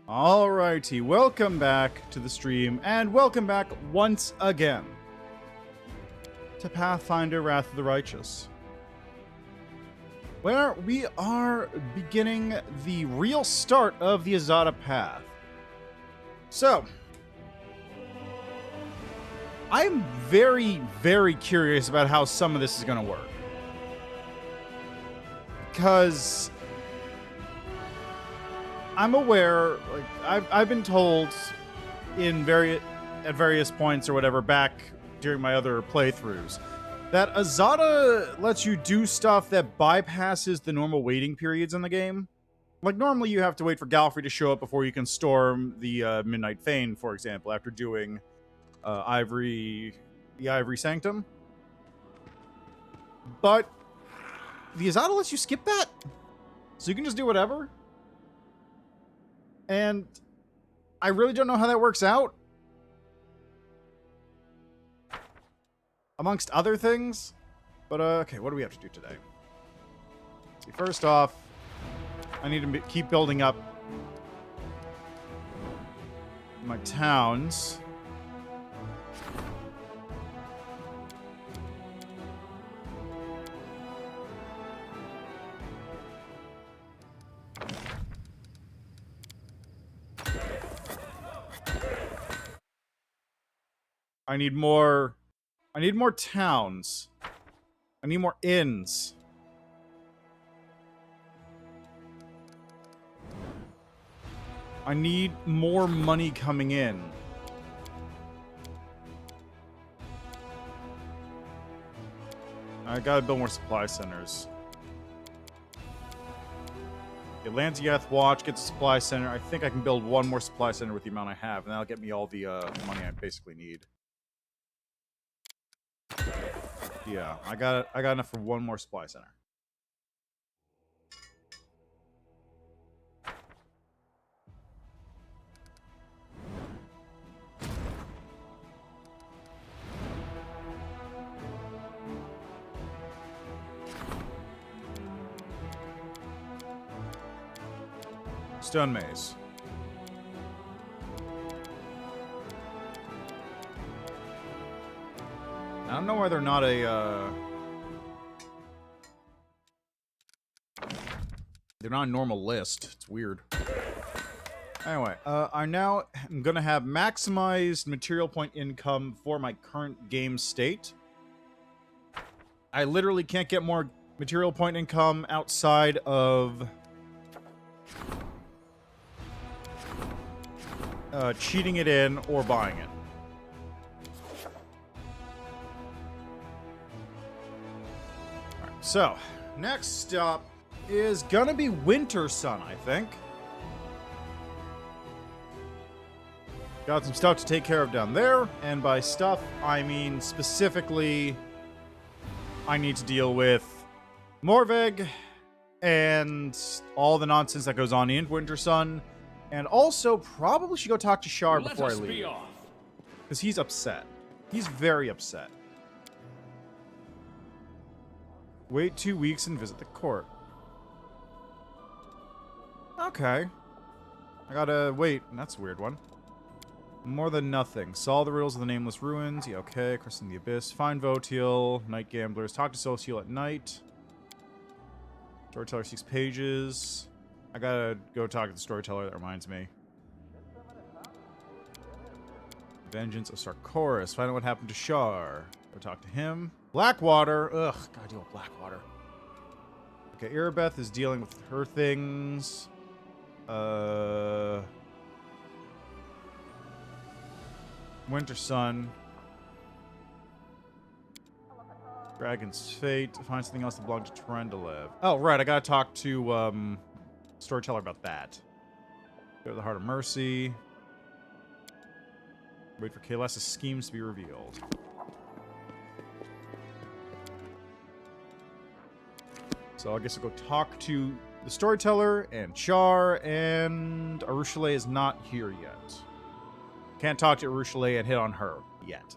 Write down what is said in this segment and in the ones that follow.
Alrighty, welcome back to the stream, and welcome back once again to Pathfinder Wrath of the Righteous, where we are beginning the real start of the Azada path. So, I'm very, very curious about how some of this is going to work. Because I'm aware, like I've been told at various points or whatever back during my other playthroughs that Azada lets you do stuff that bypasses the normal waiting periods in the game. Like normally you have to wait for Galfrey to show up before you can storm the Midnight Fane, for example, after doing the Ivory Sanctum. But the Azada lets you skip that, so you can just do whatever. And I really don't know how that works out. Amongst other things. But, okay, what do we have to do today? See, first off, I need to keep building up my towns. I need more towns. I need more inns. I need more money coming in. I gotta build more supply centers. Okay, Lanziath Watch gets a supply center. I think I can build one more supply center with the amount I have, and that'll get me all the money I basically need. Yeah, I got enough for one more supply center. Stone Maze. I don't know why they're not a, they're not a normal list. It's weird. Anyway, I now am going to have maximized material point income for my current game state. I literally can't get more material point income outside of cheating it in or buying it. So, next stop is gonna be Winter Sun, I think. Got some stuff to take care of down there, and by stuff, I mean specifically, I need to deal with Morveg and all the nonsense that goes on in Winter Sun, and also probably should go talk to Shar before I leave. Because he's upset. He's very upset. Wait 2 weeks and visit the court. Okay. I gotta wait. That's a weird one. More than nothing. Solve the riddles of the Nameless Ruins. Yeah, okay. Crossing the Abyss. Find Votiel. Night Gamblers. Talk to Celestial at night. Storyteller 6 pages. I gotta go talk to the Storyteller. That reminds me. Vengeance of Sarkoris. Find out what happened to Shar. Go talk to him. Blackwater. Ugh, gotta deal with Blackwater. Okay, Irabeth is dealing with her things. Winter Sun. Dragon's Fate. Find something else that belongs to Trendalev. Oh, right, I gotta talk to, Storyteller about that. Go to the Heart of Mercy. Wait for Kalessa's schemes to be revealed. So I guess I'll go talk to the Storyteller and Char, and Arushale is not here yet. Can't talk to Arushale and hit on her yet.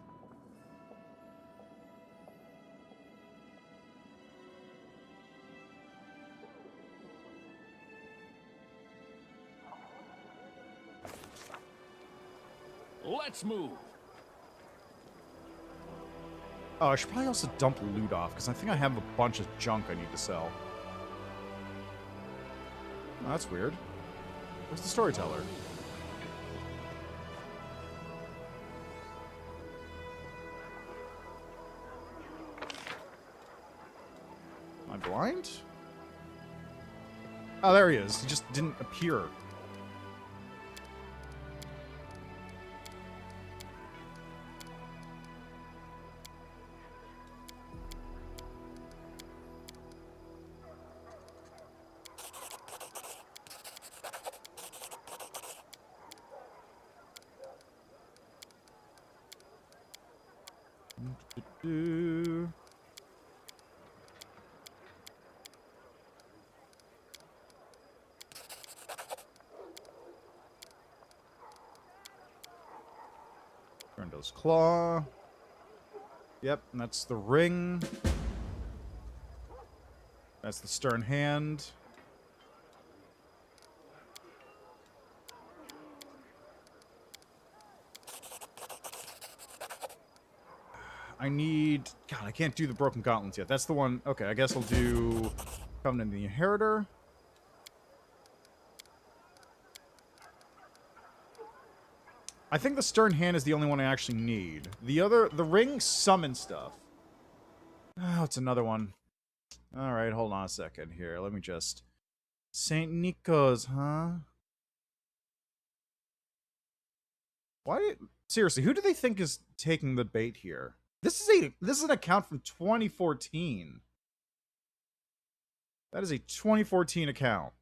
Let's move. Oh, I should probably also dump loot off, because I think I have a bunch of junk I need to sell. Oh, that's weird. Where's the storyteller? Am I blind? Oh, there he is. He just didn't appear. Grendel's Claw. Yep, and that's the ring. That's the stern hand. I need... God, I can't do the Broken Gauntlets yet. That's the one... Okay, I guess I'll do Covenant of the Inheritor. I think the Stern Hand is the only one I actually need. The ring summon stuff. Oh, it's another one. Alright, hold on a second here. Let me just... St. Nico's, huh? Why? Seriously, who do they think is taking the bait here? This is an account from 2014. That is a 2014 account.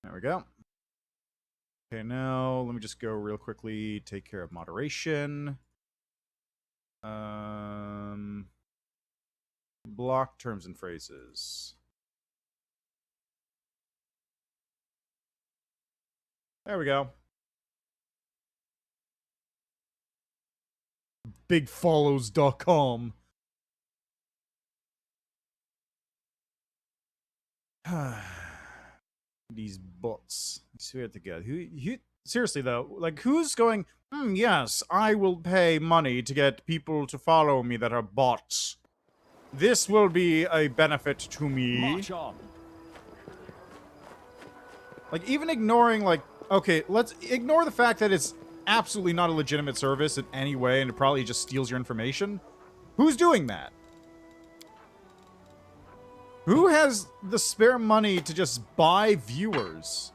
There we go. Okay, now let me just go real quickly, take care of moderation. Block terms and phrases. There we go. Bigfollows.com. These bots. I swear to God. Who seriously though, like who's going, yes, I will pay money to get people to follow me that are bots. This will be a benefit to me. March on. Like, even ignoring, like, okay, let's ignore the fact that it's absolutely not a legitimate service in any way and it probably just steals your information. Who's doing that? Who has the spare money to just buy viewers?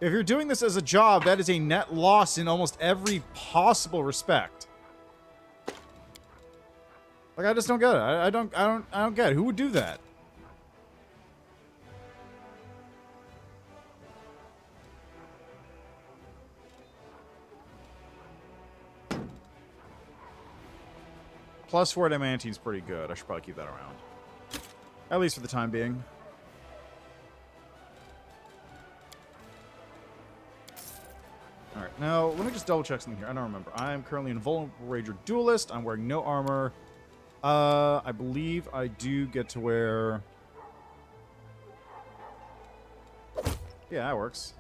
If you're doing this as a job, that is a net loss in almost every possible respect. Like, I just don't get it. I don't get it. Who would do that? Plus 4 adamantine's pretty good. I should probably keep that around. At least for the time being. Alright, now, let me just double check something here. I don't remember. I am currently an Invulnerable Rager Duelist. I'm wearing no armor. I believe I do get to wear... Yeah, that works.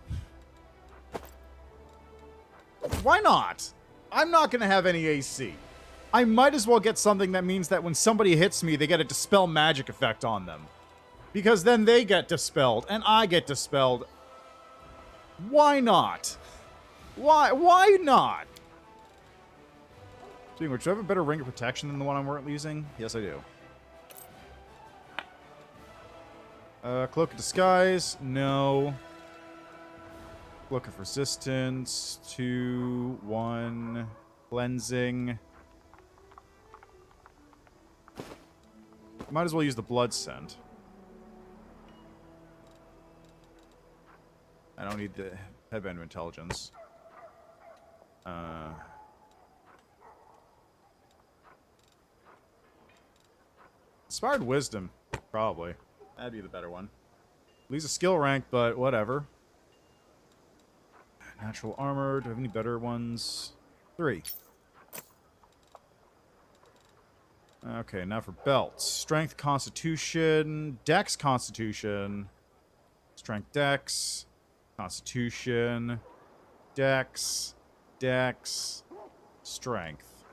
Why not? I'm not going to have any AC. I might as well get something that means that when somebody hits me, they get a Dispel magic effect on them. Because then they get dispelled, and I get dispelled. Why not? Why not? Speaking of which, do I have a better ring of protection than the one I'm using? Yes, I do. Cloak of Disguise? No. Cloak of Resistance. 2, 1. Cleansing. Might as well use the Blood Scent. I don't need the Headband of Intelligence. Inspired Wisdom, probably. That'd be the better one. Lose a skill rank, but whatever. Natural armor. Do I have any better ones? 3. Okay, now for belts. Strength, Constitution, Dex, Constitution, Strength, Dex, Constitution, Dex, Dex, Strength.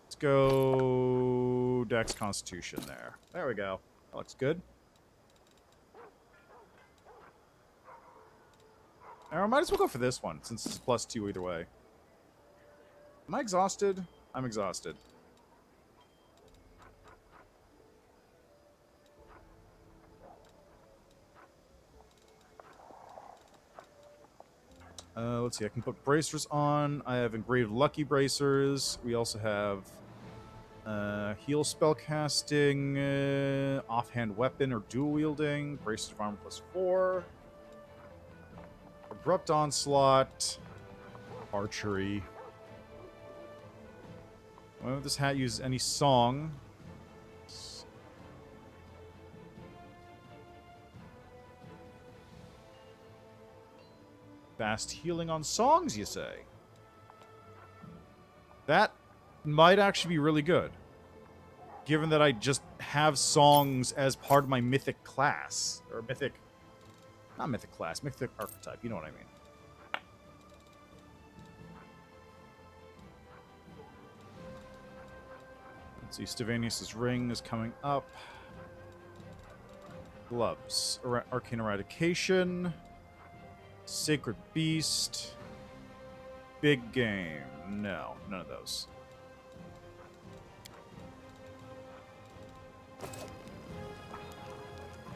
Let's go Dex, Constitution there. There we go. That looks good. I might as well go for this one, since it's +2 either way. Am I exhausted? I'm exhausted. Let's see, I can put bracers on. I have engraved lucky bracers. We also have heal spell casting, offhand weapon or dual wielding, bracers of armor +4, abrupt onslaught, archery. Well, if this hat uses any song. Fast healing on songs, you say? That might actually be really good. Given that I just have songs as part of my mythic class. Or mythic... Not mythic class, mythic archetype. You know what I mean. Let's see, Stevanius' ring is coming up. Gloves. Arcane Eradication. Sacred Beast. Big Game. No, none of those.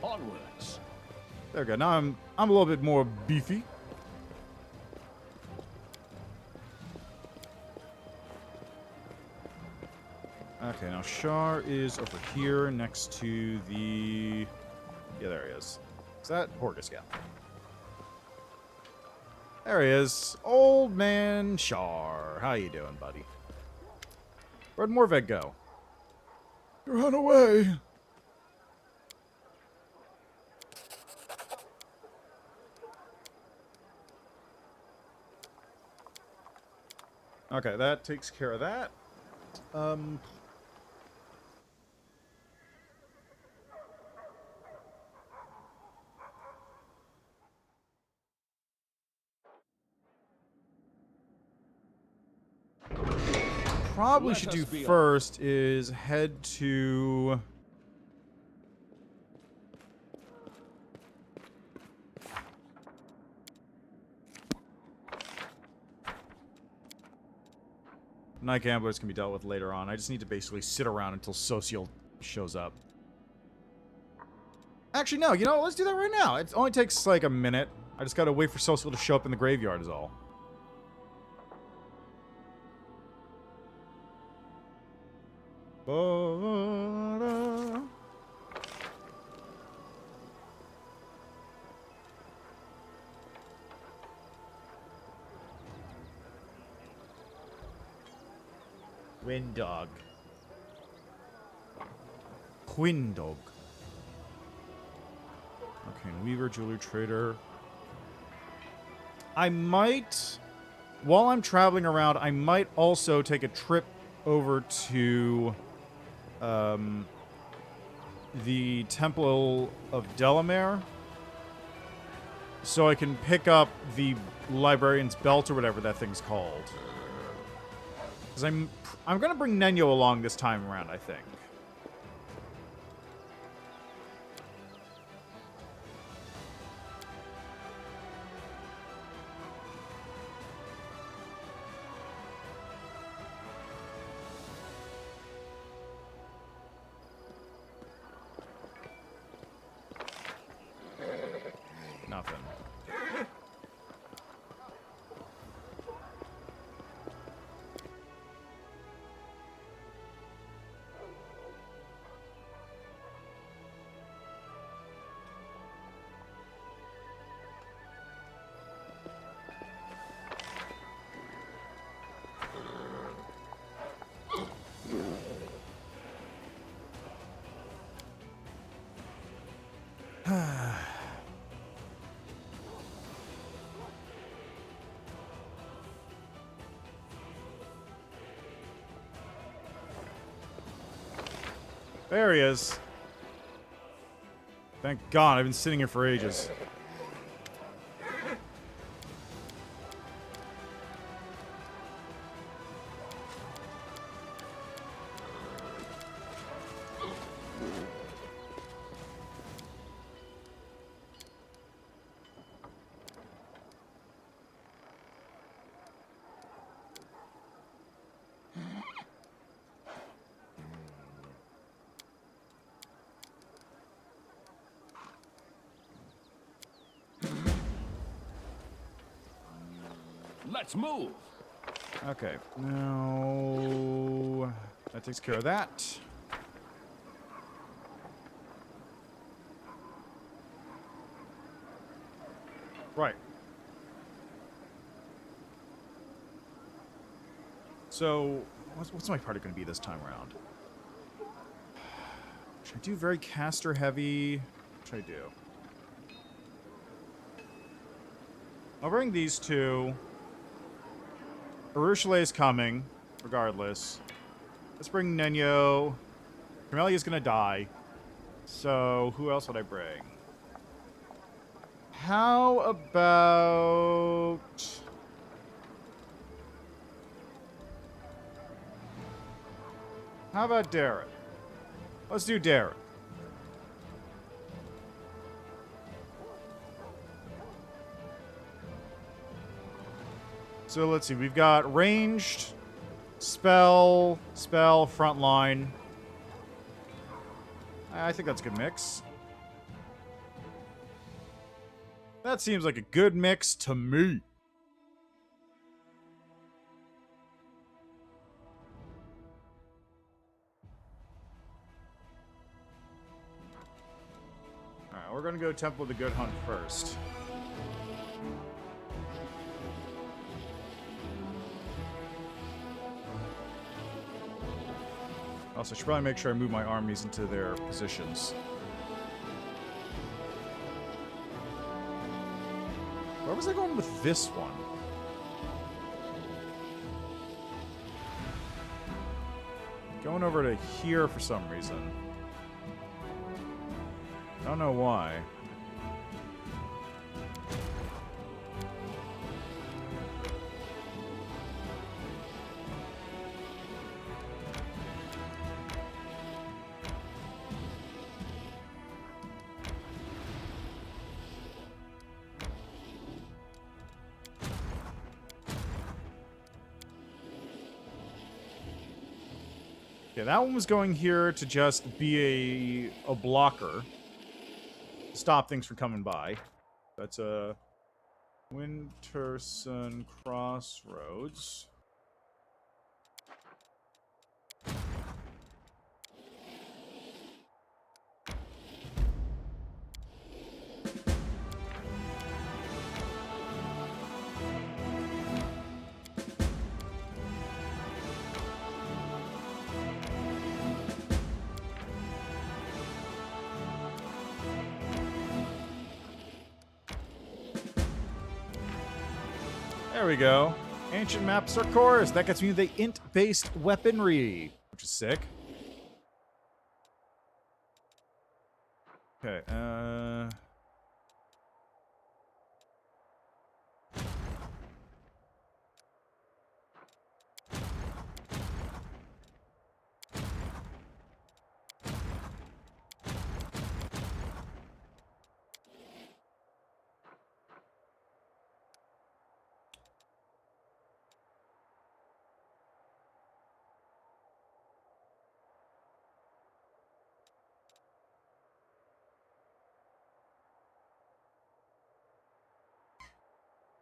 Onwards. There we go. Now I'm a little bit more beefy. Okay, now Shar is over here next to the... Yeah, there he is. Is that Horgus? Yeah. There he is. Old man Shar. How you doing, buddy? Where'd Morved go? He ran away. Okay, that takes care of that. Probably should do first is head to... Night Gamblers can be dealt with later on. I just need to basically sit around until Social shows up. Actually, no. You know what? Let's do that right now. It only takes like a minute. I just gotta wait for Social to show up in the graveyard is all. Windog. Quindog. Okay, Weaver, Jewelry Trader. I might, while I'm traveling around, I might also take a trip over to the Temple of Delamere so I can pick up the Librarian's Belt or whatever that thing's called. Because I'm going to bring Nenyo along this time around, I think. Nothing. There he is. Thank God, I've been sitting here for ages. Let's move. Okay, now that takes care of that. Right. So, what's my party going to be this time around? Should I do very caster heavy? What should I do? I'll bring these two. Urushile's coming, regardless. Let's bring Nenyo. Camelia's gonna die. So, who else would I bring? How about... How about Darren? Let's do Darren. So let's see, we've got ranged, spell, frontline. I think that's a good mix. That seems like a good mix to me. Alright, we're gonna go Temple of the Good Hunt first. Also, I should probably make sure I move my armies into their positions. Where was I going with this one? Going over to here for some reason. I don't know why. Okay, that one was going here to just be a blocker. Stop things from coming by. That's a Winterson Crossroads. There we go. Ancient Map Sarkoris. That gets me the int-based weaponry, which is sick. Okay,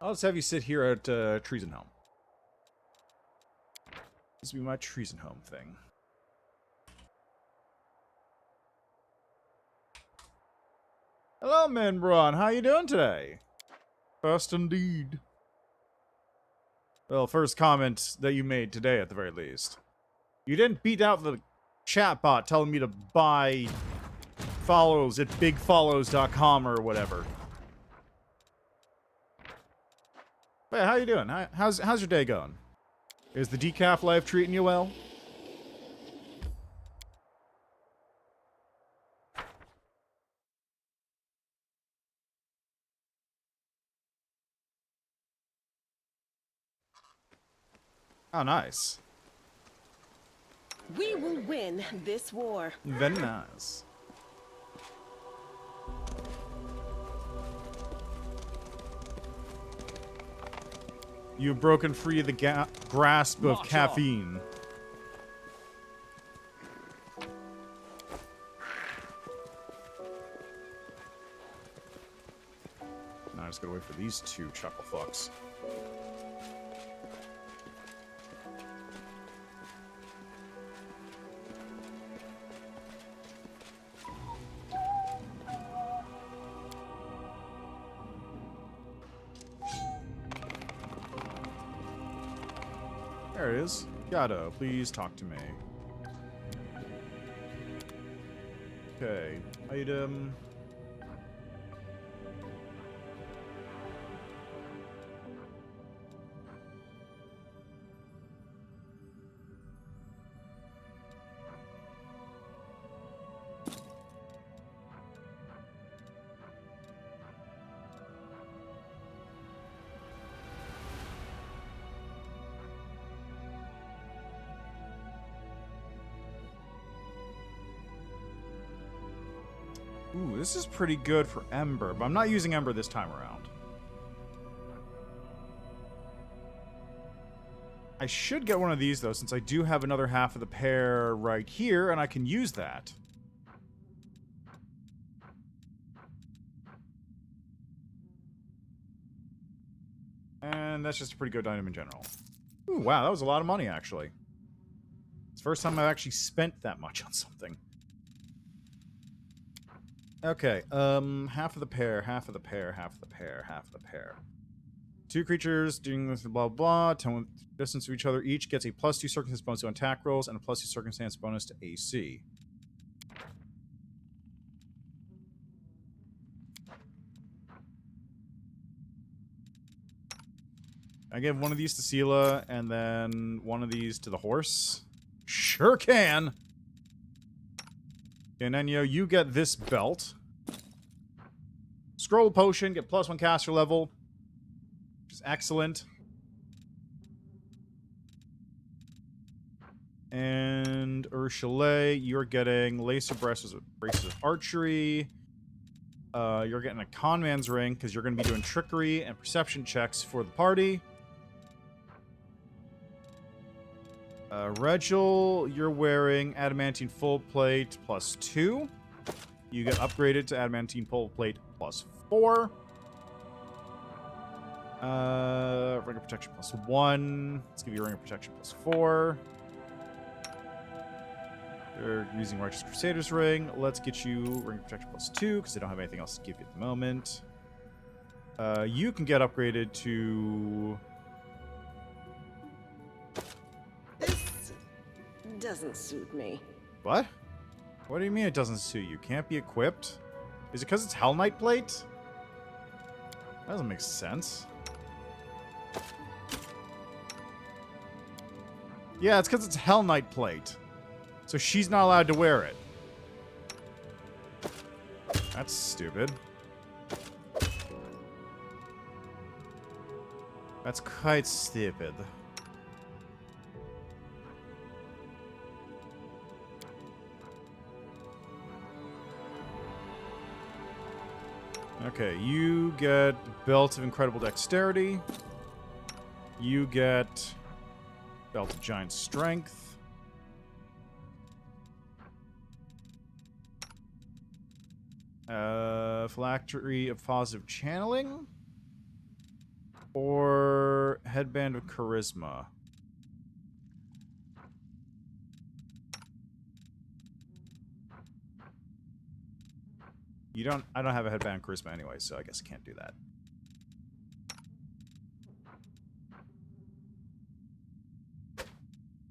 I'll just have you sit here at Treason Helm. This will be my Treason Helm thing. Hello, Minbron. How you doing today? First indeed. Well, first comment that you made today, at the very least. You didn't beat out the chatbot telling me to buy follows at bigfollows.com or whatever. Hey, how you doing? How's your day going? Is the decaf life treating you well? Oh, nice. We will win this war. Very nice. You've broken free of the grasp of caffeine. Now I just gotta wait for these two chuckle fucks. There it is. Gato, please talk to me. Okay. Item. Ooh, this is pretty good for Ember, but I'm not using Ember this time around. I should get one of these, though, since I do have another half of the pair right here, and I can use that. And that's just a pretty good item in general. Ooh, wow, that was a lot of money, actually. It's the first time I've actually spent that much on something. Okay, half of the pair, half of the pair, half of the pair, half of the pair. Two creatures doing this blah blah, 10 distance to each other. Each gets a +2 circumstance bonus to attack rolls and a +2 circumstance bonus to AC. I give one of these to Sela and then one of these to the horse. Sure can! And then, you get this belt. Scroll potion, get +1 caster level. Which is excellent. And Ursula, you're getting laser braces of archery. You're getting a conman's ring, because you're going to be doing trickery and perception checks for the party. Regil, you're wearing adamantine full plate +2. You get upgraded to adamantine full plate +4. Ring of protection +1. Let's give you a ring of protection +4. You're using Righteous Crusader's ring. Let's get you ring of protection +2 because they don't have anything else to give you at the moment. You can get upgraded to. Doesn't suit me. What? What do you mean it doesn't suit you? Can't be equipped? Is it because it's Hell Knight plate? That doesn't make sense. Yeah, it's because it's Hell Knight plate. So she's not allowed to wear it. That's stupid. That's quite stupid. Okay, you get Belt of Incredible Dexterity. You get Belt of Giant Strength. Phylactery of Positive Channeling. Or Headband of Charisma. I don't have a headband of charisma anyway, so I guess I can't do that.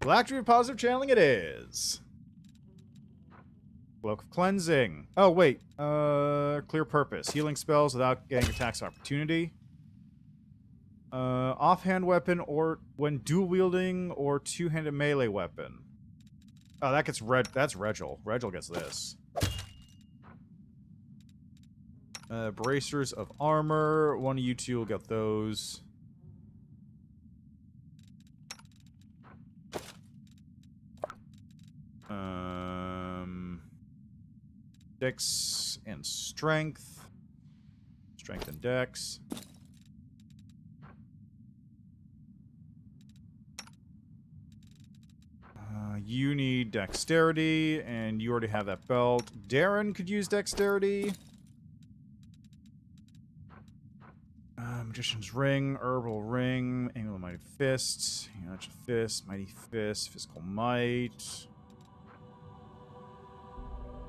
Phylactery of Positive Channeling it is. Cloak of Cleansing. Oh, wait. Clear Purpose. Healing spells without getting attacks of opportunity. Offhand weapon or when dual wielding or two-handed melee weapon. Oh, that gets that's Regil. Regil gets this. Bracers of Armor. One of you two will get those. Dex and strength. Strength and dex. You need dexterity, and you already have that belt. Darren could use dexterity. Magician's Ring, Herbal Ring, Angle of Mighty Fists, Magic Fist, Mighty Fist, Physical Might.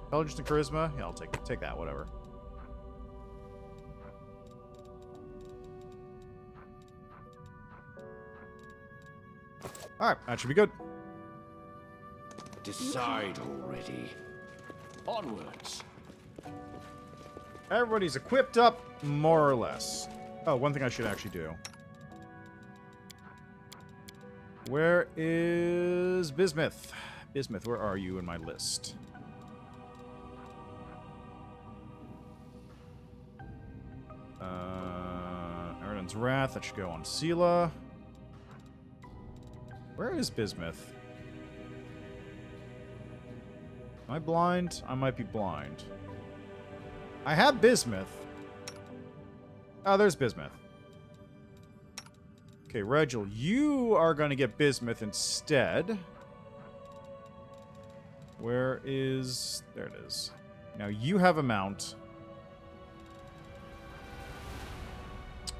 Intelligence and Charisma? Yeah, I'll take that, whatever. Alright, that should be good. Decide already. Onwards. Everybody's equipped up, more or less. Oh, one thing I should actually do. Where is Bismuth? Bismuth, where are you in my list? Erden's Wrath, that should go on Sela. Where is Bismuth? Am I blind? I might be blind. I have Bismuth. Oh, there's Bismuth. Okay, Regil, you are going to get Bismuth instead. Where is... There it is. Now, you have a mount.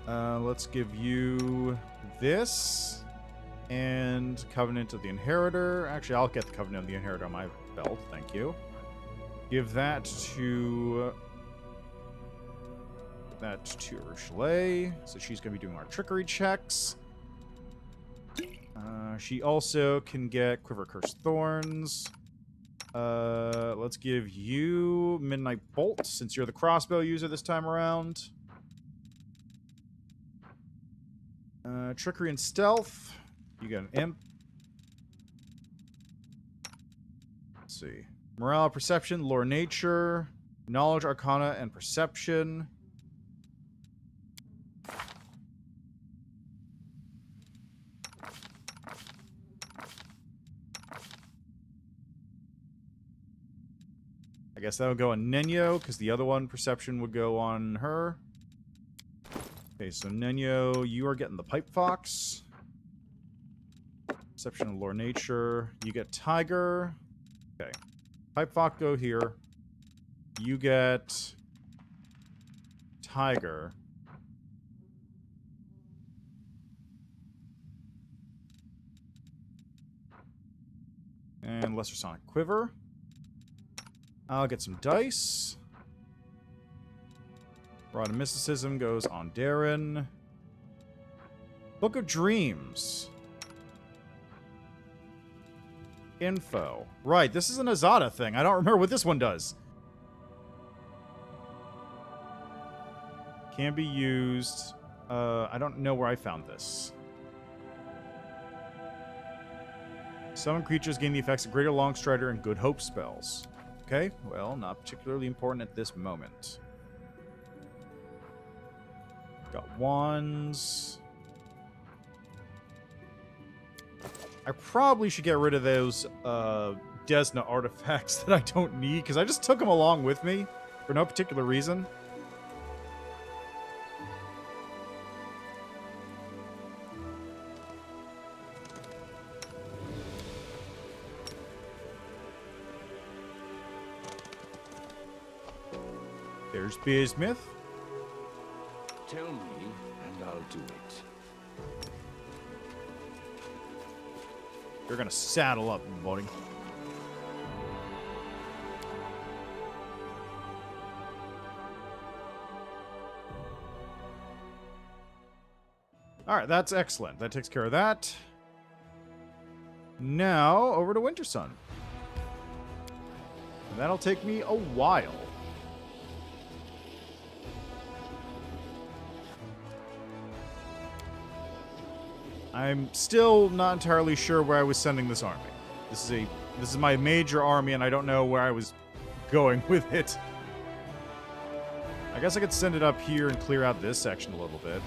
Let's give you this. And Covenant of the Inheritor. Actually, I'll get the Covenant of the Inheritor on my belt. Thank you. Give that to... that to Rochelet. So she's going to be doing our trickery checks. She also can get Quiver Cursed Thorns. Let's give you Midnight Bolt, since you're the crossbow user this time around. Trickery and Stealth. You get an Imp. Let's see. Morale, Perception, Lore, Nature, Knowledge, Arcana, and Perception. I guess that would go on Nenyo, because the other one, Perception, would go on her. Okay, so Nenyo, you are getting the Pipe Fox. Perception and Lore Nature. You get Tiger. Okay. Pipe Fox go here. You get Tiger. And Lesser Sonic Quiver. I'll get some dice. Rod of Mysticism goes on Darren. Book of Dreams. Info. Right, this is an Azada thing. I don't remember what this one does. Can be used. I don't know where I found this. Summon creatures gain the effects of Greater Longstrider and Good Hope spells. Okay, well, not particularly important at this moment. Got wands. I probably should get rid of those Desna artifacts that I don't need, because I just took them along with me for no particular reason. There's Bismuth. Tell me, and I'll do it. You're gonna saddle up, buddy. Alright, that's excellent. That takes care of that. Now, over to Wintersun. And that'll take me a while. I'm still not entirely sure where I was sending this army. This is my major army, and I don't know where I was going with it. I guess I could send it up here and clear out this section a little bit.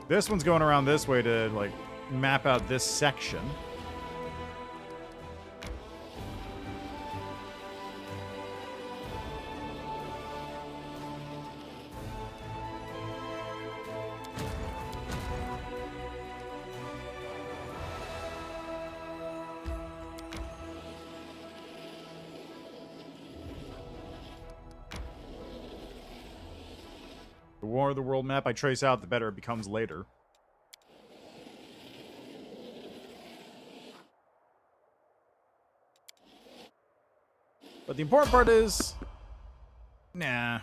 This one's going around this way to, like, map out this section. more of the world map I trace out, the better it becomes later. But the important part is... Nah.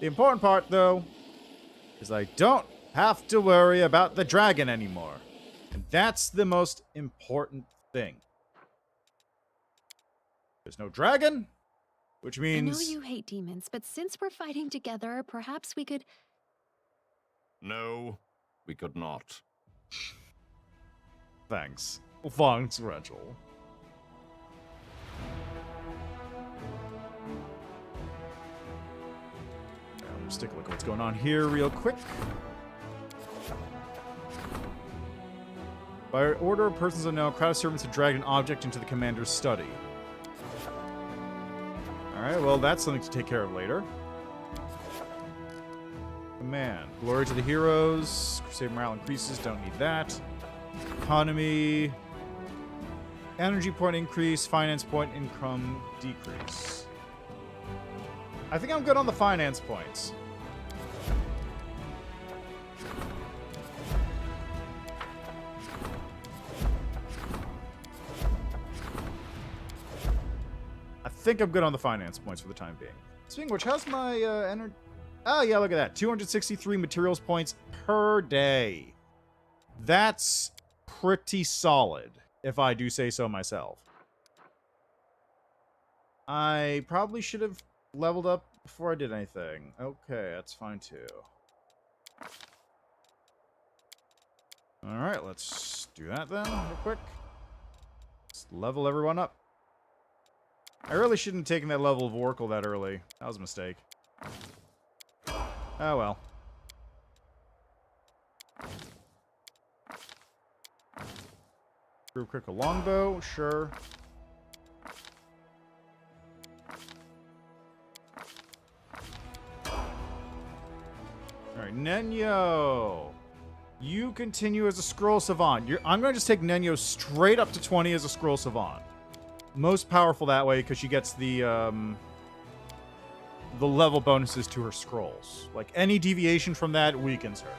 The important part, though, is I don't have to worry about the dragon anymore. And that's the most important thing. There's no dragon, which means... I know you hate demons, but since we're fighting together, perhaps we could... No, we could not. Thanks. Thanks, Rachel. Just take a look at what's going on here real quick. By order of persons unknown, a crowd of servants have dragged an object into the commander's study. Alright, well, that's something to take care of later. Command. Glory to the heroes. Crusade morale increases. Don't need that. Economy. Energy point increase. Finance point income decrease. I think I'm good on the finance points. I think I'm good on the finance points for the time being. Speaking of which, how's my energy? Oh, yeah, look at that. 263 materials points per day. That's pretty solid, if I do say so myself. I probably should have leveled up before I did anything. Okay, that's fine too. Alright, let's do that then, real quick. Let's level everyone up. I really shouldn't have taken that level of Oracle that early. That was a mistake. Oh well. Real quick, a longbow, sure. Alright, Nenyo. You continue as a scroll savant. I'm going to just take Nenyo straight up to 20 as a scroll savant. Most powerful that way because she gets the level bonuses to her scrolls. Like, any deviation from that weakens her.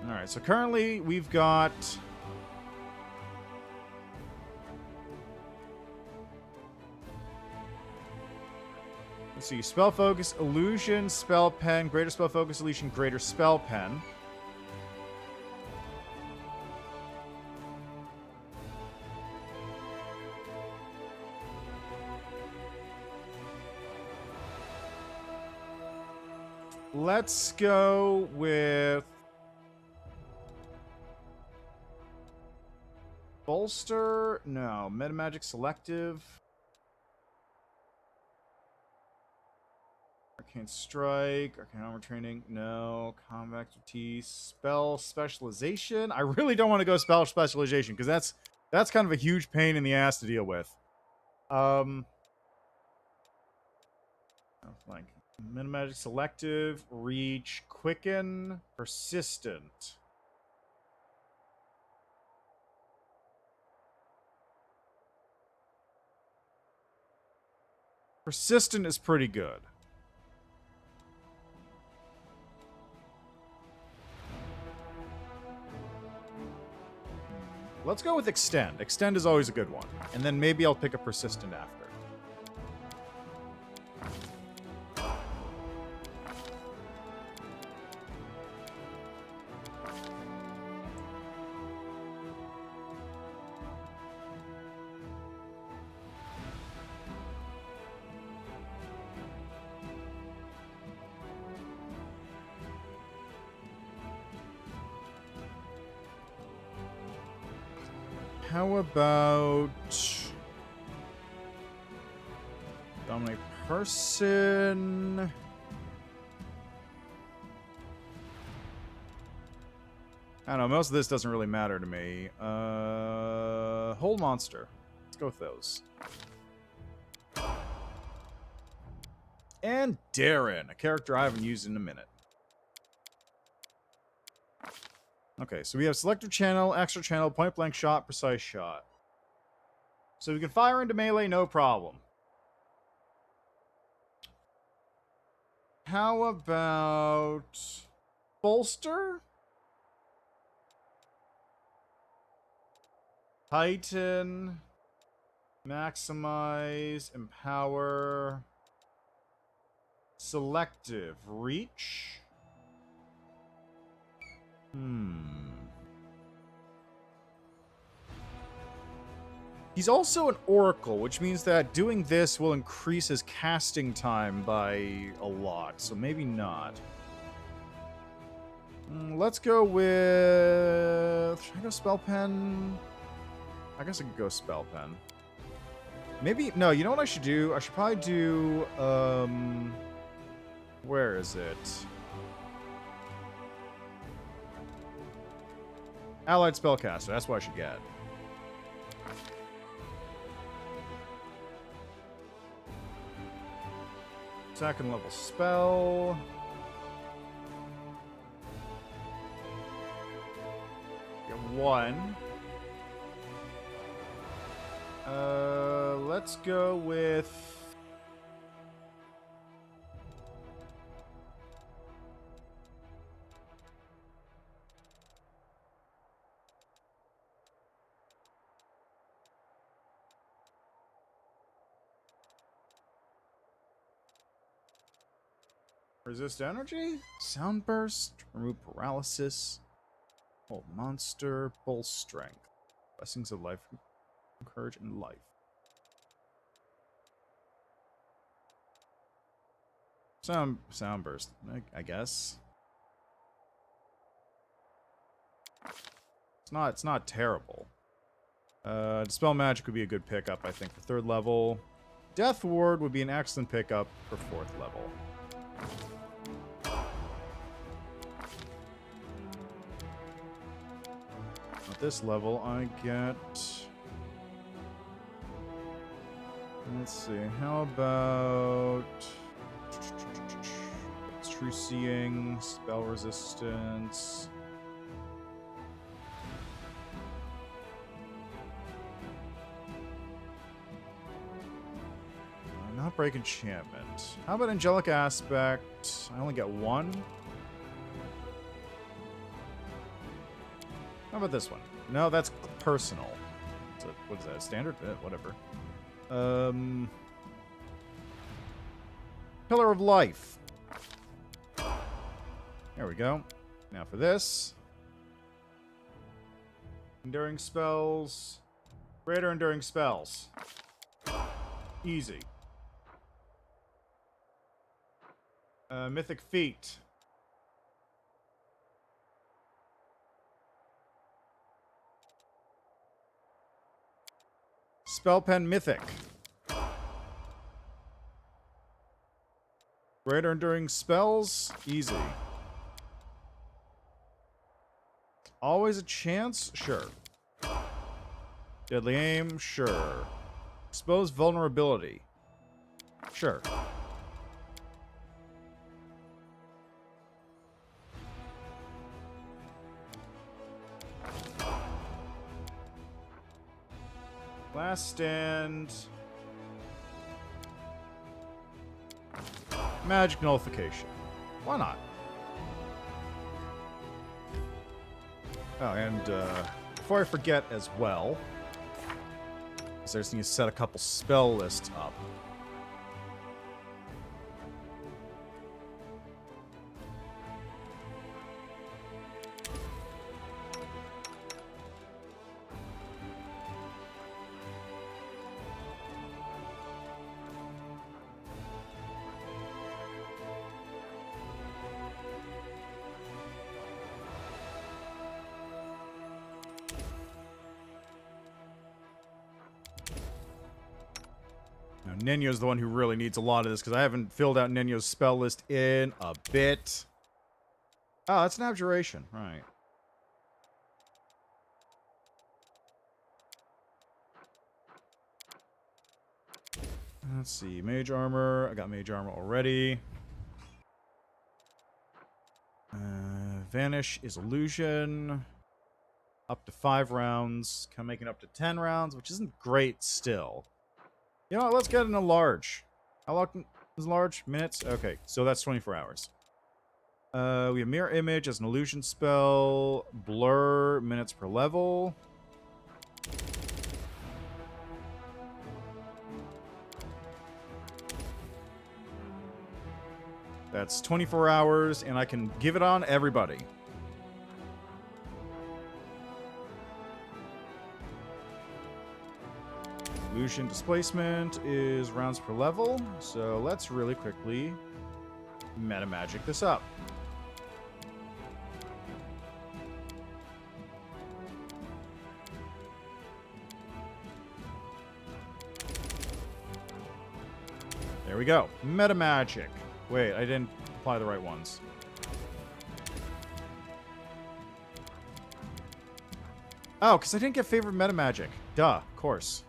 Alright, so currently we've got... Let's see, Spell Focus, Illusion, Spell Pen, Greater Spell Focus, Illusion, Greater Spell Pen. Let's go with... Bolster? No. Metamagic Selective. Arcane Strike. Arcane Armor Training. No. Combat Expertise. Spell Specialization. I really don't want to go Spell Specialization, because that's kind of a huge pain in the ass to deal with. Like... Metamagic Selective, Reach, Quicken, Persistent. Persistent is pretty good. Let's go with Extend. Extend is always a good one. And then maybe I'll pick a Persistent after. How about... Dominate Person... I don't know, most of this doesn't really matter to me. Hold Monster. Let's go with those. And Darren, a character I haven't used in a minute. Okay, so we have Selector Channel, Extra Channel, Point Blank Shot, Precise Shot. So we can fire into melee, no problem. How about bolster? Tighten, maximize, empower, selective, reach. He's also an oracle, which means that doing this will increase his casting time by a lot, so maybe not. Let's go with... Should I go spell pen? I guess I could go spell pen. Maybe... No, you know what I should do? I should probably do... Where is it? Allied Spellcaster. That's what I should get. Second level spell. Get one. Let's go with... Resist energy? Sound burst? Remove paralysis? Hold monster? Bull strength. Blessings of life. Courage and life. Sound burst, I guess. It's not terrible. Dispel magic would be a good pickup, I think, for 3rd level. Death ward would be an excellent pickup for 4th level. At this level, I get... Let's see, how about... True Seeing, Spell Resistance... Not break enchantment. How about Angelic Aspect? I only get one. How about this one? No, that's personal. So, what is that? Standard? Whatever. Pillar of Life. There we go. Now for this. Enduring spells. Greater enduring spells. Easy. Mythic Feat. Spell Pen Mythic. Greater enduring spells. Easy. Always a chance? Sure. Deadly Aim? Sure. Expose Vulnerability? Sure. Last Stand. Magic Nullification. Why not? Oh, and before I forget as well, because I just need to set a couple spell lists up. Ninyo's the one who really needs a lot of this, because I haven't filled out Ninyo's spell list in a bit. Oh, that's an abjuration. Right. Let's see. Mage armor. I got mage armor already. Vanish is illusion. Up to 5 rounds. Kind of making up to 10 rounds, which isn't great still. You know what? Let's get an enlarge. How is large. Minutes? Okay, so that's 24 hours. We have Mirror Image as an illusion spell. Blur, minutes per level. That's 24 hours, and I can give it on everybody. Illusion displacement is rounds per level, so let's really quickly meta magic this up. There we go. Meta magic. Wait, I didn't apply the right ones. Oh, because I didn't get favorite meta magic. Duh, of course.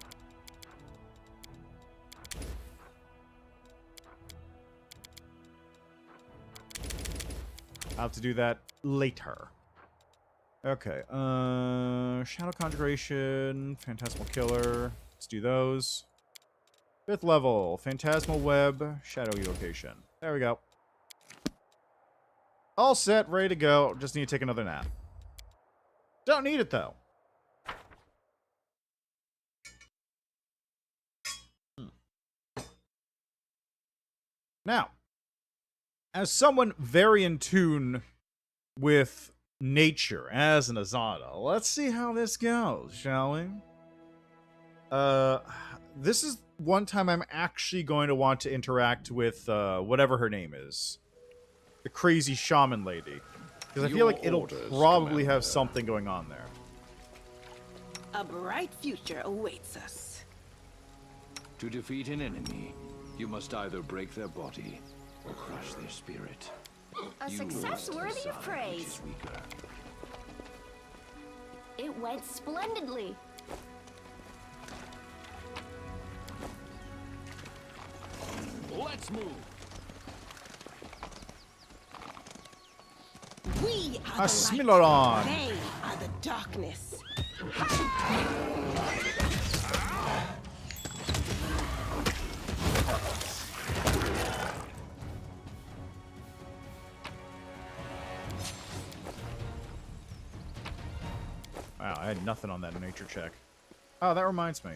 I'll have to do that later. Okay, Shadow Conjuration, Phantasmal Killer. Let's do those. 5th level, Phantasmal Web, Shadow Evocation. There we go. All set, ready to go. Just need to take another nap. Don't need it, though. Now, as someone very in tune with nature as an Azada, let's see how this goes, shall we? This is one time I'm actually going to want to interact with whatever her name is. The crazy shaman lady. Because I feel like it'll probably have something going on there. A bright future awaits us. To defeat an enemy, you must either break their body or crush their spirit. A You success lost worthy the of side praise. which is weaker. It went splendidly. Let's move. We are the light. Asmilodon. They are the darkness. Wow, I had nothing on that nature check. Oh, that reminds me.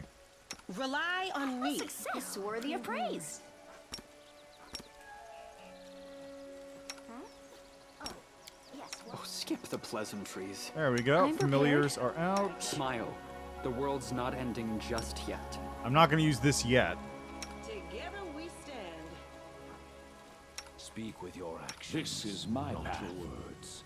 Rely on A me. success worthy of praise. Oh, yes. Oh, skip the pleasantries. There we go. I'm Familiars are out. Smile. The world's not ending just yet. I'm not going to use this yet. Together we stand. Speak with your actions. This is my path. Your words.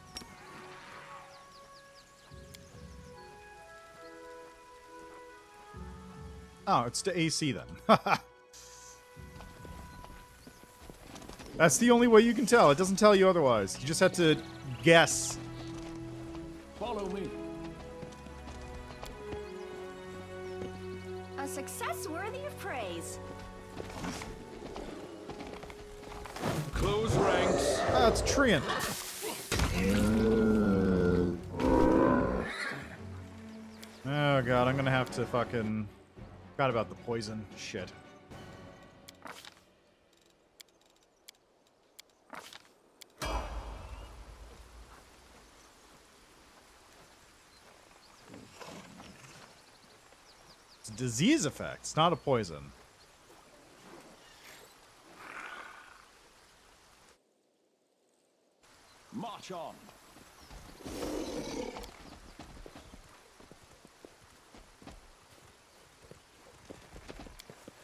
Oh, it's to AC then. That's the only way you can tell. It doesn't tell you otherwise. You just have to guess. Follow me. A success worthy of praise. Close ranks. Oh, it's Treant. Oh god, I'm gonna have to fucking... Forgot about the poison. Shit. It's a disease effect. It's not a poison. March on.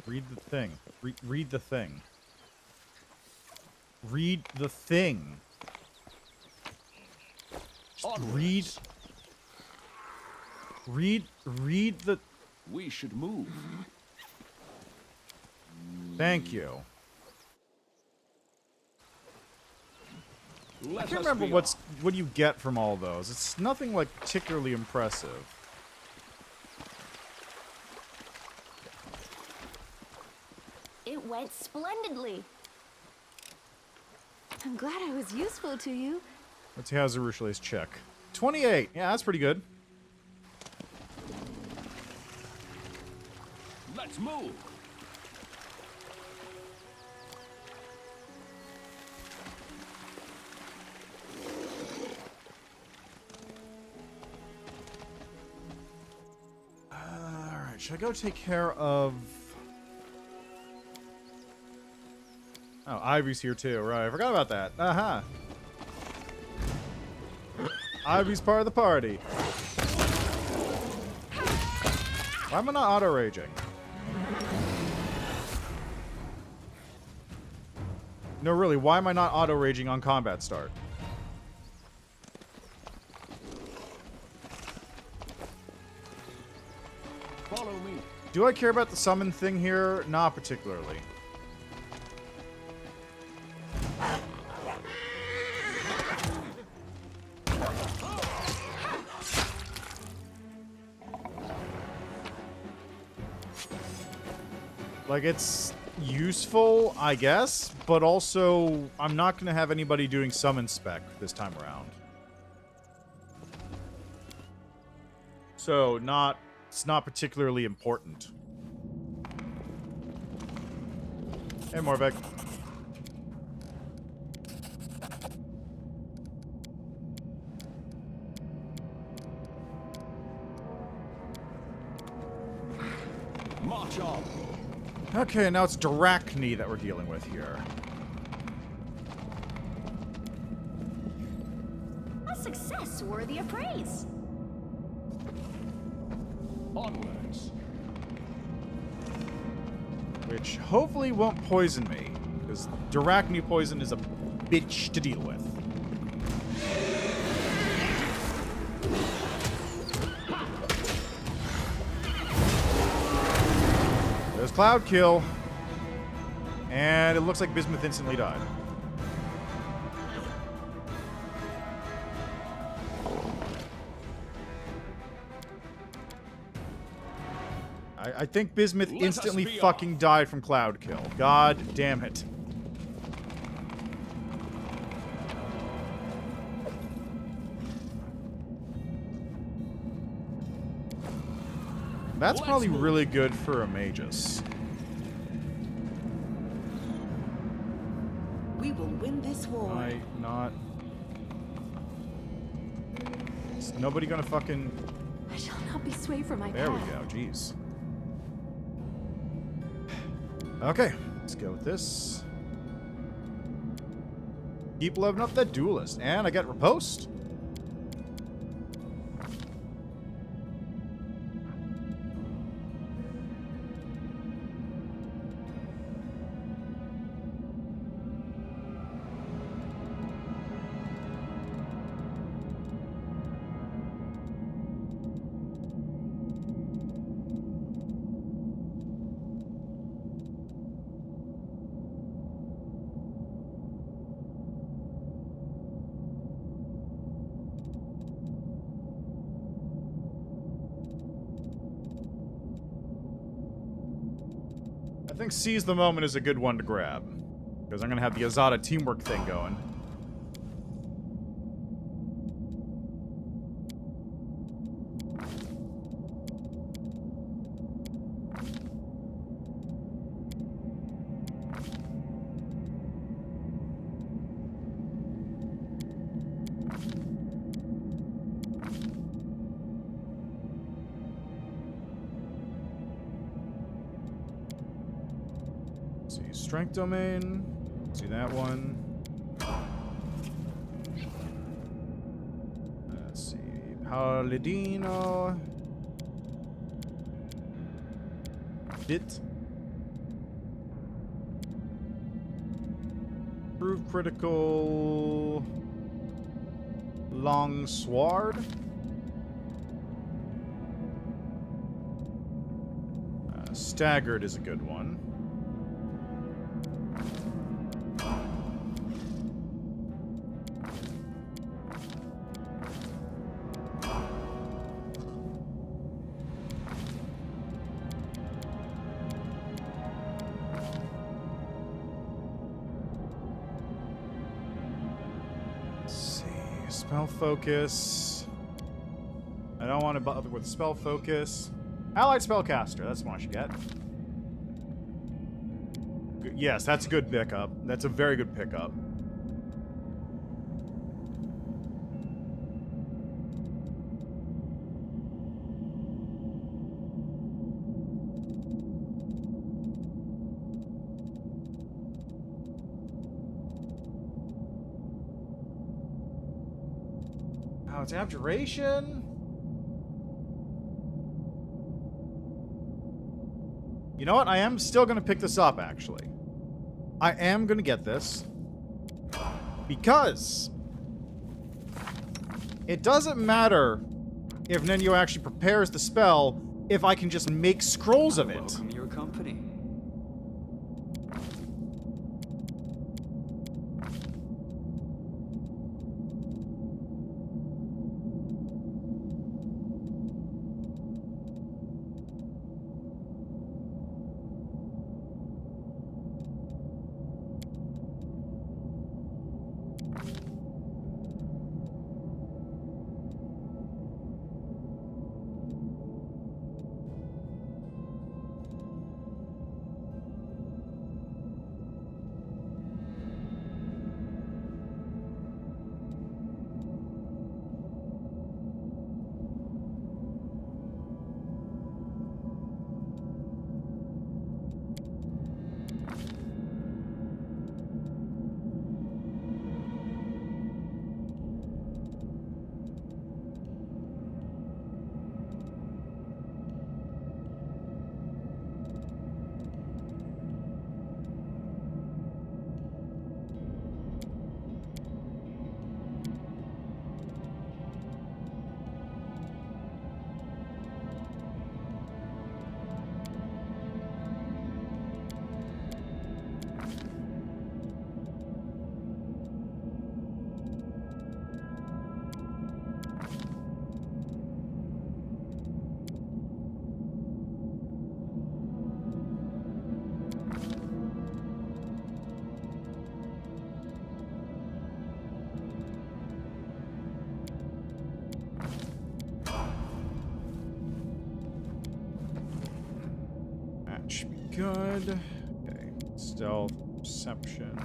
Read the thing. Read the thing. Read the thing. Just read the... We should move. Thank you. I can't remember what you get from all those. It's nothing like particularly impressive. It went splendidly. I'm glad I was useful to you. Let's see how Zerushale's check. 28. Yeah, that's pretty good. Let's move. should I go take care of... Oh, Ivy's here too. Right, I forgot about that. Aha. Ivy's part of the party. Why am I not auto-raging? No, really, why am I not auto-raging on combat start? Follow me. Do I care about the summon thing here? Not particularly. Like, it's useful, I guess, but also I'm not going to have anybody doing summon spec this time around. So, it's not particularly important. Hey, Morvek. March on. Okay, now it's Drachni that we're dealing with here. A success worthy of praise. Onwards. Which hopefully won't poison me, because Drachni poison is a bitch to deal with. There's Cloud Kill. And it looks like Bismuth instantly died. I think Bismuth instantly fucking died from Cloud Kill. God damn it. That's probably really good for a Magus. We will win this war. I not... Is nobody gonna fucking... I shall not be swayed from my There we path. go, jeez. Okay, let's go with this. Keep leveling up that duelist. And I get riposte. I think Seize the Moment is a good one to grab. Because I'm going to have the Azada teamwork thing going. Strength Domain. See that one. Let's see. Paladino. Bit. Prove critical. Long Sword. Staggered is a good one. Spell Focus. I don't want to bother with Spell Focus. Allied Spellcaster. That's the one I should get. Yes, that's a good pickup. That's a very good pickup. Oh, it's abjuration. You know what? I am still going to pick this up, actually. I am going to get this. Because it doesn't matter if Nenyo actually prepares the spell if I can just make scrolls of it. Welcome your company. Should be good. Okay. Stealth, perception.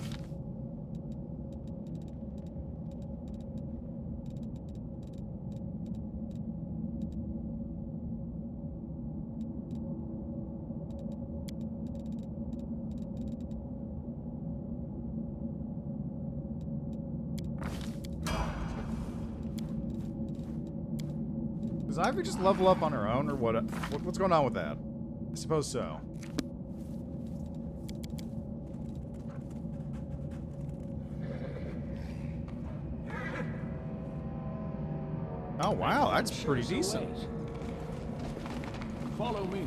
Does Ivy just level up on her own, or what's going on with that? I suppose so. Oh wow, that's pretty decent. Follow me.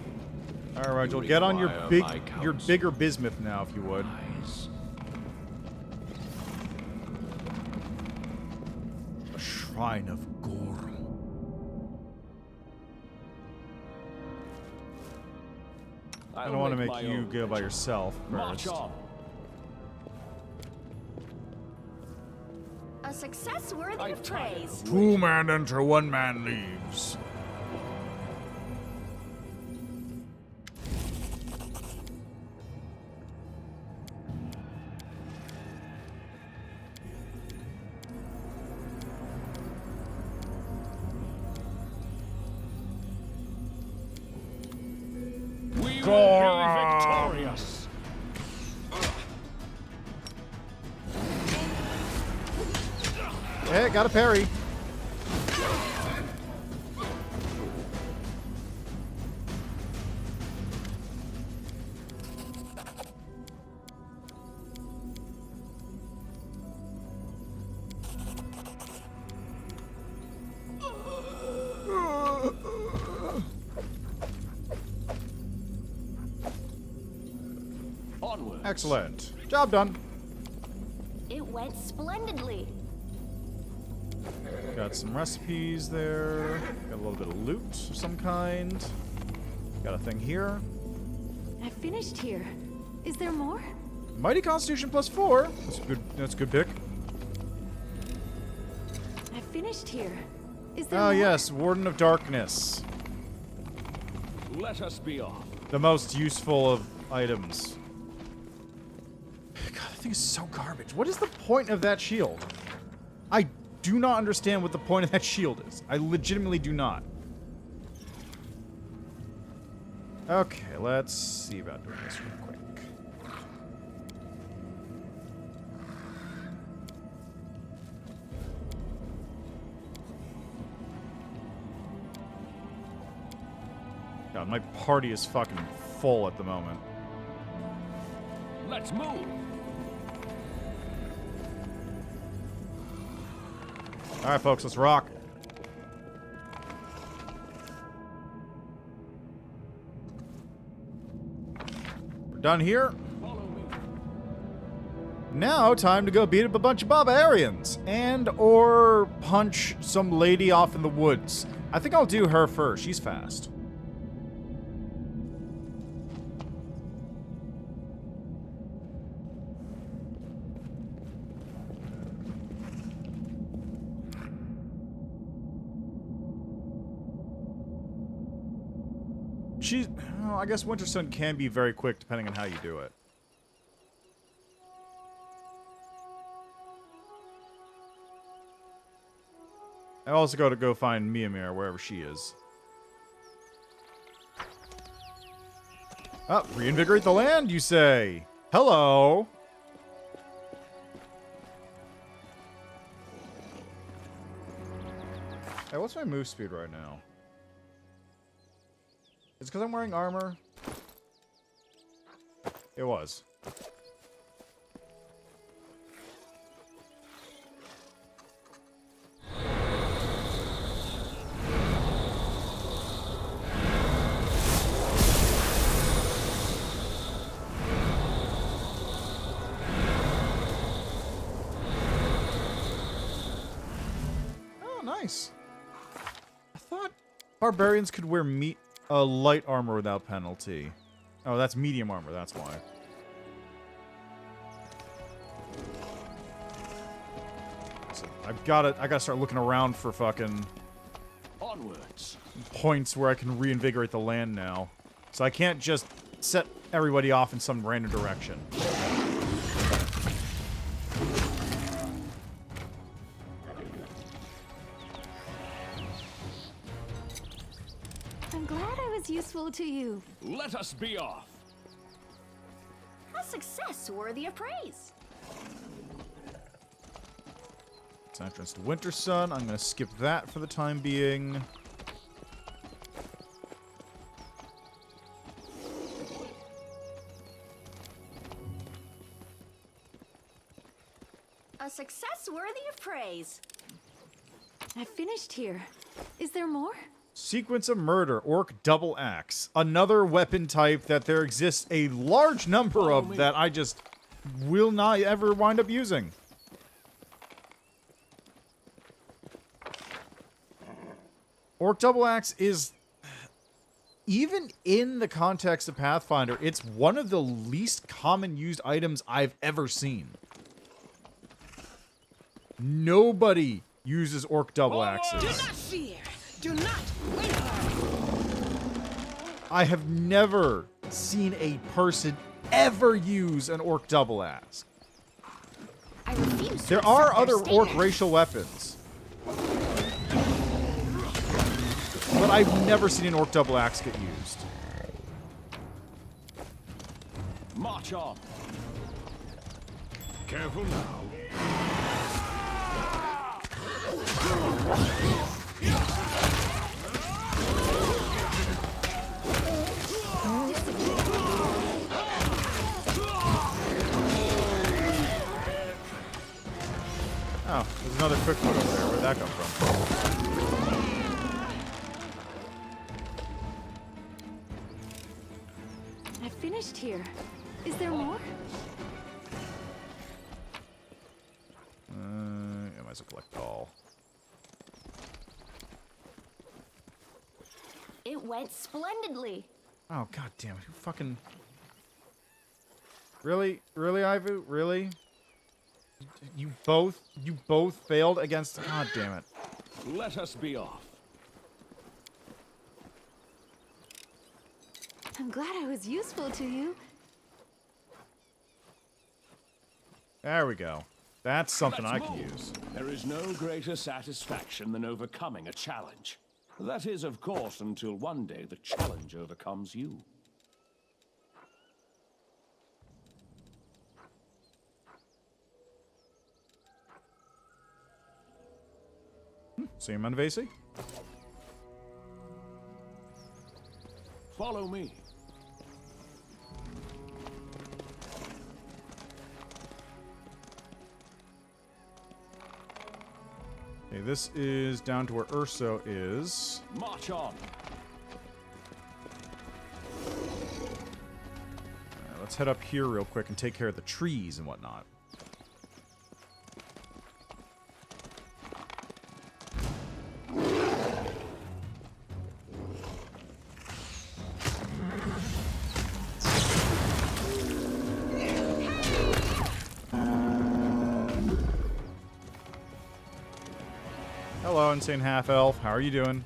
All right, you'll get on your bigger bismuth now, if you would. A shrine of Gorm. I don't want to make you go by yourself first. A success worthy of praise. 2 men enter, 1 man leaves. We will be victorious. Hey, got a parry. Onward. Excellent. Job done. It went splendidly. Got some recipes there. Got a little bit of loot of some kind. Got a thing here. I finished here. Is there more? Mighty Constitution +4. That's good. That's a good pick. I finished here. Is there Oh more? yes, Warden of Darkness. Let us be off. The most useful of items. God, that thing is so garbage. What is the point of that shield? I do not understand what the point of that shield is. I legitimately do not. Okay, let's see about doing this real quick. god, my party is fucking full at the moment. Let's move. Alright, folks, let's rock. We're done here. Now, time to go beat up a bunch of barbarians. And or punch some lady off in the woods. I think I'll do her first. She's fast. She's... Oh, I guess Winter Sun can be very quick depending on how you do it. I also got to go find Miyamir wherever she is. Oh, reinvigorate the land, you say? Hello. Hey, what's my move speed right now? Is it because I'm wearing armor? It was. Nice. I thought barbarians could wear light armor without penalty. Oh, that's medium armor, that's why. So I gotta start looking around for fucking Onwards. points where I can reinvigorate the land now. So I can't just set everybody off in some random direction. I'm glad I was useful to you. Let us be off. A success worthy of praise. It's entrance to Winter Sun. I'm gonna skip that for the time being. A success worthy of praise. I finished here. Is there more? Sequence of Murder, Orc Double Axe. Another weapon type that there exists a large number of that I just will not ever wind up using. Orc Double Axe is, even in the context of Pathfinder, it's one of the least common used items I've ever seen. Nobody uses Orc Double Axes. Do not fear. Do not waver. I have never seen a person ever use an Orc Double Axe. I refuse to There are accept other their Orc stand. racial weapons. But I've never seen an Orc Double Axe get used. March on. Careful now. Oh, there's another quick one over there. Where'd that come from? I finished here. Is there more? I might as well collect all. It went splendidly. Oh, god damn it. Who fucking... Really? Really, Ivu? Really? You both failed against... God damn it. Let us be off. I'm glad I was useful to you. There we go. That's something Let's I can move. use. There is no greater satisfaction than overcoming a challenge. That is, of course, until one day the challenge overcomes you. See him on Vasey? Follow me. Okay, this is down to where Urso is. March on. Alright, let's head up here real quick and take care of the trees and whatnot. Hello, Insane Half-Elf. How are you doing?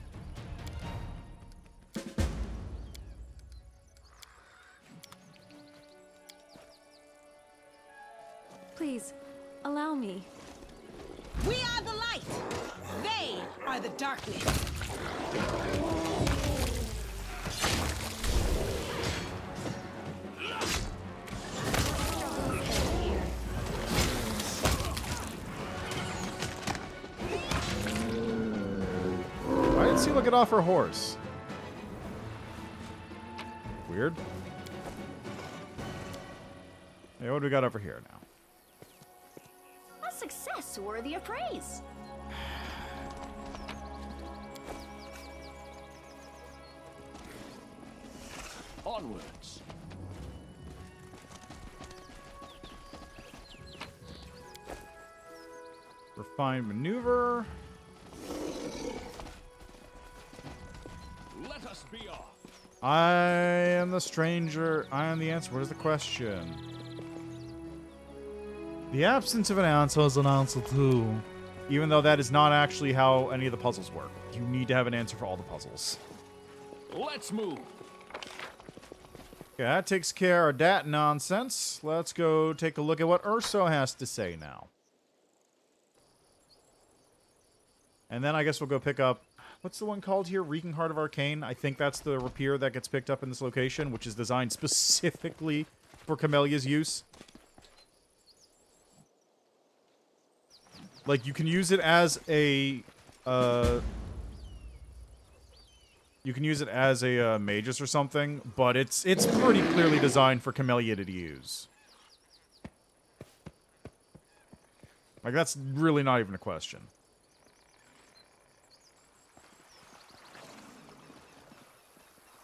Please, allow me. We are the light. They are the darkness. Why didn't she look it off her horse? Weird. Hey, what do we got over here now? A success worthy of praise. Onwards. Refined maneuver. Let us be off. I am the stranger. I am the answer. What is the question? The absence of an answer is an answer too. Even though that is not actually how any of the puzzles work. You need to have an answer for all the puzzles. Let's move. Okay, that takes care of that nonsense. Let's go take a look at what Urso has to say now. And then I guess we'll go pick up... What's the one called here? Reeking Heart of Arcane? I think that's the rapier that gets picked up in this location, which is designed specifically for Camellia's use. Like, you can use it as a... you can use it as a magus or something, but it's pretty clearly designed for Camellia to use. Like, that's really not even a question.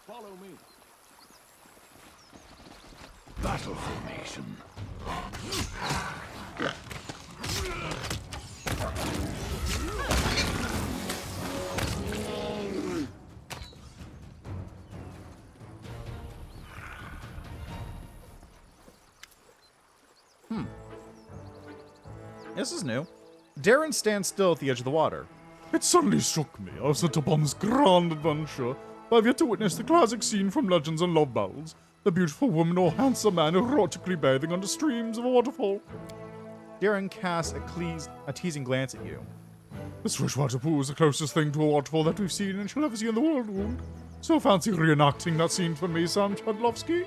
Follow me. Battle formation. This is new. Darren stands still at the edge of the water. It suddenly struck me I was sent upon this grand adventure, but I've yet to witness the classic scene from Legends and Love Battles, the beautiful woman or handsome man erotically bathing under streams of a waterfall. Darren casts a teasing glance at you. This freshwater pool is the closest thing to a waterfall that we've seen and shall ever see in the world, Wound. So fancy reenacting that scene for me, Sam Chadlovsky.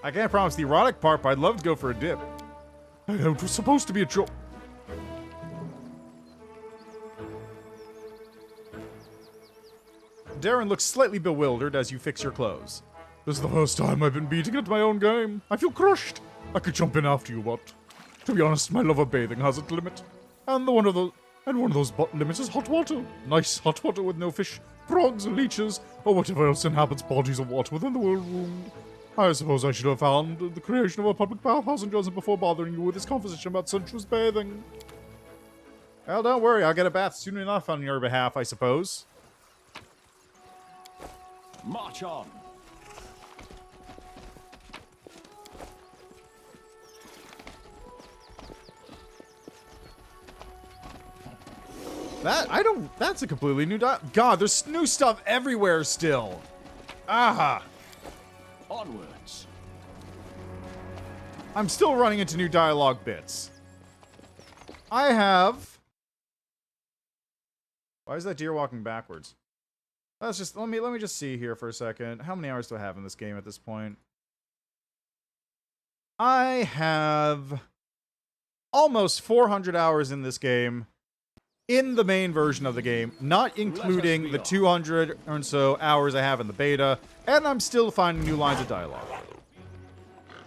I can't promise the erotic part, but I'd love to go for a dip. I know it was supposed to be a joke. Darren looks slightly bewildered as you fix your clothes. This is the first time I've been beating at my own game. I feel crushed. I could jump in after you, but to be honest, my love of bathing has its limit. And one of those limits is hot water. Nice hot water with no fish, frogs, leeches, or whatever else inhabits bodies of water within the world. Wound. I suppose I should have found the creation of a public bathhouse in Johnson before bothering you with this conversation about sensuous bathing. Well, don't worry. I'll get a bath soon enough on your behalf, I suppose. March on. That's a completely new God, there's new stuff everywhere still. Aha. Onwards. I'm still running into new dialogue bits. I have... Why is that deer walking backwards? Let's just, let me just see here for a second. How many hours do I have in this game at this point? I have almost 400 hours in this game. in the main version of the game, not including the 200 or so hours I have in the beta, and I'm still finding new lines of dialogue.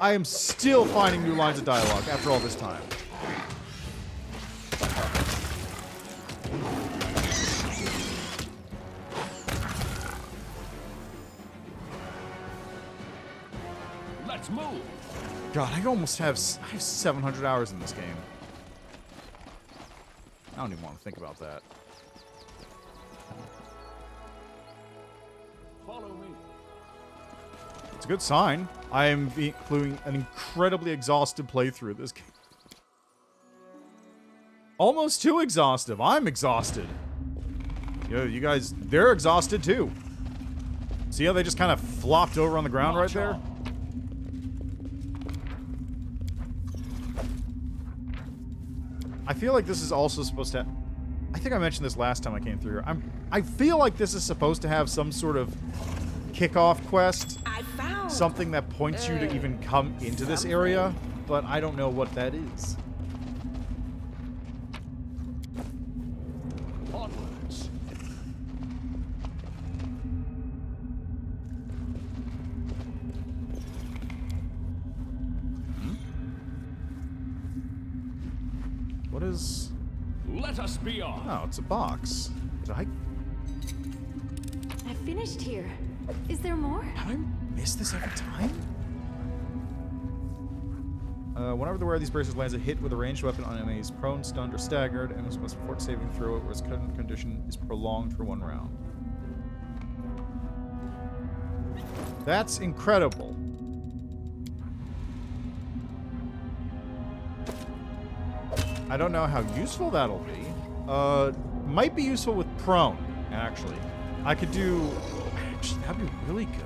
I am still finding new lines of dialogue after all this time. Let's move. God, I have 700 hours in this game. I don't even want to think about that. Follow me. It's a good sign. I am including an incredibly exhausted playthrough of this game. Almost too exhaustive. I'm exhausted. You guys, they're exhausted too. See how they just kind of flopped over on the ground right there? I feel like this is also supposed to... I think I mentioned this last time I came through. I feel like this is supposed to have some sort of kickoff quest. I found Something that points you to even come into this area, but I don't know what that is. Onwards. What is... Let us be off. Oh, it's a box. Did I finished here. Is there more? have I missed this every time? Whenever the wearer of these bracelets lands a hit with a ranged weapon on enemy is prone, stunned, or staggered, and must report saving throw it, where its current condition is prolonged for 1 round. That's incredible. I don't know how useful that'll be. Might be useful with prone, actually. I could do... Actually, that'd be really good.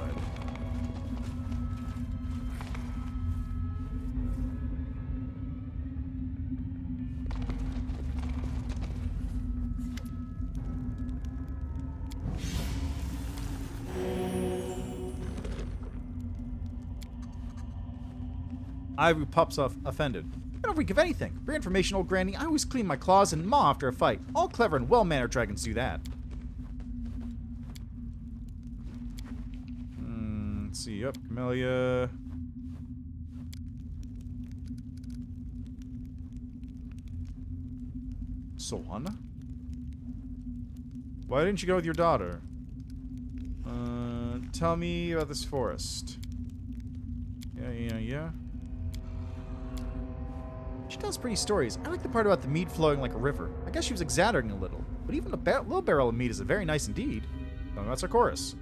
Ivory pops off offended. I don't reek of anything. For information, old granny, I always clean my claws and maw after a fight. All clever and well-mannered dragons do that. Let's see. Yep, Camellia. Solana? Why didn't you go with your daughter? Tell me about this forest. Yeah. She tells pretty stories. I like the part about the mead flowing like a river. I guess she was exaggerating a little. But even a little barrel of mead is very nice indeed. Oh, that's our chorus.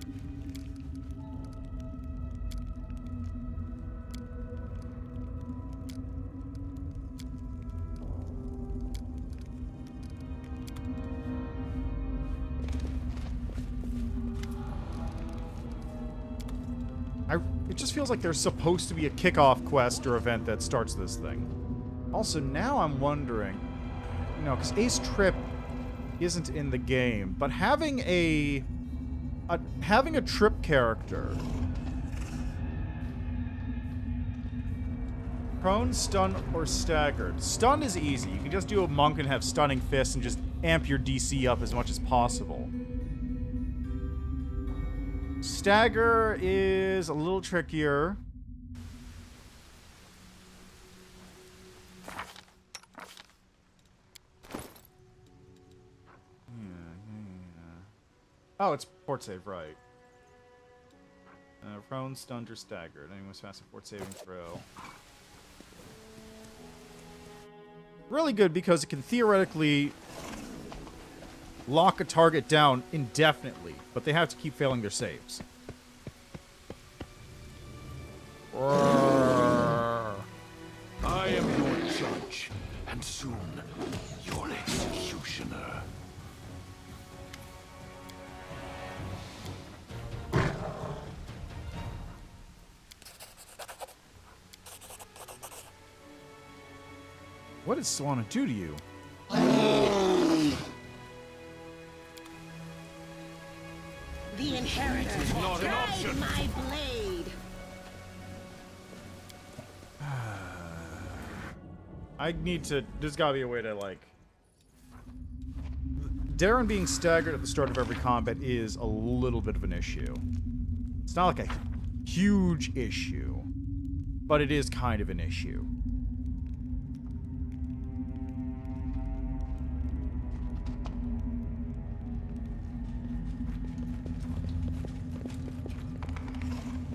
It just feels like there's supposed to be a kickoff quest or event that starts this thing. Also, now I'm wondering, you know, because Ace Trip isn't in the game, but having a Trip character, prone, stun, or staggered. Stun is easy. You can just do a monk and have stunning fists and just amp your DC up as much as possible. Stagger is a little trickier. Oh, it's port save, right. Prone, stunned, or staggered. Anyone's fast at fort saving throw. Really good because it can theoretically lock a target down indefinitely, but they have to keep failing their saves. I am your judge, and soon your executioner. What did Solana do to you? the inheritor. Guide my blade. I need to... There's gotta be a way to, like... Darren being staggered at the start of every combat is a little bit of an issue. It's not like a huge issue, but it is kind of an issue.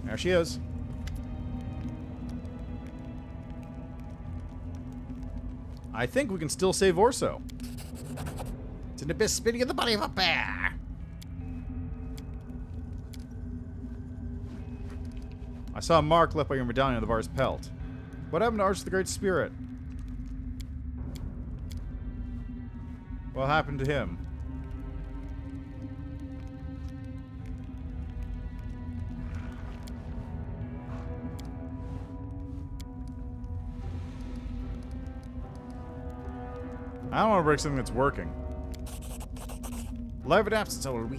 There she is. I think we can still save Orso. It's an abyss spitting in the body of a bear. I saw a mark left by your medallion on the bar's pelt. What happened to Arch the Great Spirit? What happened to him? I don't want to break something that's working. Live adapts, so will we.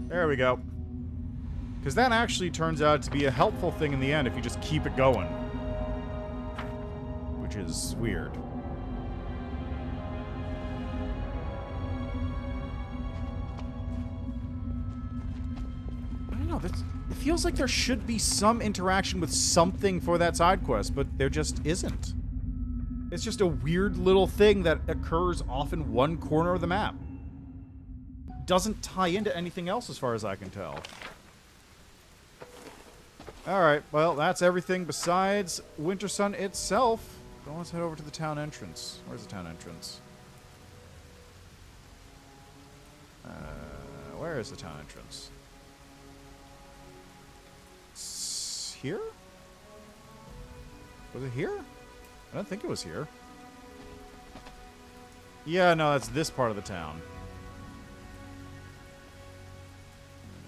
There we go. Because that actually turns out to be a helpful thing in the end if you just keep it going. Which is weird. I don't know, it feels like there should be some interaction with something for that side quest, but there just isn't. It's just a weird little thing that occurs off in one corner of the map. Doesn't tie into anything else as far as I can tell. Alright, well, that's everything besides Winter Sun itself. So let's head over to the town entrance. Where's the town entrance? Where is the town entrance? It's here? Was it here? I don't think it was here. Yeah, no, that's this part of the town.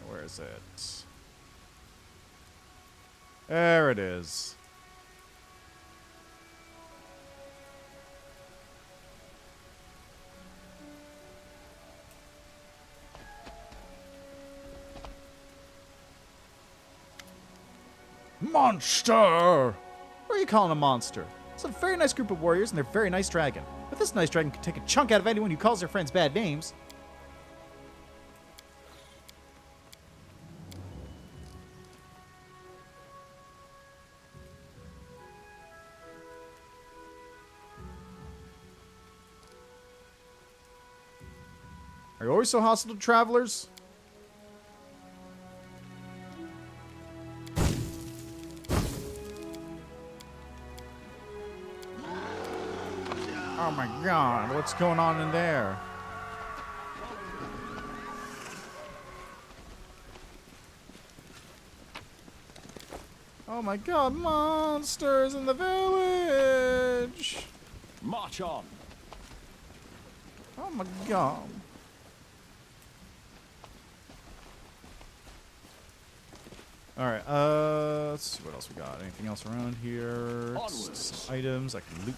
Where is it? There it is. Monster! What are you calling a monster? It's a very nice group of warriors and they're a very nice dragon. But this nice dragon can take a chunk out of anyone who calls their friends bad names. Are you always so hostile to travelers? Oh my god, what's going on in there? Oh my god, monsters in the village! March on! Oh my god. Alright, let's see what else we got. Anything else around here? Some items I can loot.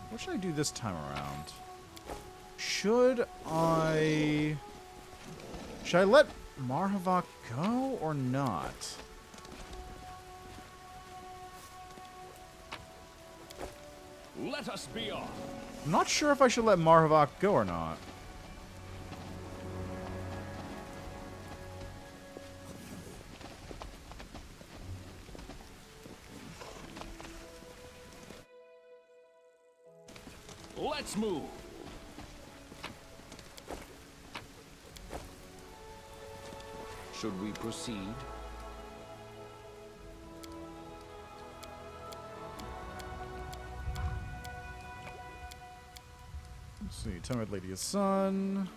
What should I do this time around? Should I let Marhavok go or not? Let us be off. I'm not sure if I should let Marhavok go or not. Let's move. Should we proceed? Let's see, Timid Lady of Sun.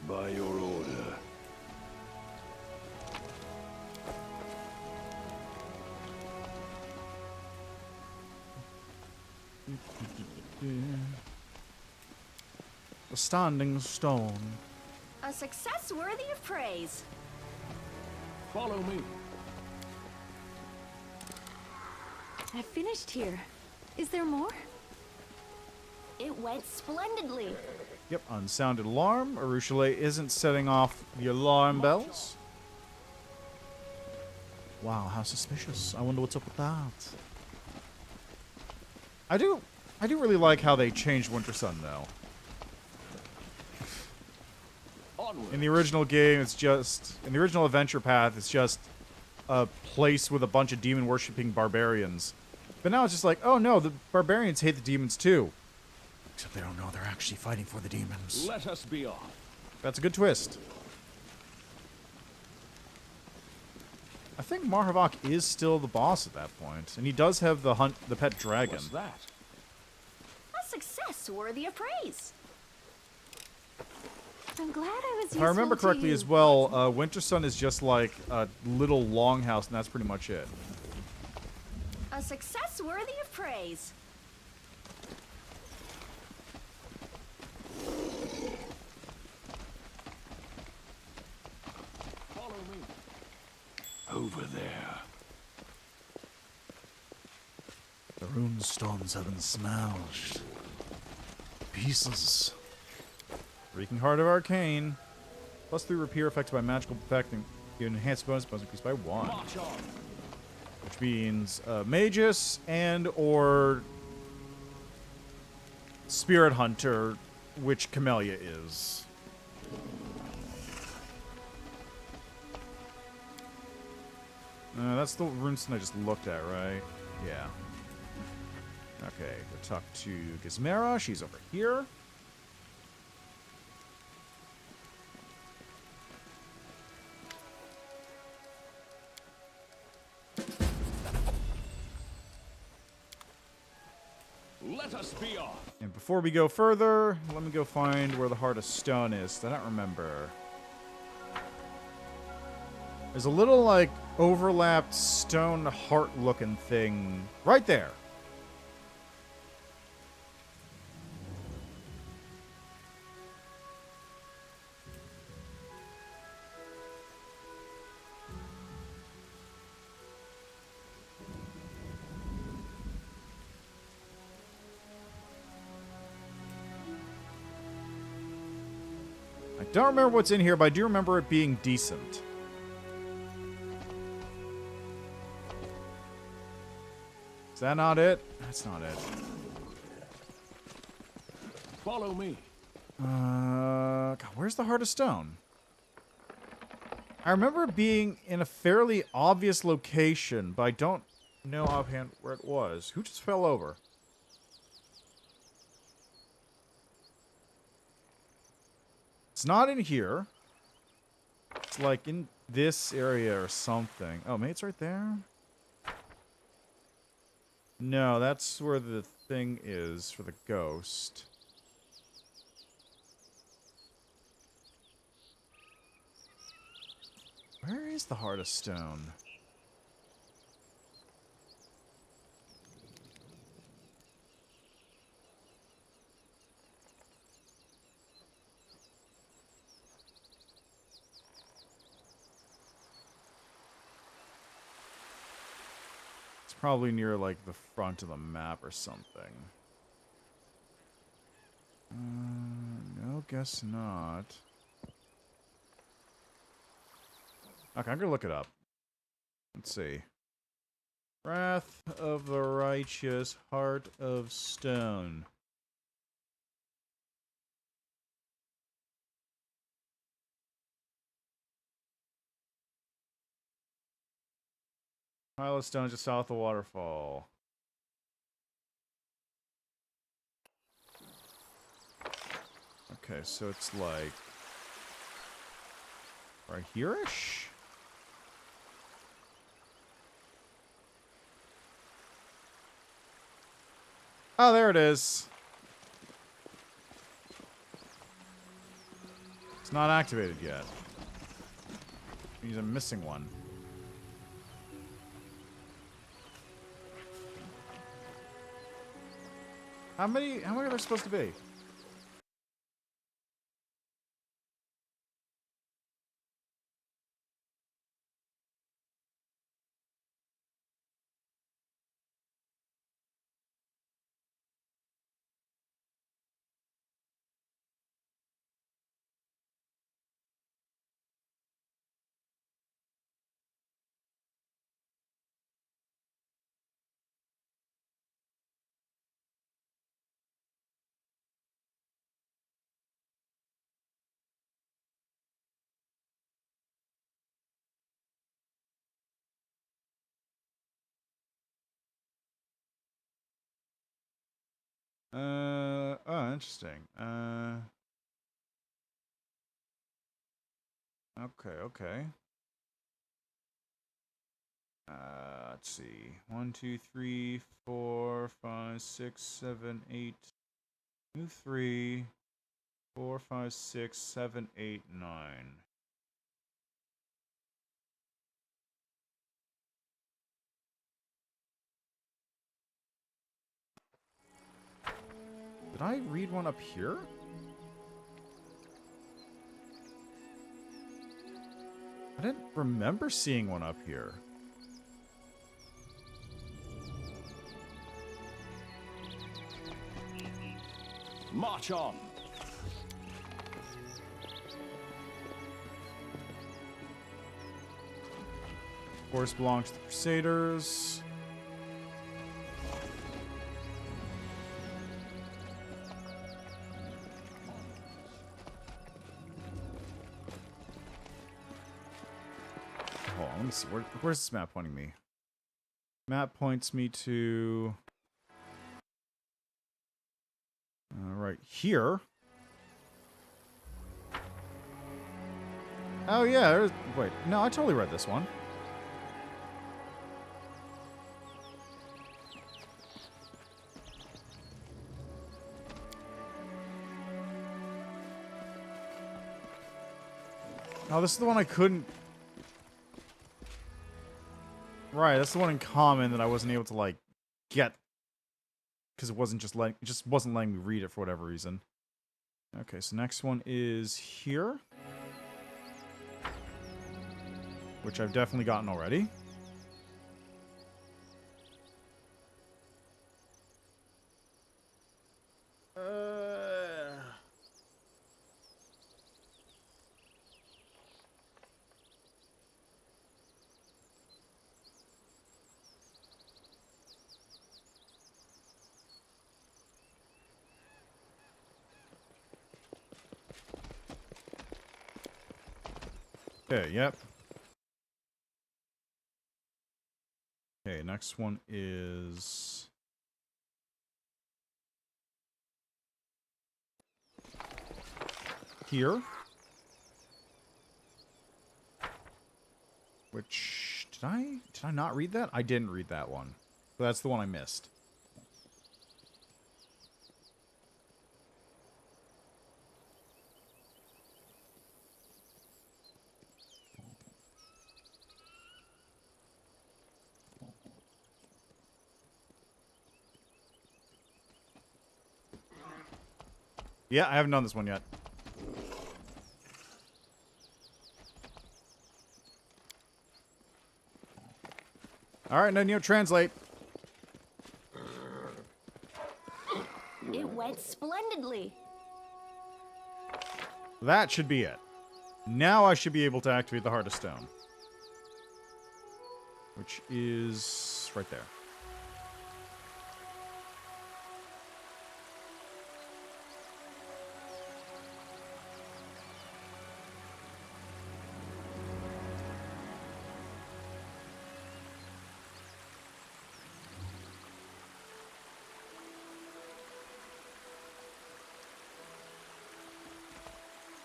By your order. The Standing Stone. A success worthy of praise. Follow me. I finished here. Is there more? It went splendidly. Yep, unsounded alarm. Arushale isn't setting off the alarm bells. Wow, how suspicious. I wonder what's up with that. I do really like how they changed Winter Sun, though. Onward. In the original game, it's just... In the original adventure path, it's just a place with a bunch of demon-worshipping barbarians. But now it's just like, oh no, the barbarians hate the demons too. Except they don't know they're actually fighting for the demons. Let us be off. That's a good twist. I think Marhavok is still the boss at that point, and he does have the pet dragon. What's that? A success worthy of praise. I'm glad I was If I remember useful to correctly you. as well, Winter Sun is just like a little longhouse, and that's pretty much it. A success worthy of praise. Follow me. Over there. The rune stones have been smashed. Pieces. Wreaking Heart of Arcane. +3 repair affected by magical affecting. You enhance bonus increased by 1. March on. Which means Magus and or Spirit Hunter, which Camellia is. That's the runestone I just looked at, right? Yeah. Okay, go talk to Gizmera. She's over here. Let us be off. And before we go further, let me go find where the Heart of Stone is. I don't remember. There's a little, like, overlapped stone heart-looking thing right there. I don't remember what's in here, but I do remember it being decent. Is that not it? That's not it. Follow me. God, where's the Heart of Stone? I remember it being in a fairly obvious location, but I don't know offhand where it was. Who just fell over? It's not in here. It's like in this area or something. Oh, maybe it's right there? No, that's where the thing is for the ghost. Where is the Heart of Stone? It's probably near, like, the front of the map or something. No, guess not. Okay, I'm gonna look it up. Let's see. Wrath of the Righteous, Heart of Stone. Pile of stone just south of the waterfall. Okay, so it's like right here-ish? Oh, there it is. It's not activated yet. Means I'm missing one. How many are there supposed to be? Oh, interesting. Okay. Let's see. 1, 2, 3, 4, 5, 6, 7, 8. 2, 3, 4, 5, 6, 7, 8, 9. Did I read one up here? I didn't remember seeing one up here. March on! Horse belongs to the Crusaders. Hold on, let me see. Where's this map pointing me? Map points me to... right here. Oh yeah, there's... Wait, no, I totally read this one. Oh, this is the one I couldn't... Right, that's the one in common that I wasn't able to, like, get. Because it wasn't just letting... It just wasn't letting me read it for whatever reason. Okay, so next one is here. Which I've definitely gotten already. Okay, yep. Okay, next one is... here. Which... Did I not read that? I didn't read that one. So that's the one I missed. Yeah, I haven't done this one yet. Alright, then you translate. It went splendidly. That should be it. Now I should be able to activate the Heart of Stone. Which is right there.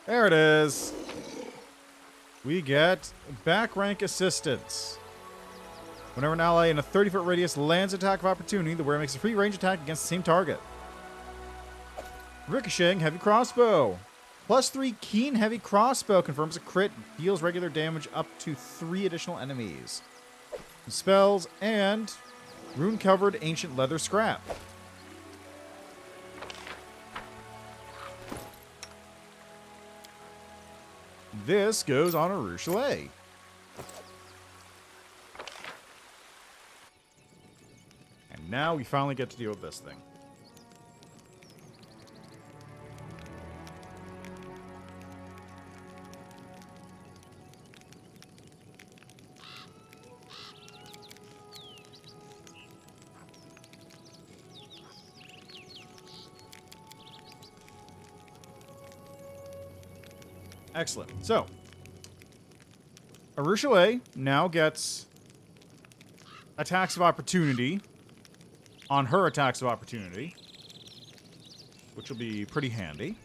There it is. We get back rank assistance. Whenever an ally in a 30-foot radius lands an attack of opportunity, the wearer makes a free range attack against the same target. Ricocheting heavy crossbow. +3 keen heavy crossbow confirms a crit and deals regular damage up to 3 additional enemies. Spells and rune-covered ancient leather scrap. this goes on a Rochelet. And now we finally get to deal with this thing. Excellent. So, Rochelet now gets attacks of opportunity on her attacks of opportunity, which will be pretty handy.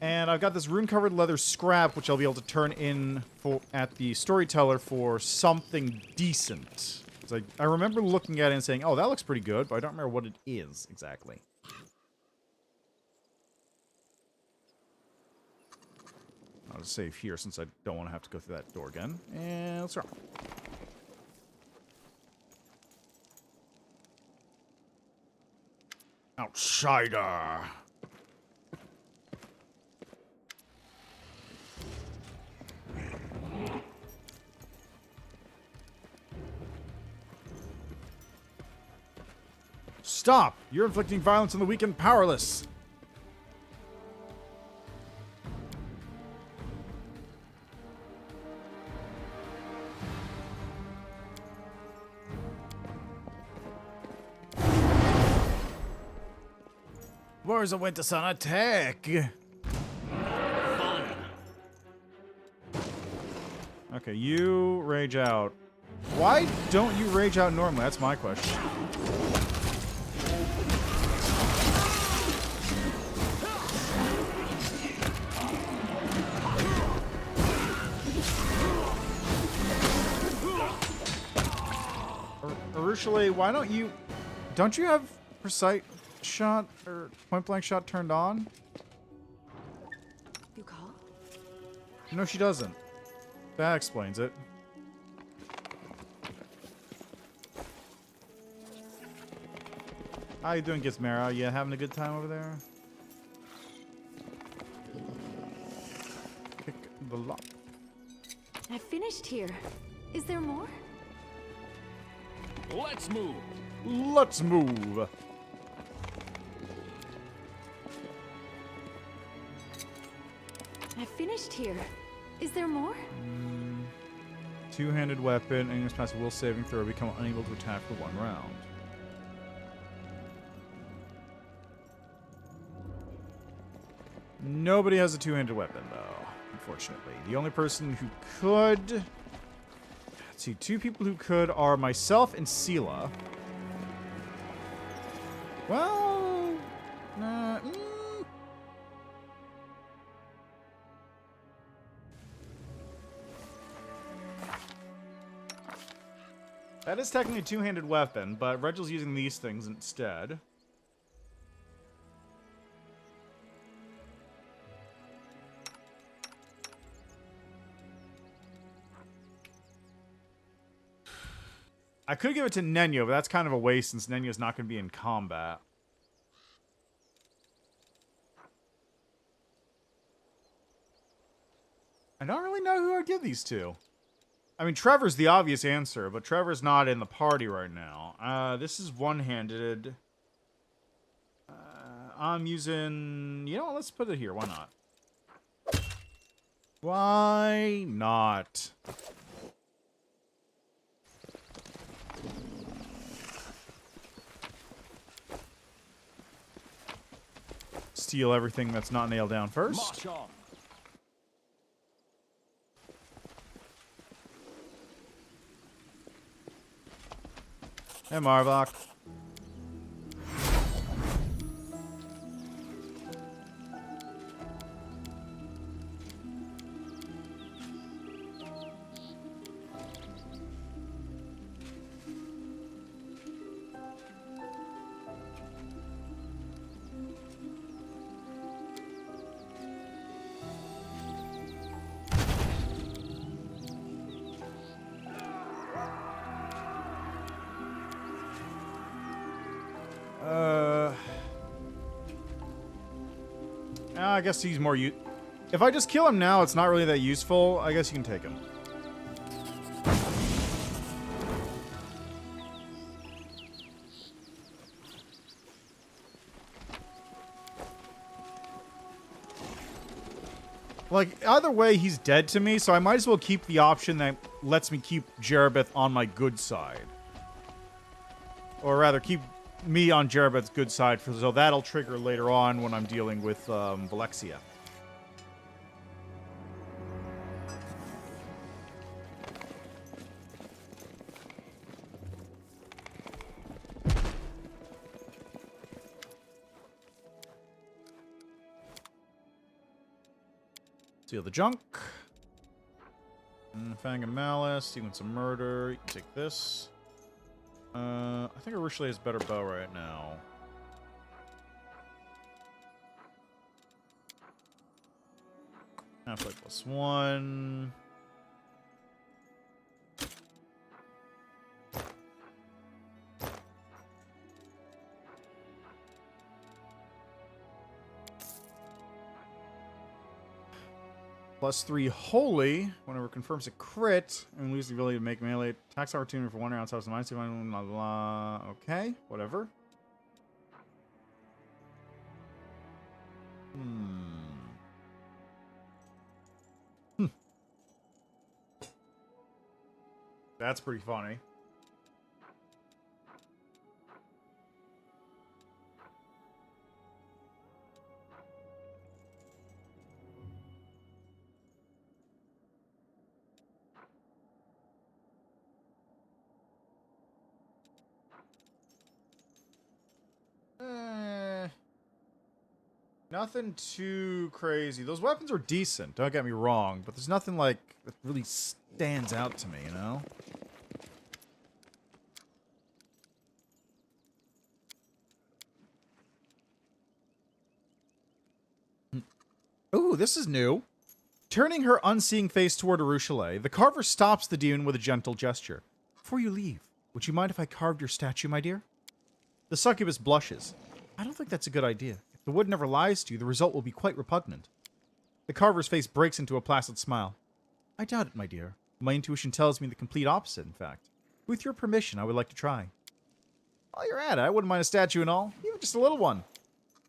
And I've got this rune-covered leather scrap, which I'll be able to turn in at the storyteller for something decent. I remember looking at it and saying, oh, that looks pretty good, but I don't remember what it is exactly. I'll just save here since I don't want to have to go through that door again. And let's go. Outsider. Stop! You're inflicting violence on the weak and powerless. Where's the Winter Sun attack? Okay, you rage out. Why don't you rage out normally? That's my question. Rochelet, why don't you... Don't you have precise shot or point blank shot turned on? You call? No, she doesn't. That explains it. How you doing, Gizmara? You having a good time over there? Pick the lock. I finished here. Is there more? Let's move. Let's move. I finished here. Is there more? Two-handed weapon. Enemies pass a will saving throw. Become unable to attack for 1 round. Nobody has a two-handed weapon, though, unfortunately. The only person who could... Let's see, 2 people who could are myself and Sela. Well... That is technically a two-handed weapon, but Regel's using these things instead. I could give it to Nenya, but that's kind of a waste since Nenya's not going to be in combat. I don't really know who I'd give these to. I mean, Trevor's the obvious answer, but Trevor's not in the party right now. This is one-handed. I'm using... You know what? Let's put it here. Why not? Why not? Steal everything that's not nailed down first. March on. Hey, Marvok. I guess he's more if I just kill him now, it's not really that useful. I guess you can take him. Like, either way, he's dead to me, so I might as well keep the option that lets me keep Jerebeth on my good side. Or rather, keep me on Jerebeth's good side, so that'll trigger later on when I'm dealing with Valexia. Steal the junk. Fang and Malice, Sequence of Murder. You can take this. I think Arushale has better bow right now. Halfway +1. +3 holy whenever it confirms a crit and loses the ability to make melee attacks opportunity for 1 round outside of the blah blah. Okay, whatever. That's pretty funny. Nothing too crazy. Those weapons are decent, don't get me wrong, but there's nothing like that really stands out to me, you know? Ooh, this is new. Turning her unseeing face toward Arushale, the carver stops the demon with a gentle gesture. Before you leave, would you mind if I carved your statue, my dear? The succubus blushes. I don't think that's a good idea. If the wood never lies to you, the result will be quite repugnant. The carver's face breaks into a placid smile. I doubt it, my dear. My intuition tells me the complete opposite, in fact. With your permission, I would like to try. While you're at it, I wouldn't mind a statue and all, even just a little one.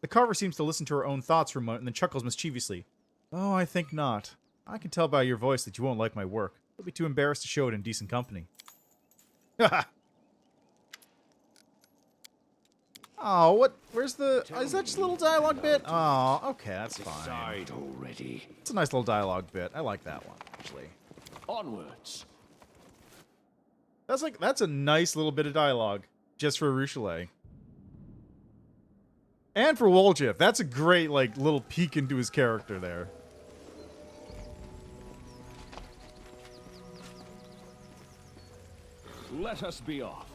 The carver seems to listen to her own thoughts for a moment and then chuckles mischievously. Oh, I think not. I can tell by your voice that you won't like my work. You'll be too embarrassed to show it in decent company. Haha. Oh, what? Where's the... Is that just a little dialogue bit? Oh, okay, that's fine. Decide already. It's a nice little dialogue bit. I like that one, actually. Onwards. That's a nice little bit of dialogue, just for Arushale. And for Woljif. That's a great, like, little peek into his character there. Let us be off.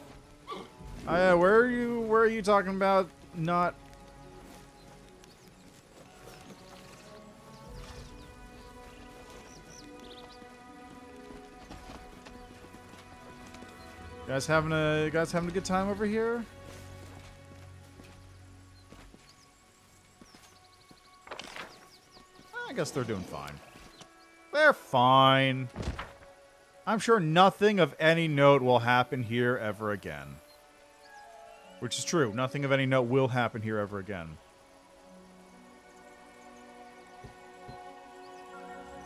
Where are you talking about not... You guys having a good time over here? I guess they're doing fine. They're fine. I'm sure nothing of any note will happen here ever again. Which is true. Nothing of any note will happen here ever again.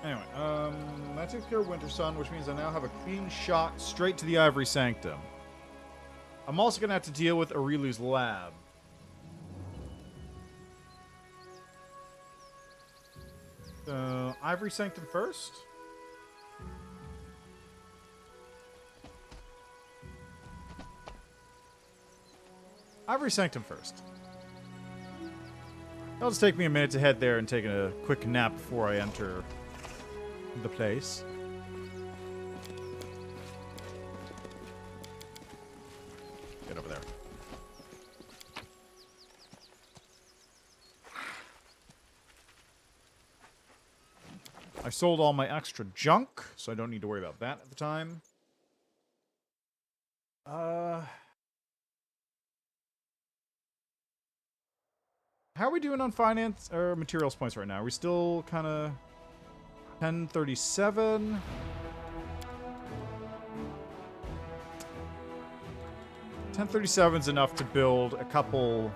Anyway, that takes care of Winter Sun, which means I now have a clean shot straight to the Ivory Sanctum. I'm also going to have to deal with Arilu's lab. Ivory Sanctum first? Ivory Sanctum first. It'll just take me a minute to head there and take a quick nap before I enter the place. Get over there. I sold all my extra junk, so I don't need to worry about that at the time. how are we doing on finance or materials points right now? Are we still kind of 1037? $1037 is enough to build a couple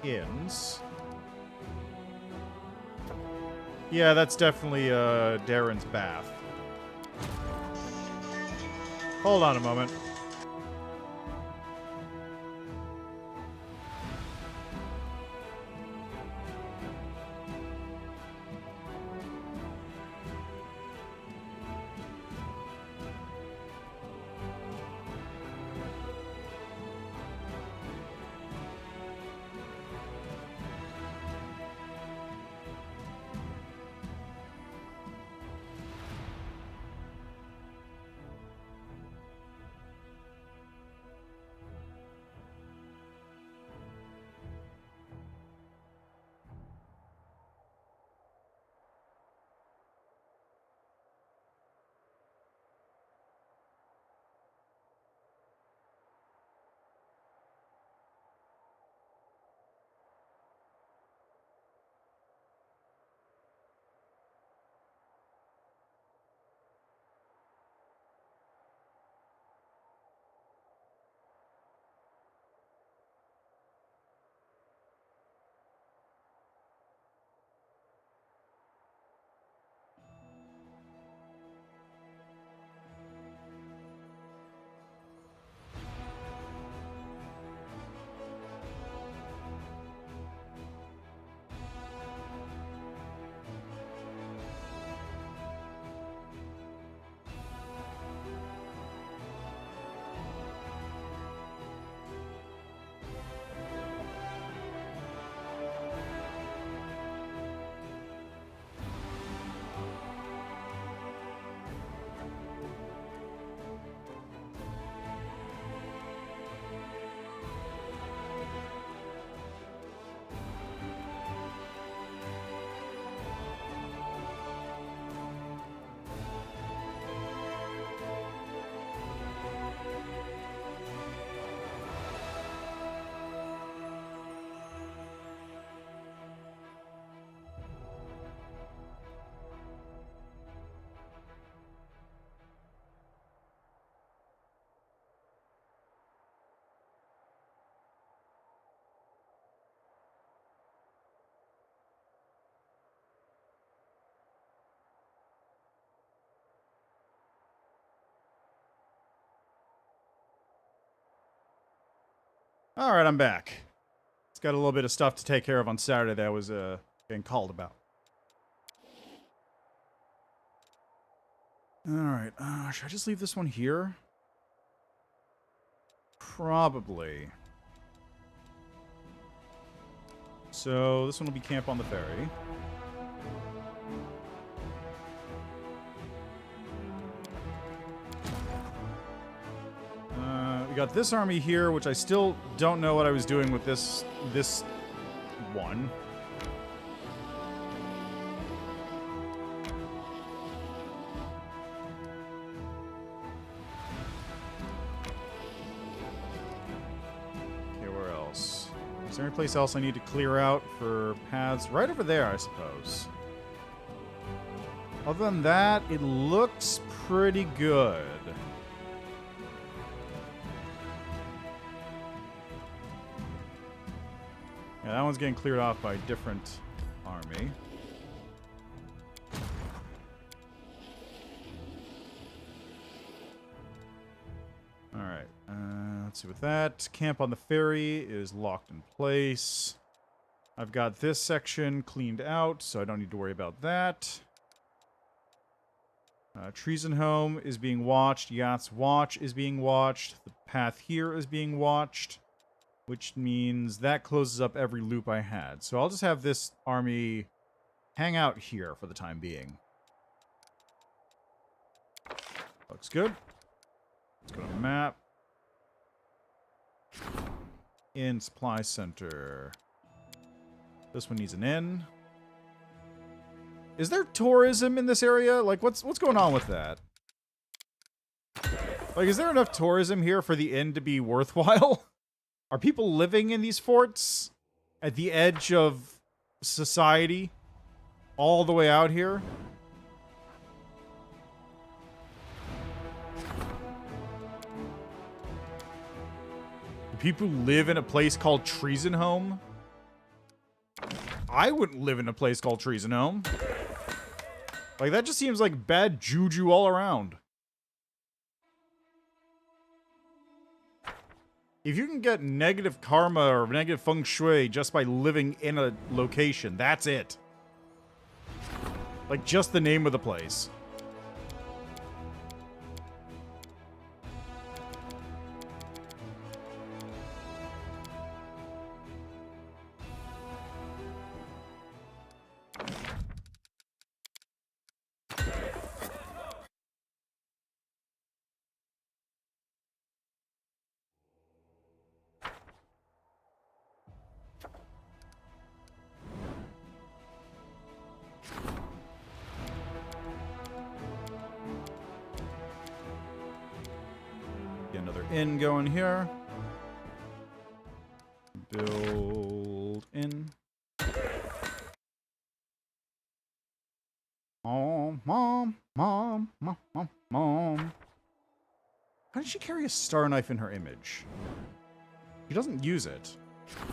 inns. Yeah, that's definitely Darren's bath. Hold on a moment. All right, I'm back. It's got a little bit of stuff to take care of on Saturday that I was getting called about. All right, should I just leave this one here? Probably. So this one will be camp on the ferry. We got this army here, which I still don't know what I was doing with this one. Okay, where else? Is there any place else I need to clear out for paths? Right over there, I suppose. Other than that, it looks pretty good. Yeah, that one's getting cleared off by a different army. Alright, let's see with that. Camp on the ferry is locked in place. I've got this section cleaned out, so I don't need to worry about that. Treason Home is being watched. Yacht's Watch is being watched. The path here is being watched, which means that closes up every loop I had. So I'll just have this army hang out here for the time being. Looks good. Let's go to the map. Inn Supply Center. This one needs an inn. Is there tourism in this area? Like, what's going on with that? Like, is there enough tourism here for the inn to be worthwhile? Are people living in these forts at the edge of society all the way out here. Do people live in a place called Treasonhome? I wouldn't live in a place called Treasonhome. Like, that just seems like bad juju all around. If you can get negative karma or negative feng shui just by living in a location, that's it. Like, just the name of the place. Get another inn going here. Build in. Mom. How did she carry a star knife in her image? She doesn't use it.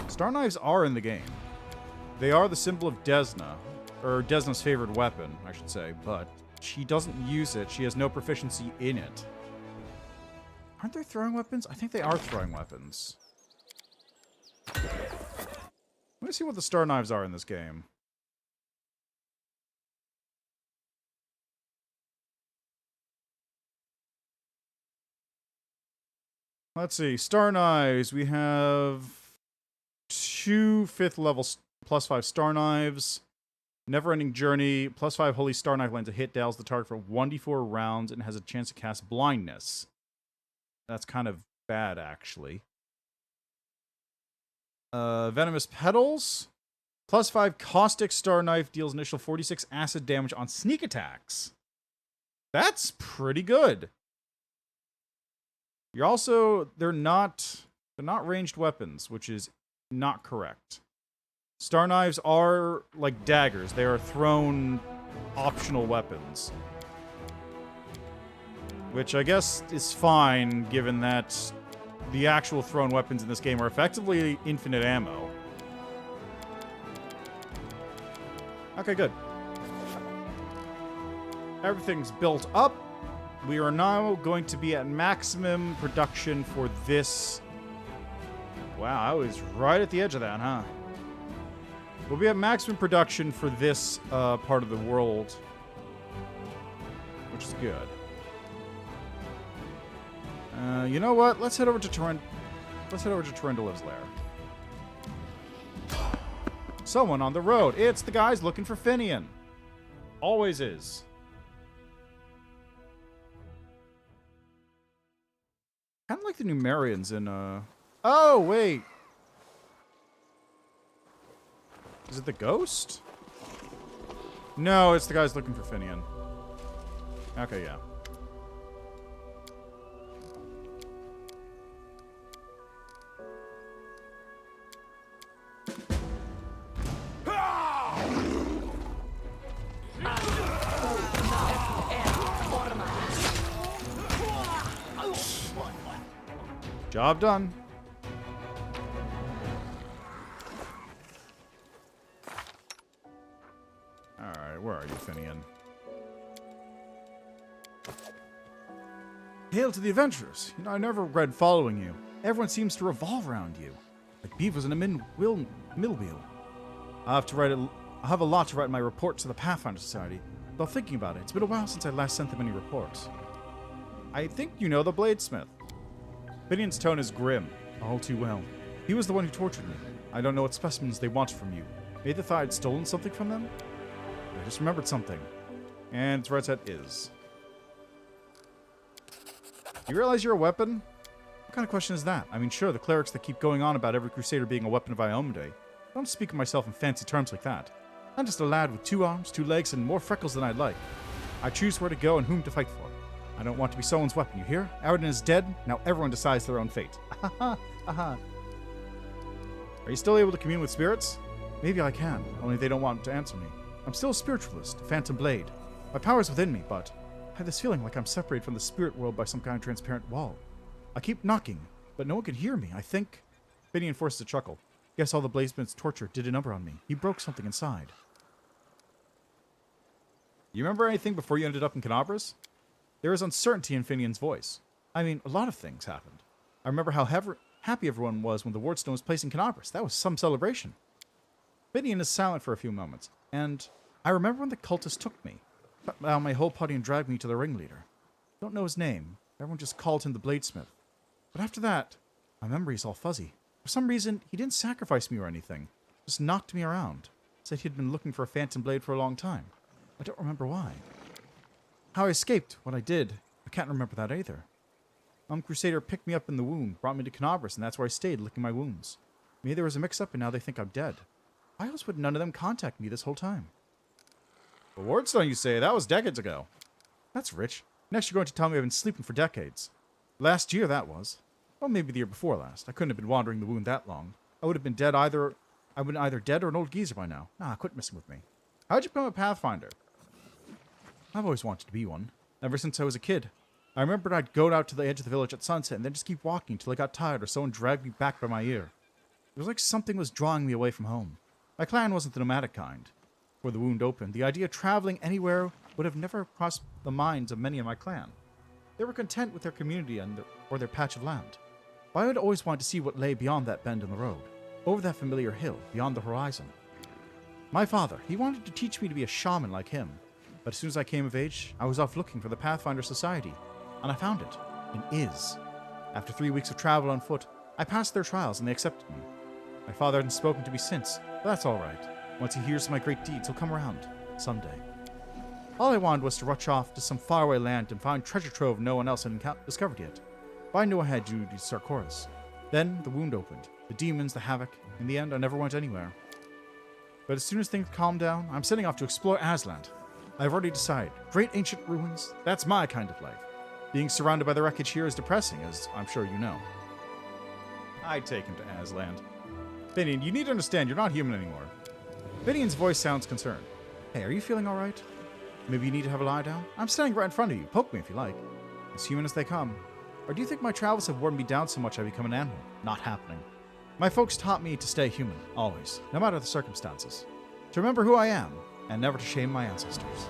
Star knives are in the game. They are the symbol of Desna, or Desna's favorite weapon, I should say, but she doesn't use it. She has no proficiency in it. Aren't they throwing weapons? I think they are throwing weapons. Let me see what the star knives are in this game. Let's see. Star knives. We have 2 5th level +5 star knives. Never-ending journey. +5 holy star knife lands a hit, dials the target for 1d4 rounds, and has a chance to cast blindness. That's kind of bad, actually. Venomous petals. +5 caustic star knife deals initial 46 acid damage on sneak attacks. That's pretty good. You're also they're not ranged weapons, which is not correct. Star knives are like daggers. They are thrown optional weapons. Which I guess is fine, given that the actual thrown weapons in this game are effectively infinite ammo. Okay, good. Everything's built up. We are now going to be at maximum production for this. Wow, I was right at the edge of that, huh? We'll be at maximum production for this part of the world, which is good. You know what? Let's head over to Torrendoliv's lair. Someone on the road. It's the guys looking for Finian. Always is. Kind of like the Numerians in, Oh, wait. Is it the ghost? No, it's the guys looking for Finian. Okay, yeah. Job done. Alright, where are you, Finian? Hail to the adventurers. You know, I never regret following you. Everyone seems to revolve around you. Like beavers in a mill wheel. I have a lot to write in my report to the Pathfinder Society. Though thinking about it, it's been a while since I last sent them any reports. I think you know the Bladesmith. Finian's tone is grim. All too well. He was the one who tortured me. I don't know what specimens they wanted from you. Maybe they thought I'd stolen something from them? I just remembered something. And its red set is. You realize you're a weapon? What kind of question is that? I mean, sure, the clerics that keep going on about every crusader being a weapon of Iomedae. I don't speak of myself in fancy terms like that. I'm just a lad with 2 arms, 2 legs, and more freckles than I'd like. I choose where to go and whom to fight for. I don't want to be someone's weapon, you hear? Aradin is dead, now everyone decides their own fate. Are you still able to commune with spirits? Maybe I can, only they don't want to answer me. I'm still a spiritualist, a phantom blade. My power's within me, but I have this feeling like I'm separated from the spirit world by some kind of transparent wall. I keep knocking, but no one can hear me. I think... Finian forced a chuckle. Guess all the Bladesmith's torture did a number on me. He broke something inside. You remember anything before you ended up in Canabras? There was uncertainty in Finian's voice. I mean, a lot of things happened. I remember how happy everyone was when the Wardstone was placed in Canabras. That was some celebration. Finian is silent for a few moments, and I remember when the cultists took me, cut down my whole party and dragged me to the ringleader. Don't know his name. Everyone just called him the Bladesmith. But after that, my memory's all fuzzy. For some reason, he didn't sacrifice me or anything. Just knocked me around. Said he'd been looking for a phantom blade for a long time. I don't remember why. How I escaped, what I did, I can't remember that either. Crusader picked me up in the wound, brought me to Canabras, and that's where I stayed, licking my wounds. Maybe there was a mix-up and now they think I'm dead. Why else would none of them contact me this whole time? The Wardstone, you say? That was decades ago. That's rich. Next you're going to tell me I've been sleeping for decades. Last year, that was. Well, maybe the year before last. I couldn't have been wandering the wound that long. I would have been dead either... I would have been either dead or an old geezer by now. Nah, quit messing with me. How'd you become a Pathfinder? I've always wanted to be one. Ever since I was a kid. I remembered I'd go out to the edge of the village at sunset and then just keep walking till I got tired or someone dragged me back by my ear. It was like something was drawing me away from home. My clan wasn't the nomadic kind. Before the wound opened, the idea of traveling anywhere would have never crossed the minds of many of my clan. They were content with their community or their patch of land. But I had always wanted to see what lay beyond that bend in the road, over that familiar hill, beyond the horizon. My father, he wanted to teach me to be a shaman like him. But as soon as I came of age, I was off looking for the Pathfinder Society, and I found it, in Iz. After 3 weeks of travel on foot, I passed their trials and they accepted me. My father hadn't spoken to me since, but that's all right. Once he hears of my great deeds, he'll come around, someday. All I wanted was to rush off to some faraway land and find treasure trove no one else had discovered yet. But I knew I had to do Sarkoris. Then the wound opened, the demons, the havoc. In the end, I never went anywhere. But as soon as things calmed down, I'm setting off to explore Aslan. I've already decided. Great ancient ruins, that's my kind of life. Being surrounded by the wreckage here is depressing, as I'm sure you know. I'd take him to Aslan. Finian, you need to understand, you're not human anymore. Finian's voice sounds concerned. Hey, are you feeling alright? Maybe you need to have a lie down? I'm standing right in front of you. Poke me if you like. As human as they come. Or do you think my travels have worn me down so much I become an animal? Not happening. My folks taught me to stay human, always, no matter the circumstances. To remember who I am, and never to shame my ancestors.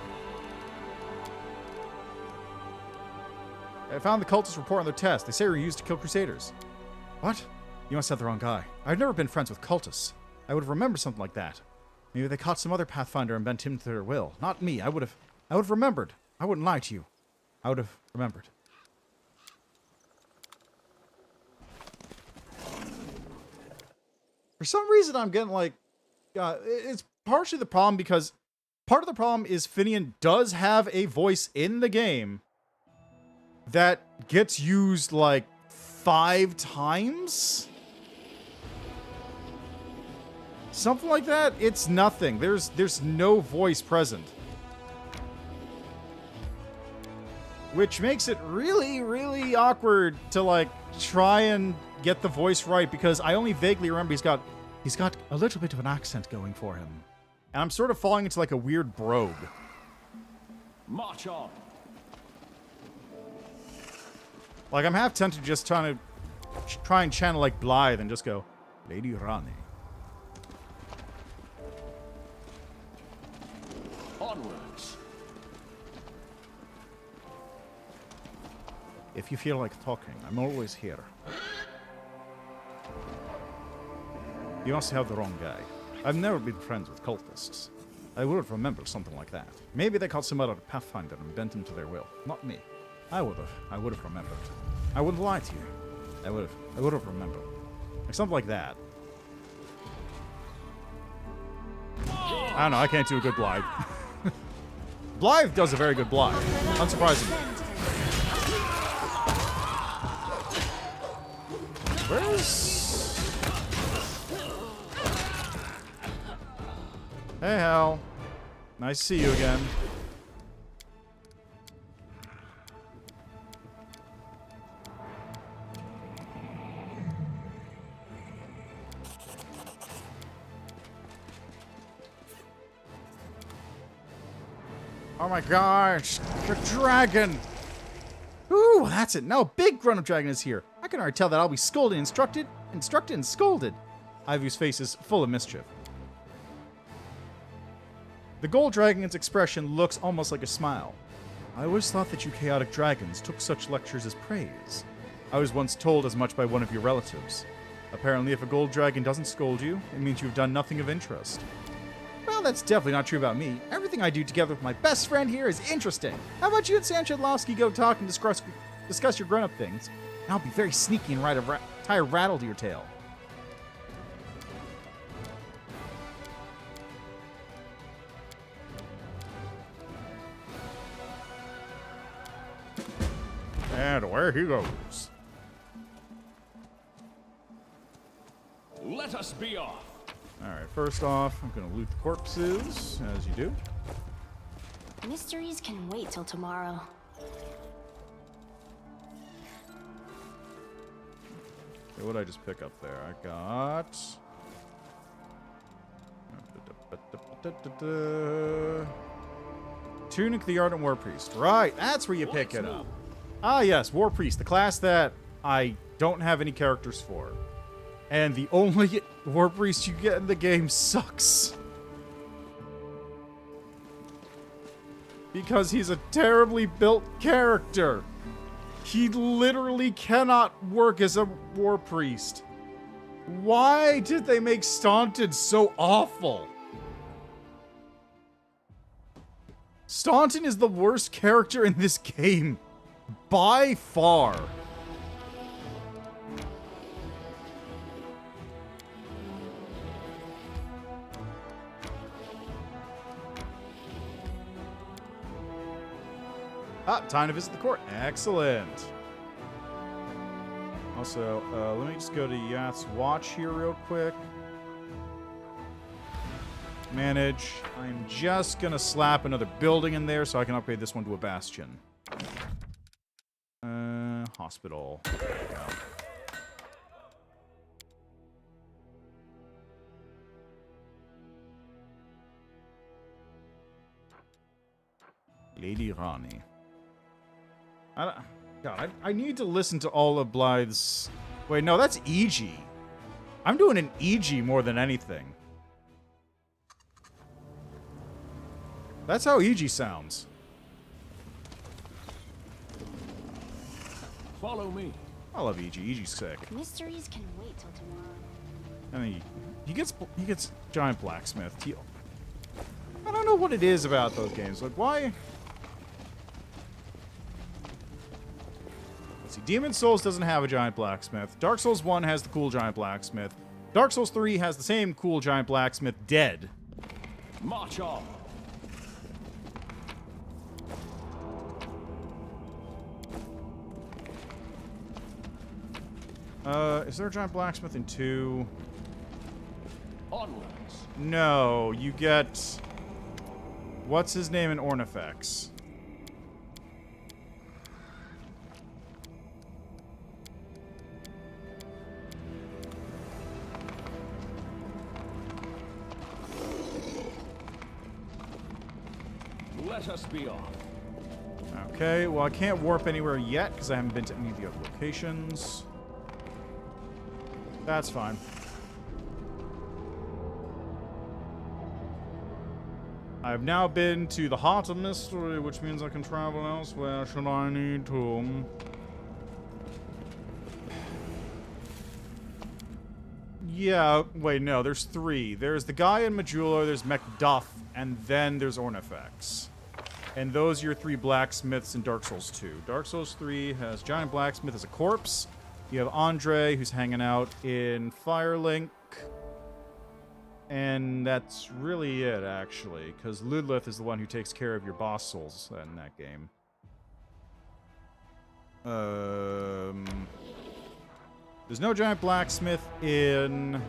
I found the cultists report on their test. They say we're used to kill crusaders. What? You must have the wrong guy. I've never been friends with cultists. I would have remembered something like that. Maybe they caught some other Pathfinder and bent him to their will. Not me. I would have remembered. I wouldn't lie to you. I would have remembered. For some reason, I'm getting like... it's partially the problem because... Part of the problem is Finian does have a voice in the game that gets used like 5 times? Something like that? It's nothing. There's no voice present. Which makes it really, really awkward to like try and get the voice right because I only vaguely remember he's got a little bit of an accent going for him. And I'm sort of falling into like a weird brogue. March on. Like I'm half tempted to just try and channel like Blythe and just go, Lady Rani. Onwards. If you feel like talking, I'm always here. You must have the wrong guy. I've never been friends with cultists. I would have remembered something like that. Maybe they caught some other Pathfinder and bent him to their will. Not me. I would have remembered. I wouldn't lie to you. I would have remembered. Like something like that. I don't know, I can't do a good Blythe. Blythe does a very good Blythe. Unsurprisingly. Where's... Hey, Hal. Nice to see you again. Oh my gosh, the dragon! Ooh, that's it. Now a big grown-up dragon is here. I can already tell that I'll be scolded, instructed, and scolded. Ivy's face is full of mischief. The gold dragon's expression looks almost like a smile. I always thought that you chaotic dragons took such lectures as praise. I was once told as much by one of your relatives. Apparently, if a gold dragon doesn't scold you, it means you've done nothing of interest. Well, that's definitely not true about me. Everything I do together with my best friend here is interesting. How about you and Sanchedlowski go talk and discuss your grown-up things? And I'll be very sneaky and tie a rattle to your tail. And away he goes. Let us be off. Alright, first off, I'm going to loot the corpses, as you do. Mysteries can wait till tomorrow. Okay, what did I just pick up there? I got... Tunic the Ardent War Priest. Right, that's where you pick it up. Ah, yes, War Priest, the class that I don't have any characters for. And the only War Priest you get in the game sucks. Because he's a terribly built character. He literally cannot work as a War Priest. Why did they make Staunton so awful? Staunton is the worst character in this game. By far. Ah, time to visit the court. Excellent. Also, let me just go to Yacht's Watch here real quick. Manage. I'm just going to slap another building in there so I can upgrade this one to a bastion. Hospital. There we go. Lady Rani. God, I need to listen to all of Blythe's... Wait, no, that's EG. I'm doing an EG more than anything. That's how EG sounds. Follow me. I love EG. EG's sick. Mysteries can wait till tomorrow. And then he gets Giant Blacksmith. I don't know what it is about those games. Like, why... Let's see. Demon's Souls doesn't have a Giant Blacksmith. Dark Souls 1 has the cool Giant Blacksmith. Dark Souls 3 has the same cool Giant Blacksmith dead. March on. Is there a Giant Blacksmith in 2? Onwards. No, you get... What's his name in Ornifex? Let us be off. Okay, well I can't warp anywhere yet because I haven't been to any of the other locations. That's fine. I've now been to the Heart of Mystery, which means I can travel elsewhere should I need to. Yeah, wait, no, there's 3. There's the guy in Majula, there's Macduff, and then there's Ornifex. And those are your 3 blacksmiths in Dark Souls 2. Dark Souls 3 has Giant Blacksmith as a corpse. You have Andre, who's hanging out in Firelink. And that's really it, actually. Because Ludleth is the one who takes care of your boss souls in that game. There's no Giant Blacksmith in...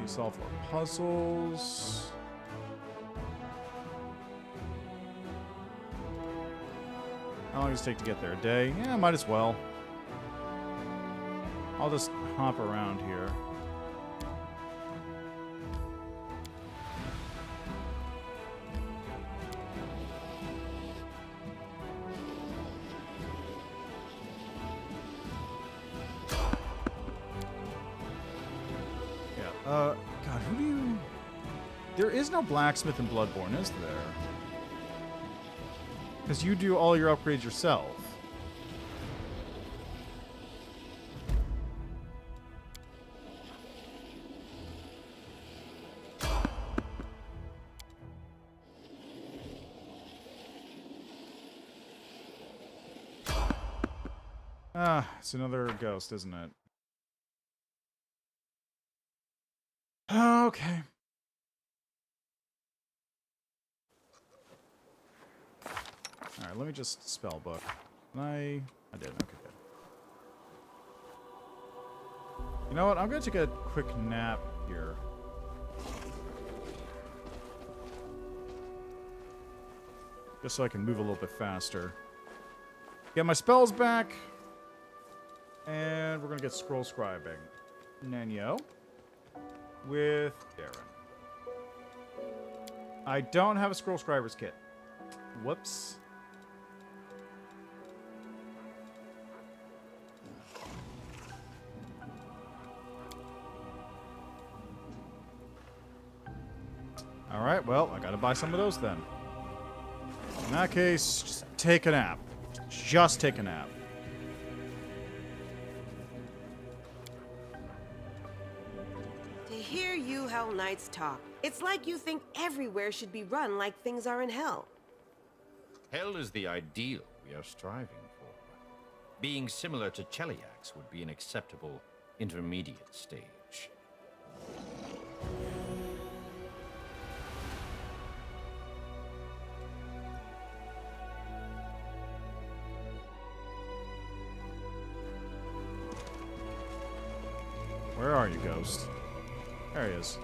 You solve 4 puzzles... How long does it take to get there? A day? Yeah, might as well. I'll just hop around here. is no blacksmith in Bloodborne, is there? Because you do all your upgrades yourself. Ah, it's another ghost, isn't it? Okay. Alright, let me just spell book. I did. Okay, good. You know what? I'm gonna take a quick nap here. Just so I can move a little bit faster. Get my spells back. And we're gonna get scroll scribing. Nanyo. With Darren. I don't have a scroll scriber's kit. Whoops. Alright, well, I gotta buy some of those then. In that case, just take a nap. Just take a nap. To hear you Hell Knights talk, it's like you think everywhere should be run like things are in Hell. Hell is the ideal we are striving for. Being similar to Cheliax would be an acceptable intermediate stage. Where are you, Ghost? There he is.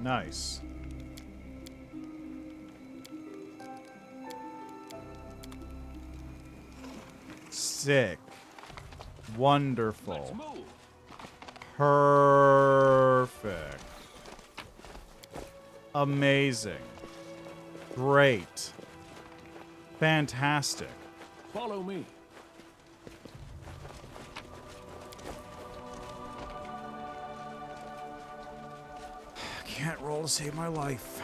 Nice. Sick. Wonderful. Let's move. Perfect. Amazing. Great. Fantastic. Follow me. I can't roll to save my life.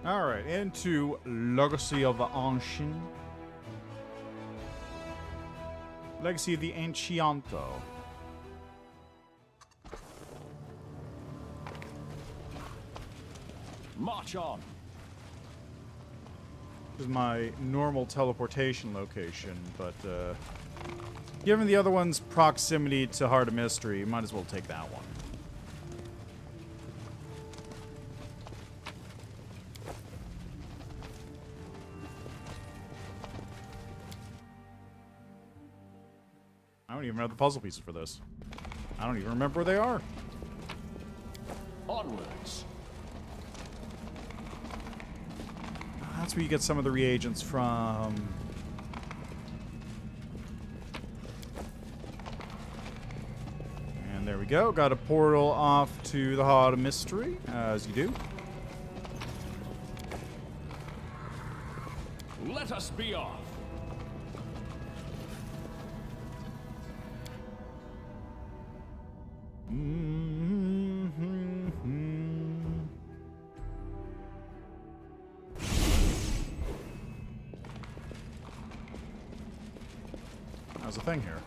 Alright, into Legacy of the Ancient. Legacy of the Anciento. March on. This is my normal teleportation location, but given the other one's proximity to Heart of Mystery, you might as well take that one. I don't even have the puzzle pieces for this. I don't even remember where they are. Onwards. That's where you get some of the reagents from. And there we go. Got a portal off to the Heart of Mystery, as you do. Let us be off. How's the thing here?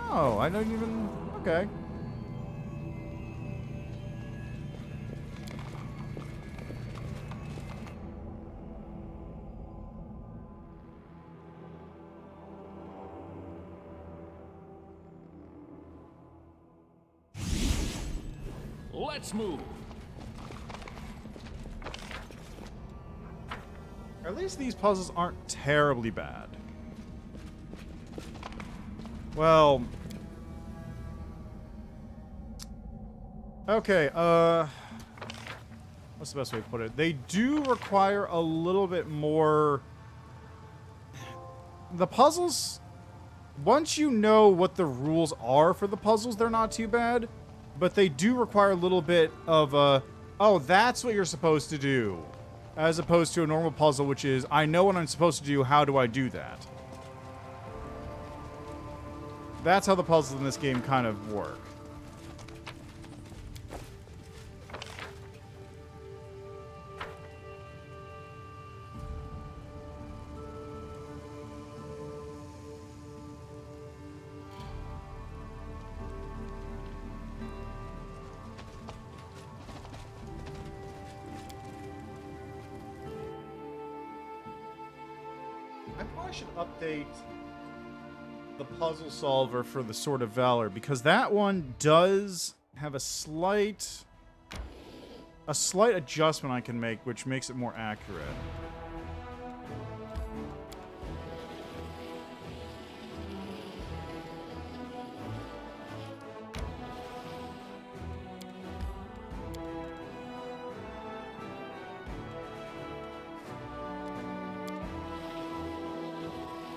Oh, I don't even... Okay. Let's move. At least these puzzles aren't terribly bad. Well, Okay, what's the best way to put it? They do require a little bit more... The puzzles, once you know what the rules are for the puzzles, they're not too bad. But they do require a little bit of a, oh, that's what you're supposed to do. As opposed to a normal puzzle, which is, I know what I'm supposed to do, how do I do that? That's how the puzzles in this game kind of work. I probably should update the puzzle solver for the Sword of Valor, because that one does have a slight adjustment I can make, which makes it more accurate.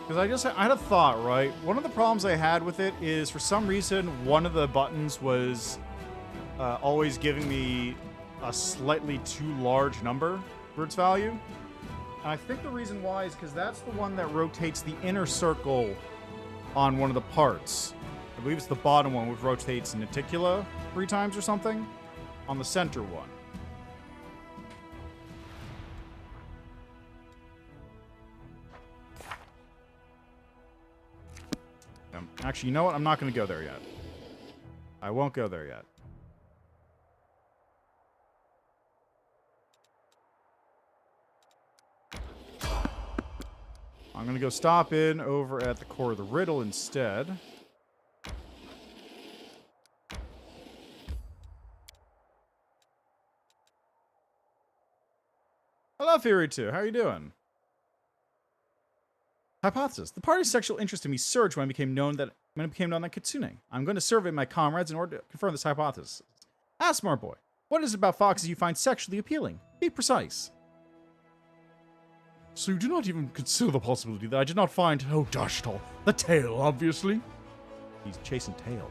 Because I had a thought, right? One of the problems I had with it is, for some reason, one of the buttons was always giving me a slightly too large number for its value. And I think the reason why is because that's the one that rotates the inner circle on one of the parts. I believe it's the bottom one, which rotates Niticula 3 times or something, on the center one. Actually, you know what? I'm not going to go there yet. I won't go there yet. I'm going to go stop in over at the core of the riddle instead. Hello, Fury 2. How are you doing? Hypothesis. The party's sexual interest in me surged when it became known that Kitsune. I'm going to survey my comrades in order to confirm this hypothesis. Ask Smart Boy, what is it about foxes you find sexually appealing? Be precise. So you do not even consider the possibility that I did not find, oh Dashtal, the tail, obviously. He's chasing tail.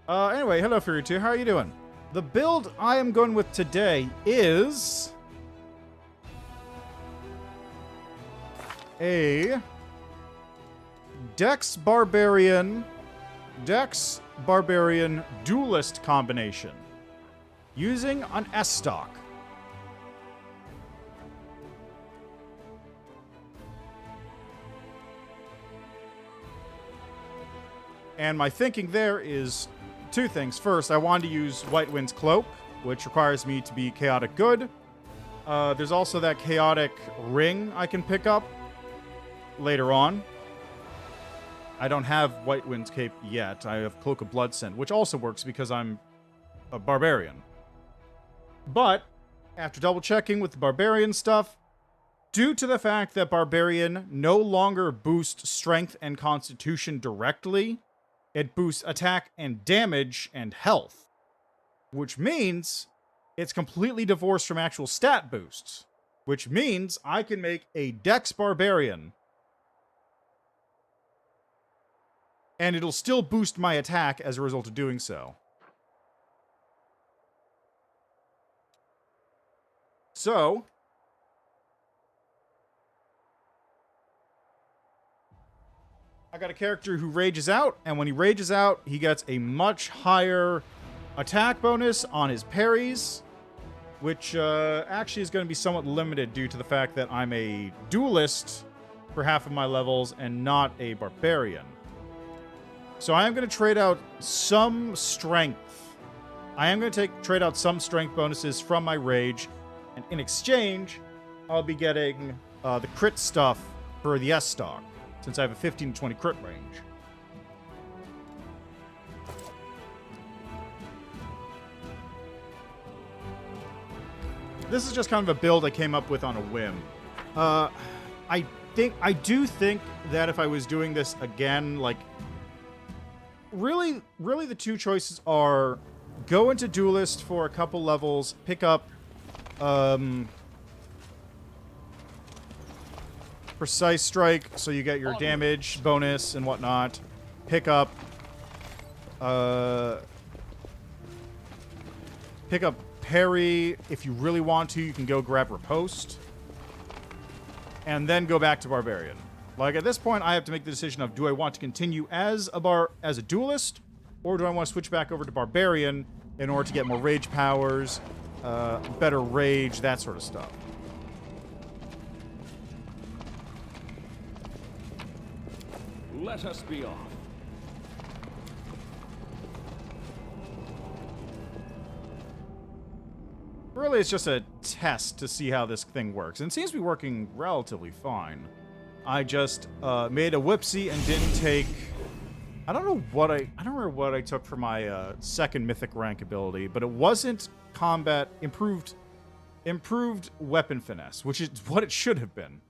Anyway, hello Fury 2, how are you doing? The build I am going with today is a Dex Barbarian Duelist combination using an S stock. And my thinking there is 2 things. First, I wanted to use White Wind's Cloak, which requires me to be chaotic good. There's also that chaotic ring I can pick up later on. I don't have White Wind's Cape yet. I have Cloak of Bloodscent, which also works because I'm a barbarian. But, after double checking with the barbarian stuff, due to the fact that barbarian no longer boosts strength and constitution directly, it boosts attack and damage and health, which means it's completely divorced from actual stat boosts, which means I can make a Dex Barbarian, and it'll still boost my attack as a result of doing so. So, I got a character who rages out, and when he rages out, he gets a much higher attack bonus on his parries, which actually is going to be somewhat limited due to the fact that I'm a duelist for half of my levels and not a barbarian. So I am going to trade out some strength. I am going to trade out some strength bonuses from my rage, and in exchange, I'll be getting the crit stuff for the S stock, since I have a 15 to 20 crit range. This is just kind of a build I came up with on a whim. I do think that if I was doing this again, like, really the 2 choices are go into Duelist for a couple levels, pick up Precise Strike, so you get your damage bonus and whatnot. Pick up Parry. If you really want to, you can go grab Riposte. And then go back to Barbarian. Like, at this point, I have to make the decision of, do I want to continue as a Duelist, or do I want to switch back over to Barbarian in order to get more rage powers, better rage, that sort of stuff. Let us be off. Really, it's just a test to see how this thing works. And it seems to be working relatively fine. I just made a whoopsie and didn't take... I don't remember what I took for my second mythic rank ability, but it wasn't combat improved weapon finesse, which is what it should have been.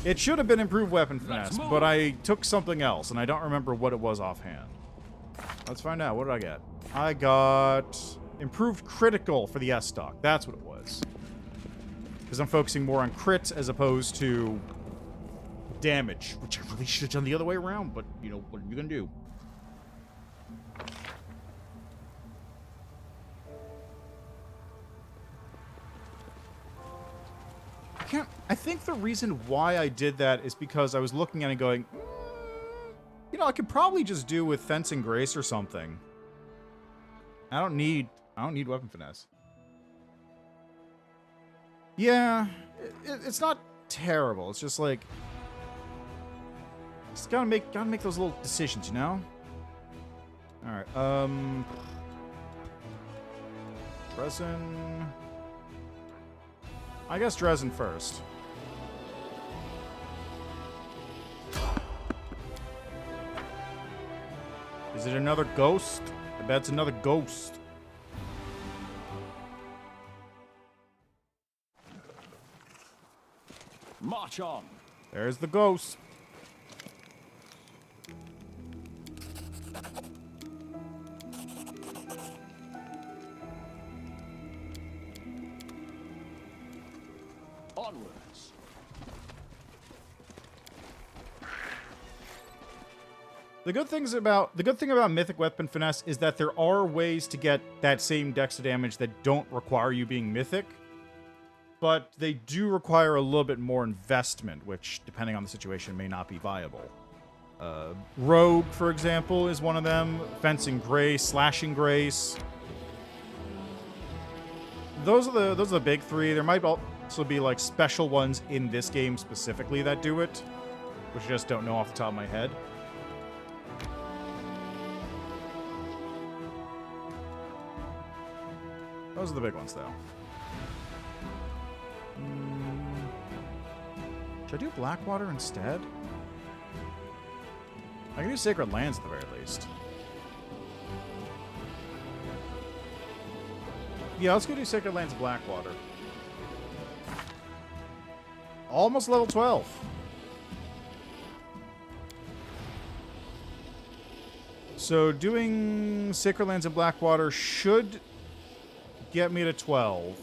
It should have been improved weapon finesse, but I took something else, and I don't remember what it was offhand. Let's find out. What did I get? I got improved critical for the S-Stock. That's what it was. Because I'm focusing more on crits as opposed to damage, which I really should have done the other way around, but, you know, what are you going to do? I think the reason why I did that is because I was looking at it going, you know, I could probably just do with Fencing Grace or something. I don't need weapon finesse. Yeah, it's not terrible. It's just like, just gotta make those little decisions, you know? All right. Dresden. I guess Dresden first. Is it another ghost? I bet it's another ghost. March on. There's the ghost. Onwards. The good thing about Mythic Weapon Finesse is that there are ways to get that same dex damage that don't require you being Mythic, but they do require a little bit more investment, which, depending on the situation, may not be viable. Rogue, for example, is one of them. Fencing Grace, Slashing Grace. Those are the big three. There might also be like special ones in this game specifically that do it, which I just don't know off the top of my head. Those are the big ones, though. Should I do Blackwater instead? I can do Sacred Lands at the very least. Yeah, let's go do Sacred Lands Blackwater. Almost level 12. So doing Sacred Lands in Blackwater should get me to 12.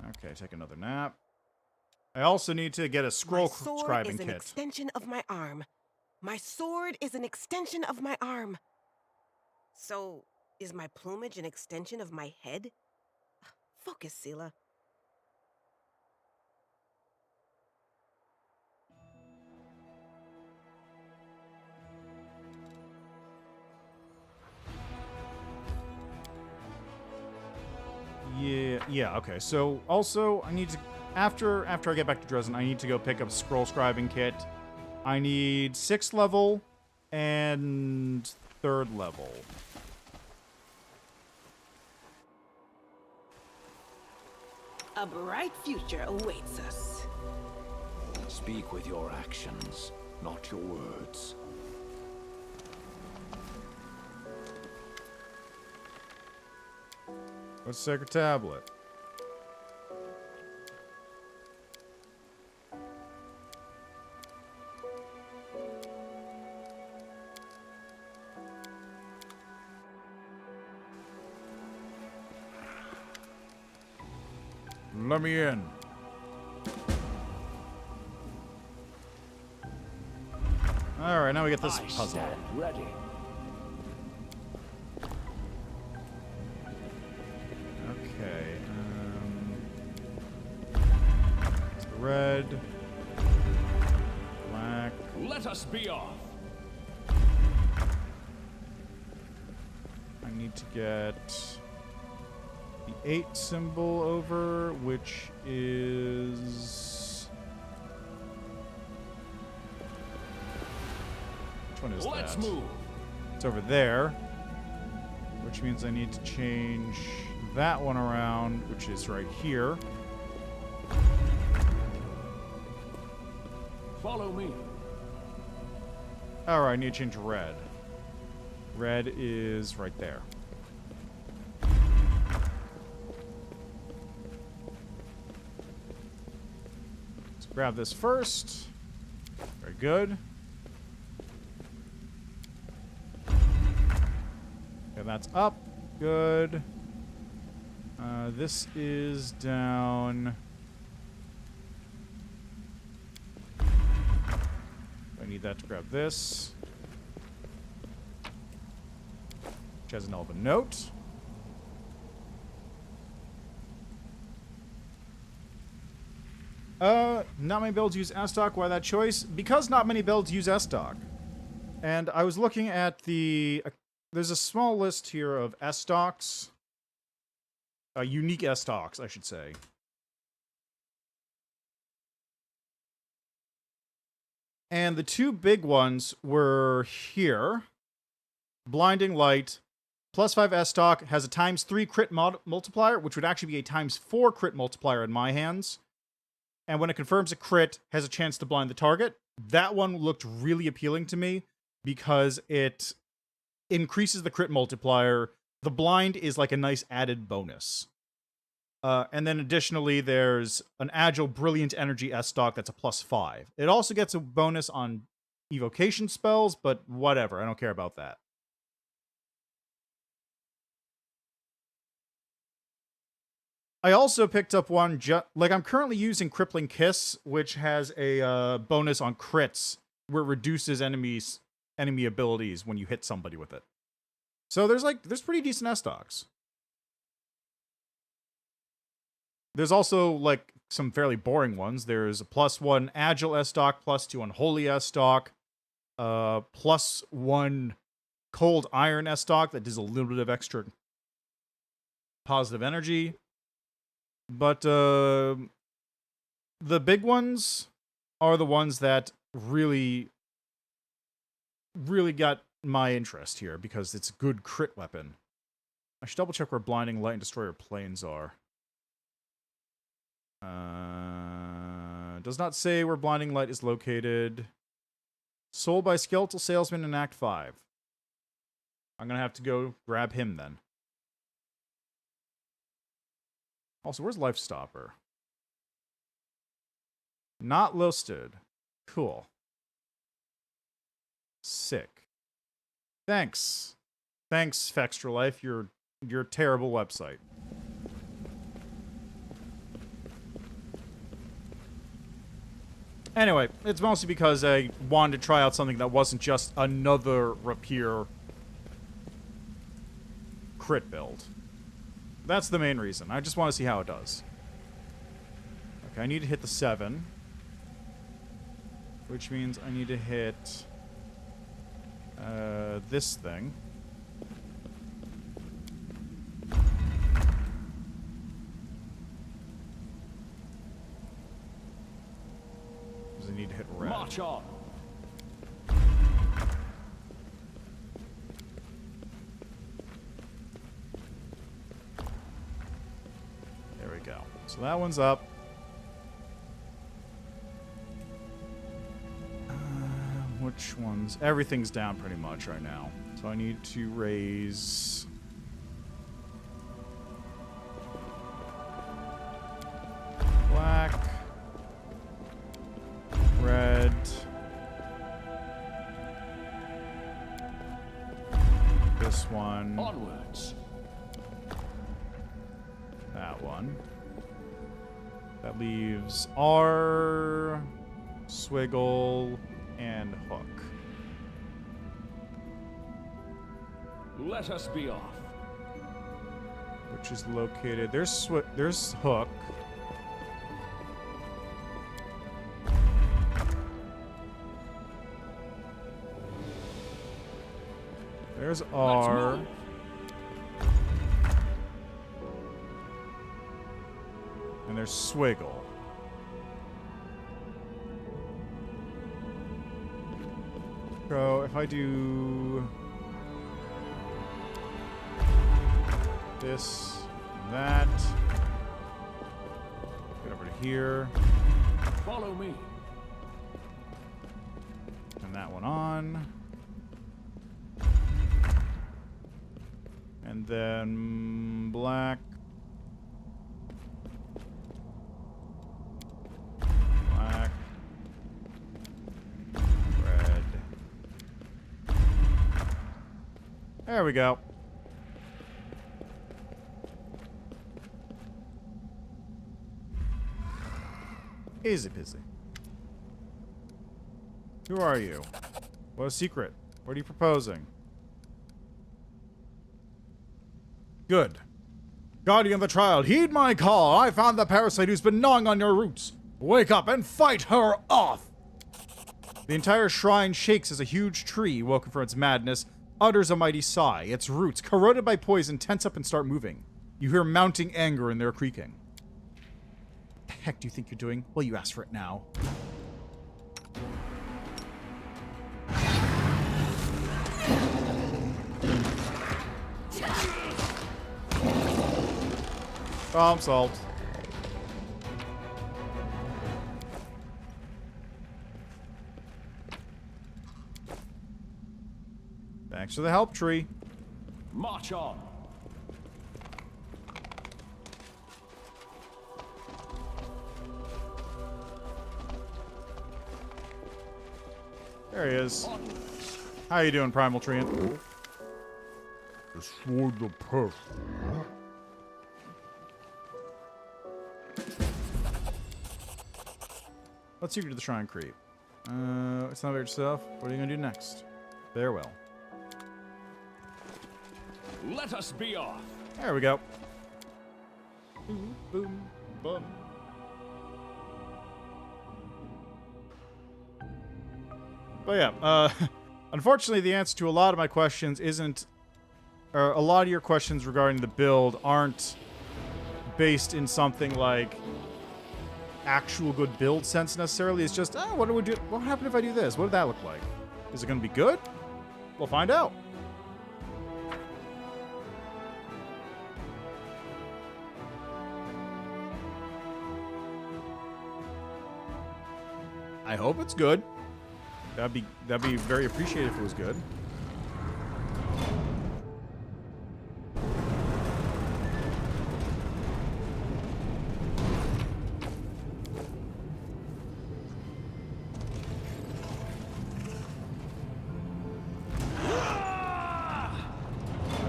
Okay, take another nap. I also need to get a scroll scribing is an kit. Extension of my arm. My sword is an extension of my arm. So, is my plumage an extension of my head? Focus, Sela. Yeah, okay. So, also, I need to... After I get back to Dresden, I need to go pick up Scroll Scribing Kit. I need 6th level and 3rd level. A bright future awaits us. Speak with your actions, not your words. What's Sacred Tablet? Let me in. All right, now we get this I puzzle. stand ready. Okay. It's red, black. Let us be off. I need to get the 8 symbol over, which is... Which one is Let's that? move. It's over there, which means I need to change that one around, which is right here. Follow me. Alright, I need to change red. Red is right there. Let's grab this first. Very good. Okay, that's up. Good. This is down. I need that to grab this. Which has an elven note. Not many builds use S-Stock. Why that choice? Because not many builds use S-Stock. And I was looking at the... there's a small list here of S-Stocks. Unique S-Stocks, I should say. And the two big ones were here. Blinding Light, +5 S-Stock, has a ×3 crit multiplier, which would actually be a ×4 crit multiplier in my hands. And when it confirms a crit, has a chance to blind the target. That one looked really appealing to me because it increases the crit multiplier. The blind is like a nice added bonus. And then additionally, there's an Agile Brilliant Energy S-Stock that's a +5. It also gets a bonus on evocation spells, but whatever. I don't care about that. I also picked up one, like I'm currently using Crippling Kiss, which has a bonus on crits, where it reduces enemy abilities when you hit somebody with it. So there's pretty decent S-Stocks. There's also, like, some fairly boring ones. There's a +1 Agile S-Stock, +2 Unholy S-Stock, +1 Cold Iron S-Stock that does a little bit of extra positive energy. But the big ones are the ones that really got my interest here because it's a good crit weapon. I should double check where Blinding Light and Destroyer Planes are. Does not say where Blinding Light is located. Sold by Skeletal Salesman in Act 5. I'm gonna have to go grab him then. Also, where's Life Stopper? Not listed. Cool. Sick. Thanks. Thanks, Fextra Life. Your terrible website. Anyway, it's mostly because I wanted to try out something that wasn't just another Rapier crit build. That's the main reason. I just want to see how it does. Okay, I need to hit the 7. Which means I need to hit this thing. Because I need to hit red. March on. There we go. So that one's up. Which ones? Everything's down pretty much right now. So I need to raise this one. Onwards. That one. That leaves R, Swiggle, and Hook. Let us be off. Which is located. There's Hook. There's R. And there's Swiggle. So if I do this, that, get over to here. Follow me. Turn that one on. And then black. Black. Red. There we go. Easy peasy. Who are you? What a secret. What are you proposing? Good. Guardian of the Child, heed my call. I found the parasite who's been gnawing on your roots. Wake up and fight her off! The entire shrine shakes as a huge tree, woken from its madness, utters a mighty sigh. Its roots, corroded by poison, tense up and start moving. You hear mounting anger in their creaking. What the heck do you think you're doing? Well, you asked for it now. Problem solved. Thanks for the help, tree. March on. There he is. How you doing, Primal Treant? Destroy the pest. Let's secret to the shrine creep. It's not about yourself. What are you gonna do next? Farewell. Let us be off. There we go. Boom, boom, boom. But yeah, unfortunately, the answer to a lot of my questions isn't, or a lot of your questions regarding the build aren't based in something like actual good build sense necessarily. It's just, what do we do? What would happen if I do this? What would that look like? Is it going to be good? We'll find out. I hope it's good. That'd be very appreciated if it was good.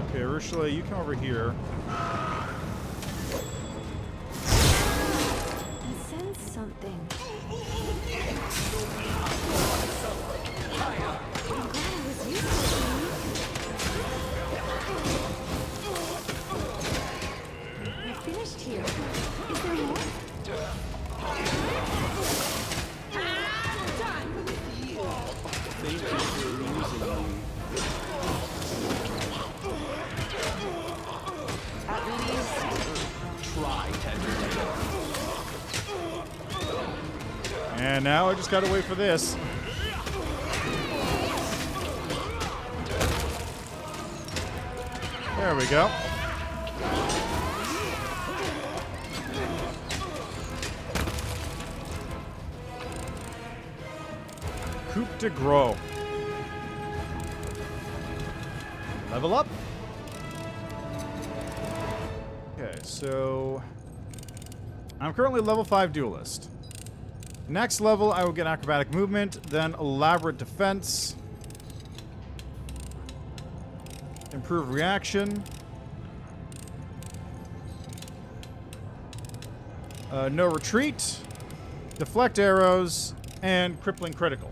Okay, Ursula, you come over here. I sense something. I finished here. Is there more? And now I just gotta wait for this. There we go. Coup de Gros. Level up. Okay, so I'm currently level 5 duelist. Next level, I will get acrobatic movement, then elaborate defense. Improve reaction. No retreat. Deflect arrows. And crippling critical.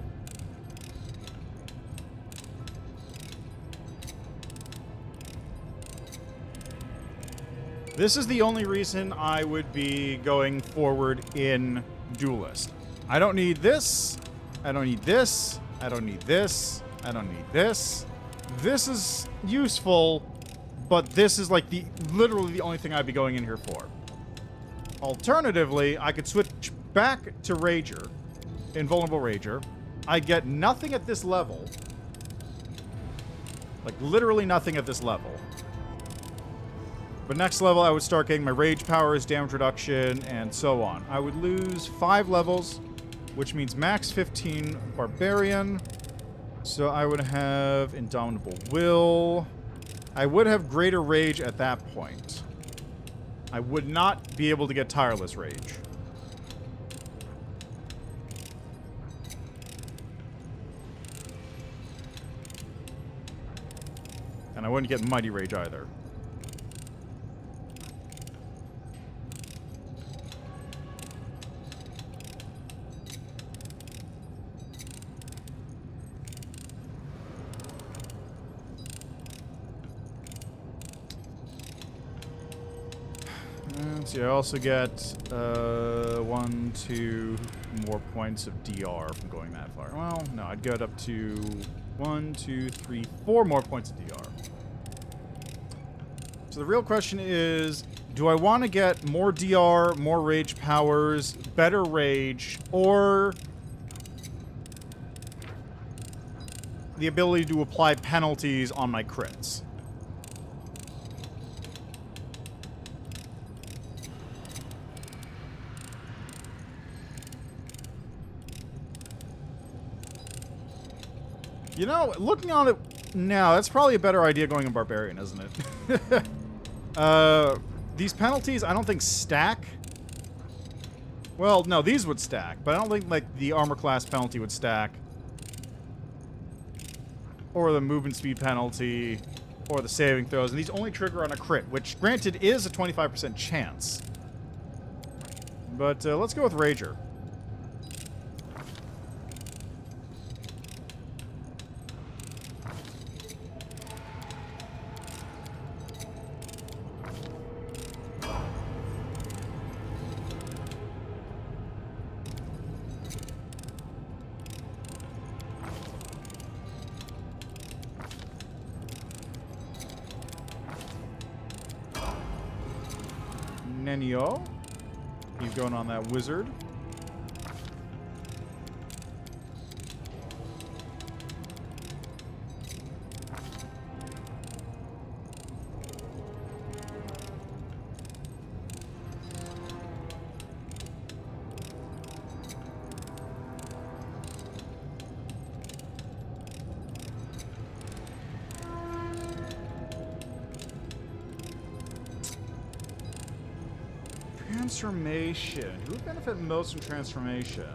This is the only reason I would be going forward in Duelist. I don't need this. I don't need this. I don't need this. I don't need this. This is useful, but this is like literally the only thing I'd be going in here for. Alternatively, I could switch back to Rager, Invulnerable Rager. I get nothing at this level. Like literally nothing at this level. But next level, I would start getting my rage powers, damage reduction, and so on. I would lose 5 levels, which means max 15 Barbarian. So I would have Indomitable Will. I would have Greater Rage at that point. I would not be able to get Tireless Rage. And I wouldn't get Mighty Rage either. See, I also get 1, 2 more points of DR from going that far. Well, no, I'd get up to 1, 2, 3, 4 more points of DR. So the real question is, do I want to get more DR, more rage powers, better rage, or the ability to apply penalties on my crits? You know, looking on it now, that's probably a better idea going in Barbarian, isn't it? These penalties, I don't think stack. Well, no, these would stack, but I don't think, like, the armor class penalty would stack. Or the movement speed penalty, or the saving throws. And these only trigger on a crit, which, granted, is a 25% chance. But let's go with Rager. Nenio. He's going on that wizard. Transformation. Who would benefit most from transformation?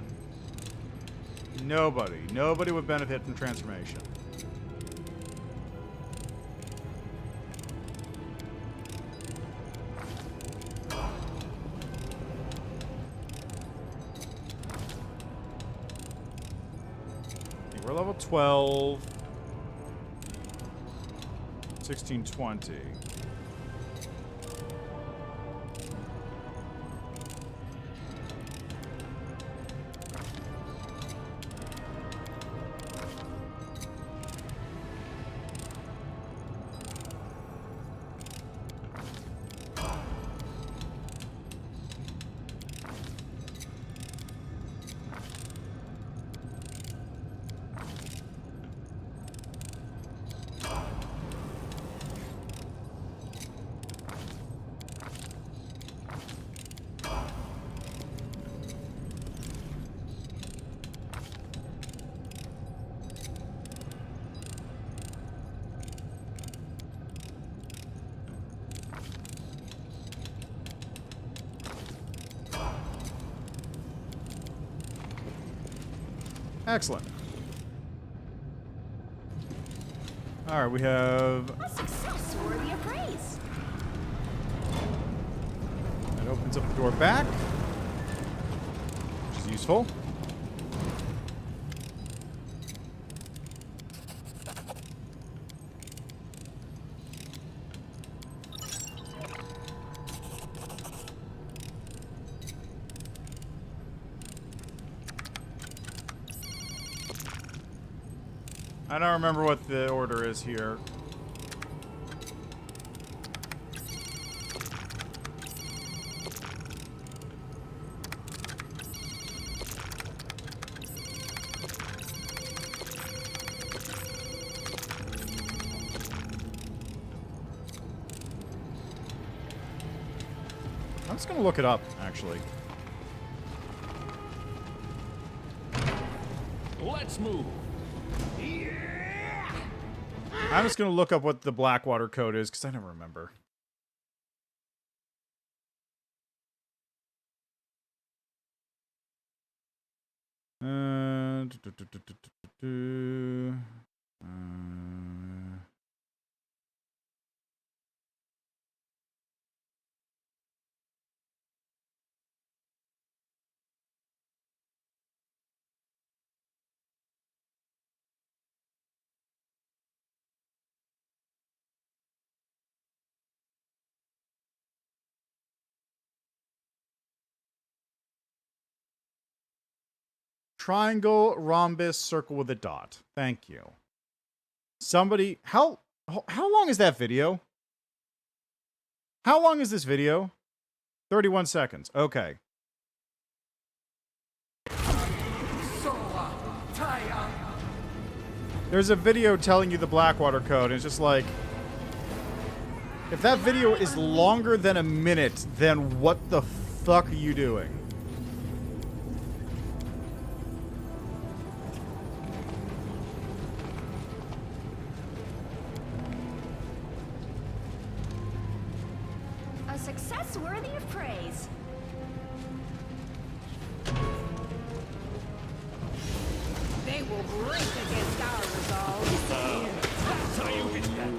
Nobody. Nobody would benefit from transformation. Okay, we're level 12. 16, 20. Excellent. All right, we have Opens up the door back, which is useful. I don't remember what the order is here. I'm just gonna look it up, actually. Let's move. I'm just gonna look up what the Blackwater Code is, because I never remember. Triangle, rhombus, circle with a dot. Thank you. Somebody, how long is that video? How long is this video? 31 seconds. Okay. There's a video telling you the Blackwater Code, and it's just like, if that video is longer than a minute, then what the fuck are you doing? A success worthy of praise. They will break against our resolve. That's how you hit that.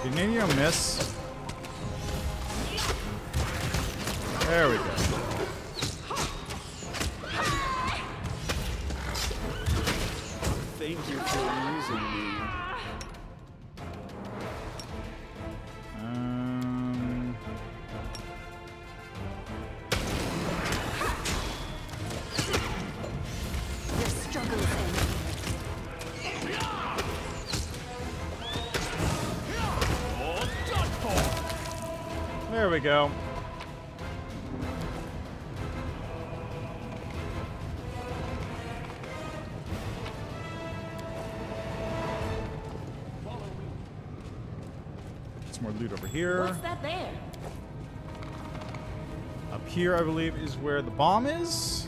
Did Nino miss? There we go. Thank you for using me. Your struggles end. There we go. Some more loot over here. What's that there? Up here, I believe, is where the bomb is.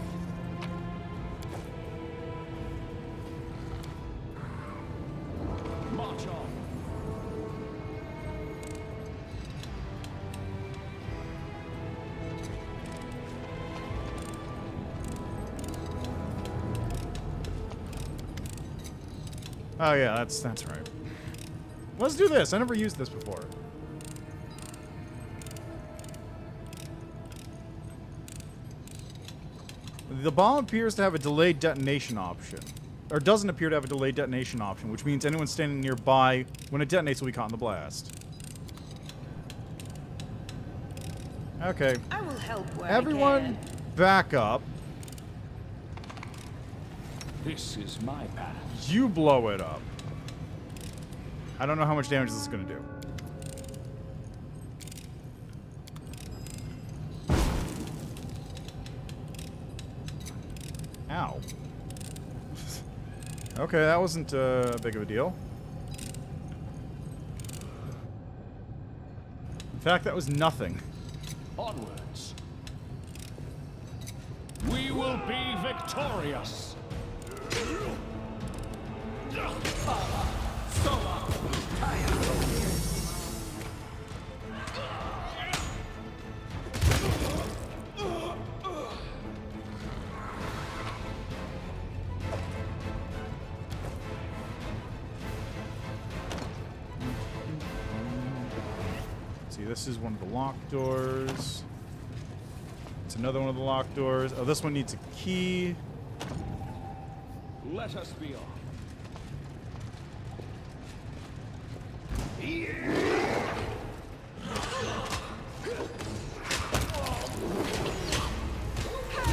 March on. Oh yeah, that's right. Let's do this. I never used this before. The bomb appears to have a delayed detonation option. Or doesn't appear to have a delayed detonation option, which means anyone standing nearby when it detonates will be caught in the blast. Okay. I will help where I Everyone can. back up. This is my path. You blow it up. I don't know how much damage this is going to do. Ow. Okay, that wasn't big of a deal. In fact, that was nothing. Onwards. We will be victorious. See, this is one of the locked doors. It's another one of the locked doors. Oh, this one needs a key. Let us be off.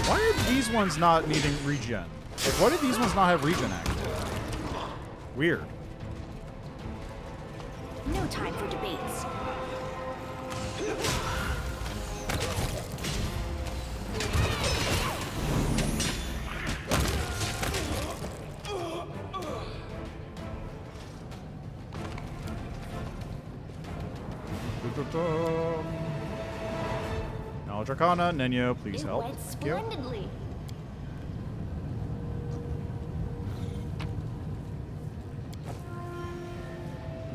Why are these ones not needing regen? Like, why do these ones not have regen active? Weird. No time for debates. Knowledge Arcana, Nenyo, please help. Went Thank you. splendidly.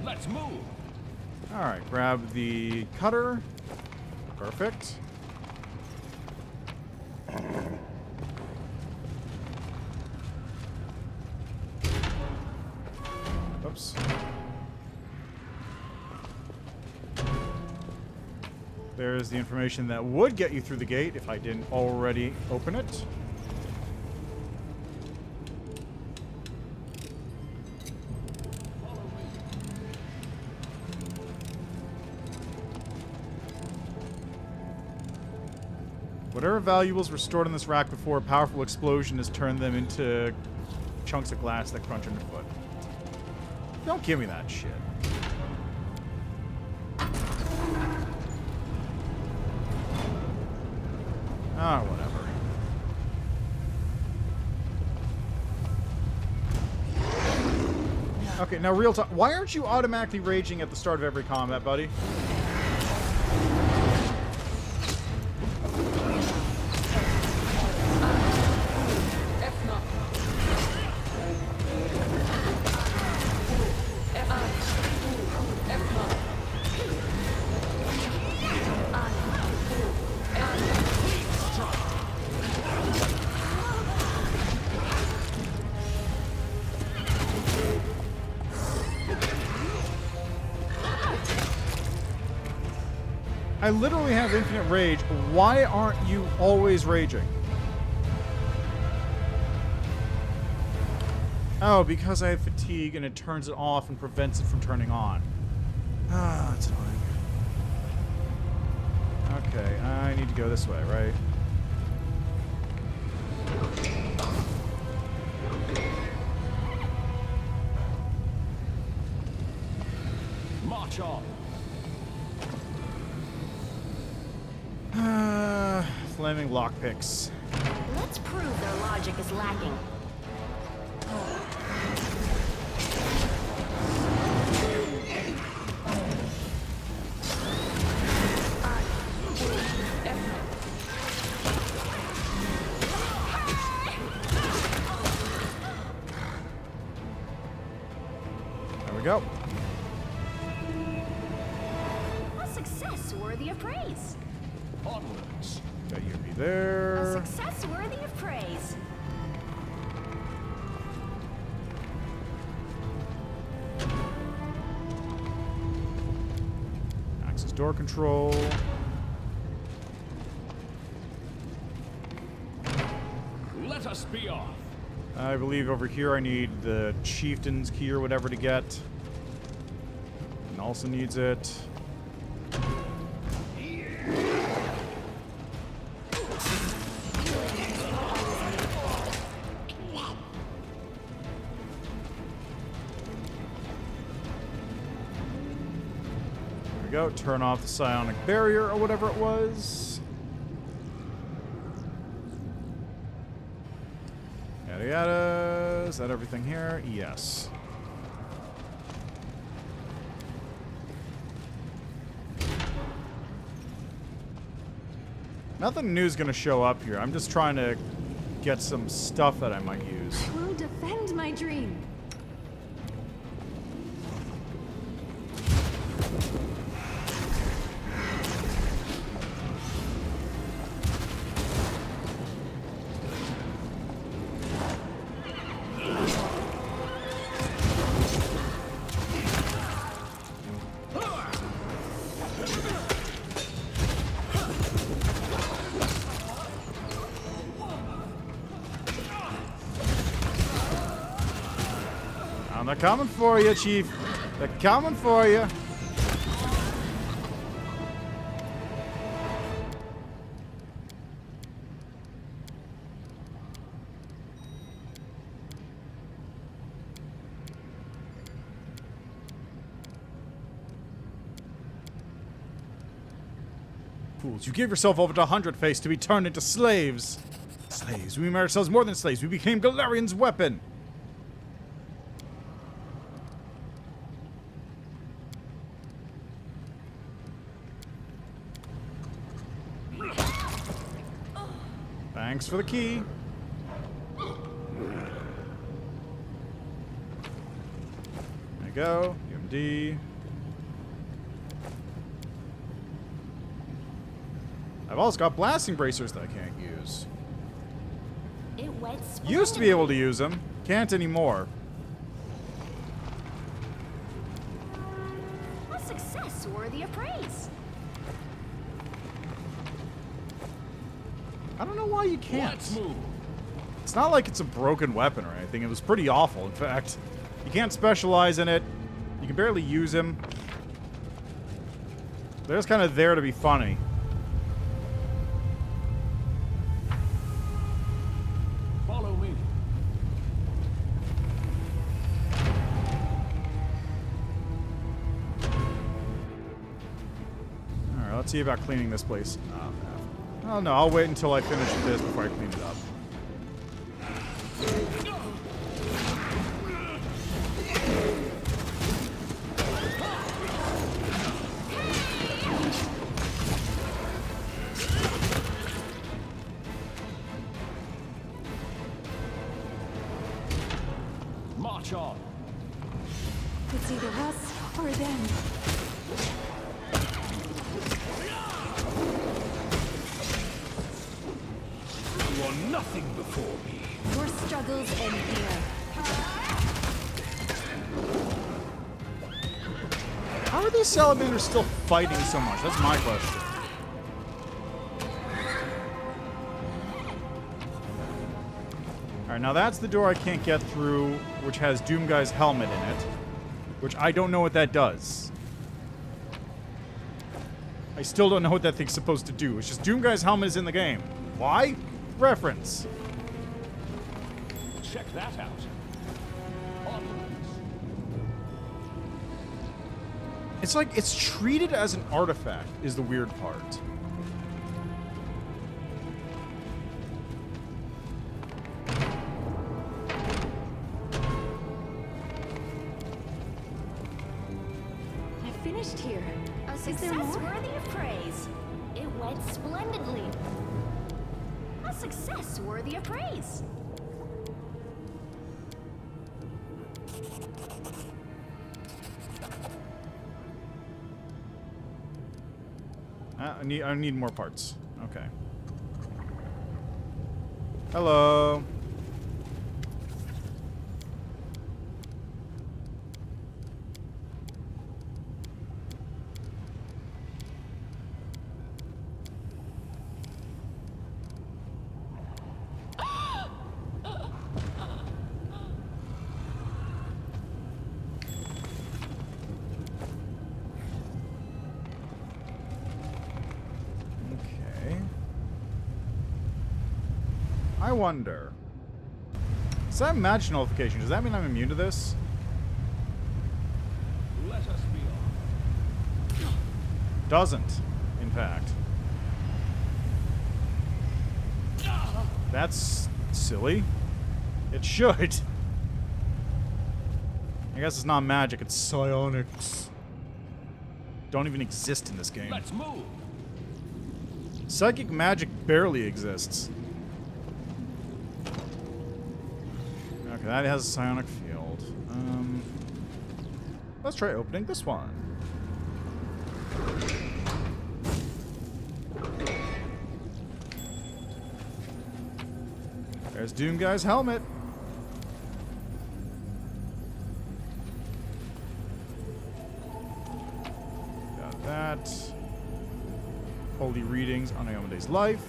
Let's move. All right, grab the cutter. Perfect. Oops. There's the information that would get you through the gate if I didn't already open it. Whatever valuables were stored in this rack before a powerful explosion has turned them into chunks of glass that crunch underfoot. Don't give me that shit. Ah, whatever. Okay, now real talk. Why aren't you automatically raging at the start of every combat, buddy? I literally have infinite rage. Why aren't you always raging? Oh, because I have fatigue and it turns it off and prevents it from turning on. Ah, that's annoying. Okay, I need to go this way, right? March on. Flaming lockpicks. Let's prove their logic is lacking. There we go. A success worthy of praise. Onwards. Got you be A there. success worthy of praise. Access door control. Let us be off. I believe over here I need the chieftain's key or whatever to get. And also needs it. There we go. Turn off the psionic barrier or whatever it was. Yada yada. Is that everything here? Yes. Nothing new is going to show up here. I'm just trying to get some stuff that I might use. Will defend my dream. They're coming for you, Chief. They're coming for you. Fools, you gave yourself over to 100-Face to be turned into slaves. Slaves. We made ourselves more than slaves. We became Galarian's weapon. Thanks for the key. There you go. UMD. I've also got blasting bracers that I can't use. It wets. Used to be able to use them. Can't anymore. A success worthy of praise. I don't know why you can't. Let's move. It's not like it's a broken weapon or anything. It was pretty awful, in fact. You can't specialize in it. You can barely use him. They're just kind of there to be funny. Follow me. Alright, let's see about cleaning this place up. Oh no, I'll wait until I finish this before I clean it up. March on. It's either us or them. You are nothing before me. Your struggles end here. How are these salamanders still fighting so much? That's my question. Alright, now that's the door I can't get through, which has Doomguy's helmet in it. Which I don't know what that does. I still don't know what that thing's supposed to do. It's just Doomguy's helmet is in the game. Why? Reference. Check that out. Onwards. It's like it's treated as an artifact is the weird part. I finished here. A success worthy of praise. It went splendidly. A success worthy of praise. I need more parts. Okay. Hello. I wonder. Is that match notification? Does that mean I'm immune to this? Let us be on. Doesn't, in fact. That's silly. It should. I guess it's not magic, it's psionics. Don't even exist in this game. Let's move. Psychic magic barely exists. Okay, that has a psionic field. Let's try opening this one. There's Doomguy's helmet. Got that. Holy readings on Iomede's life.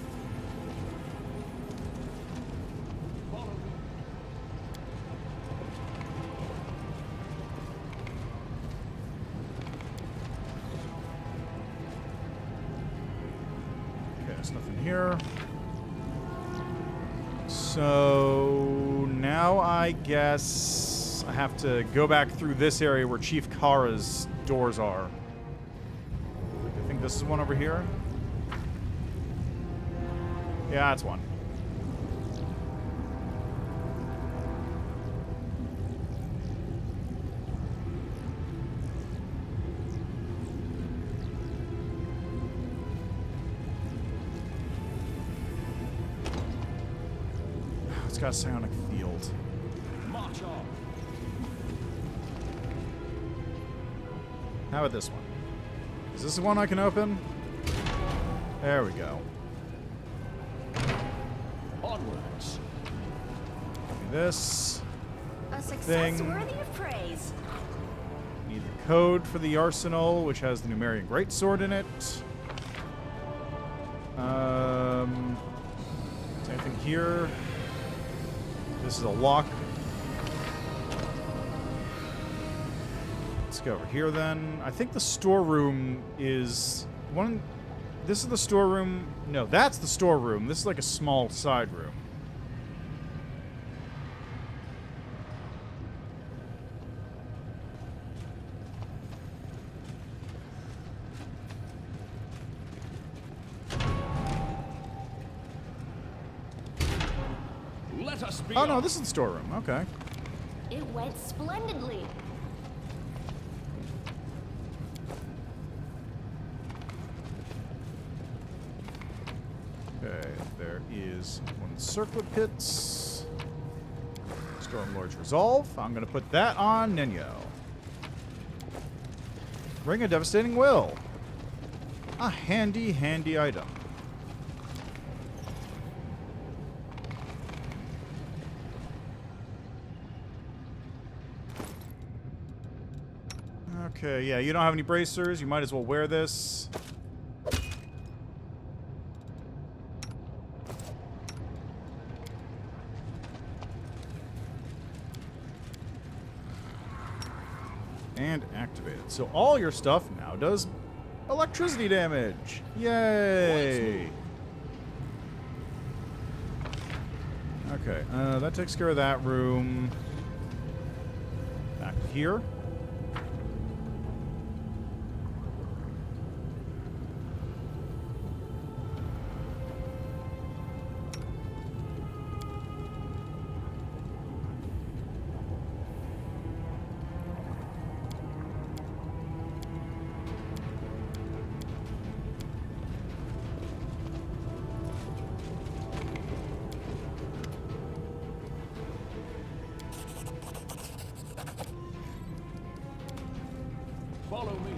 there's nothing here. So now I guess I have to go back through this area where Chief Kara's doors are. I think this is one over here. Yeah, that's one. It's got a psionic field. March on. How about this one? Is this the one I can open? There we go. Onwards. Give me this. A success Thing. worthy of praise. Need the code for the arsenal, which has the Numerian Greatsword in it. Is anything here? This is a lock. Let's go over here then. I think the storeroom is one. This is the storeroom. No, that's the storeroom. This is like a small side room. Let us be Oh no, off. this is the storeroom. Okay. It went splendidly. Okay, there is one circlet pits. Stormlord's Resolve. I'm going to put that on Ninyo. Ring of Devastating Will. A handy, handy item. Okay, yeah, you don't have any bracers. You might as well wear this. And activate it. So all your stuff now does electricity damage. Yay! Okay, that takes care of that room. Back here. Follow me.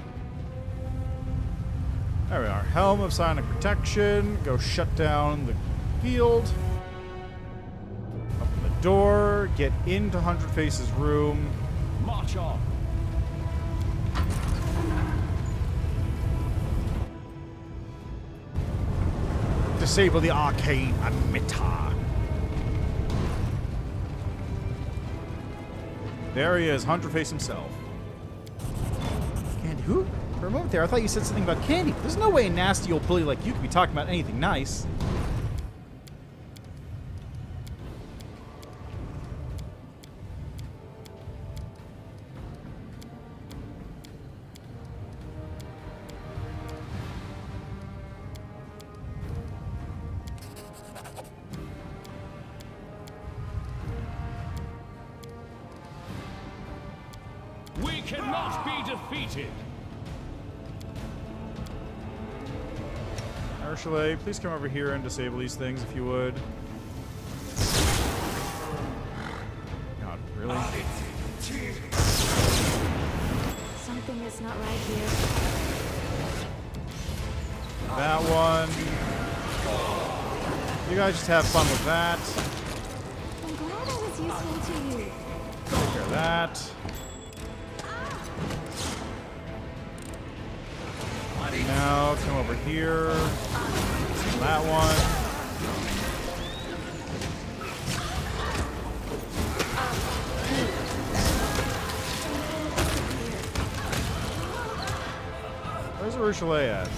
There we are. Helm of Psionic Protection. Go shut down the field. Open the door. Get into 100 Faces' room. March on. Disable the arcane emitter. There he is, 100 Face himself. Candy, who? For a moment there, I thought you said something about candy. There's no way a nasty old bully like you could be talking about anything nice. We cannot be defeated. Ursula, please come over here and disable these things if you would. God, really? Something is not right here. That one. You guys just have fun with that. I'm glad I was useful to you. Take care of that. Now come over here. That one. Where's Ursula at?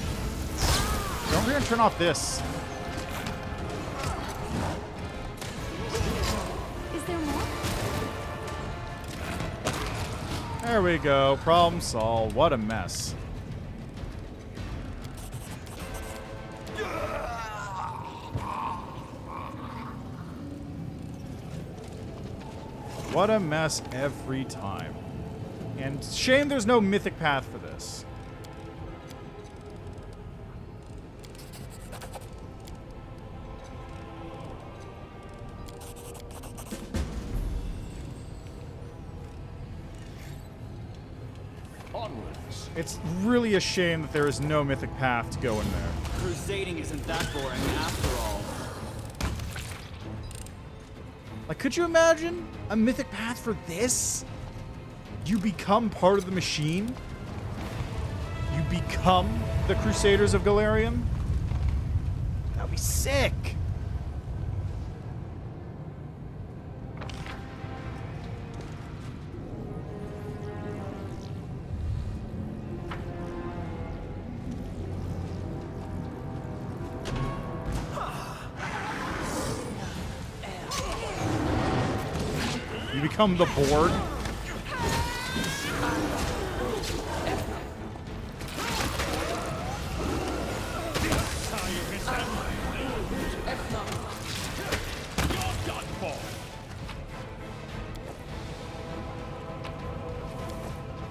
Don't over here and turn off this. Is there more? There we go. Problem solved. What a mess. What a mess every time. And shame there's no mythic path for this. Onwards. It's really a shame that there is no mythic path to go in there. Crusading isn't that boring after all. Like, could you imagine a mythic path for this? You become part of the machine? You become the Crusaders of Galarian? That'd be sick. You become the Borg?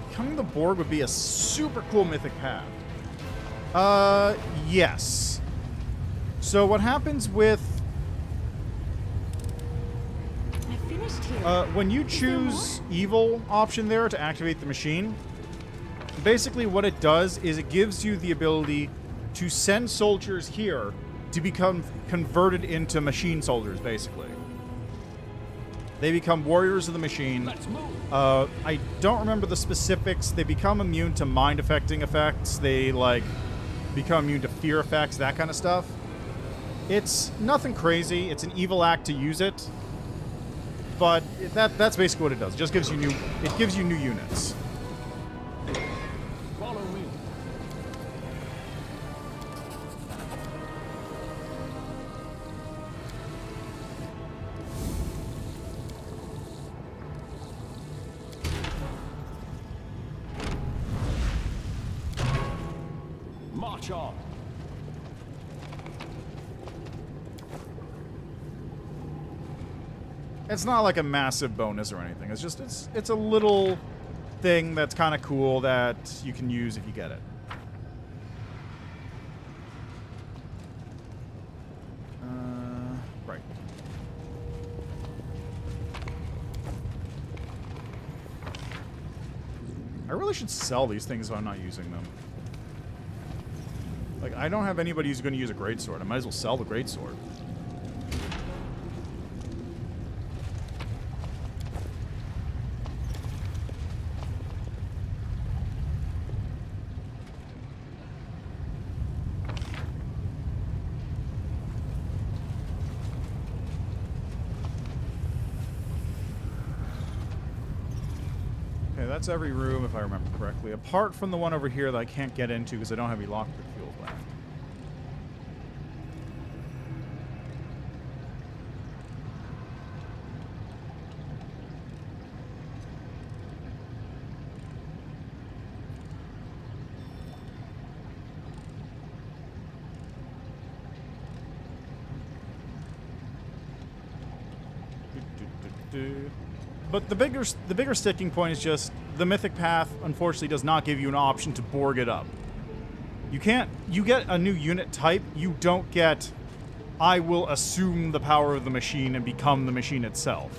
Becoming the Borg would be a super cool mythic path. Yes. So what happens with when you choose evil option there to activate the machine, basically what it does is it gives you the ability to send soldiers here to become converted into machine soldiers, basically. They become warriors of the machine. I don't remember the specifics. They become immune to mind-affecting effects. They, like, become immune to fear effects, that kind of stuff. It's nothing crazy. It's an evil act to use it. But that's basically what it does. It just gives you new units. Follow me. March on. It's not like a massive bonus or anything. It's just it's a little thing that's kind of cool that you can use if you get it. Right. I really should sell these things if I'm not using them. Like, I don't have anybody who's going to use a greatsword. I might as well sell the greatsword. That's every room, if I remember correctly, apart from the one over here that I can't get into because I don't have any lockpick fuels left. But the bigger sticking point is just the mythic path, unfortunately, does not give you an option to Borg it up. You get a new unit type, you don't get, I will assume the power of the machine and become the machine itself.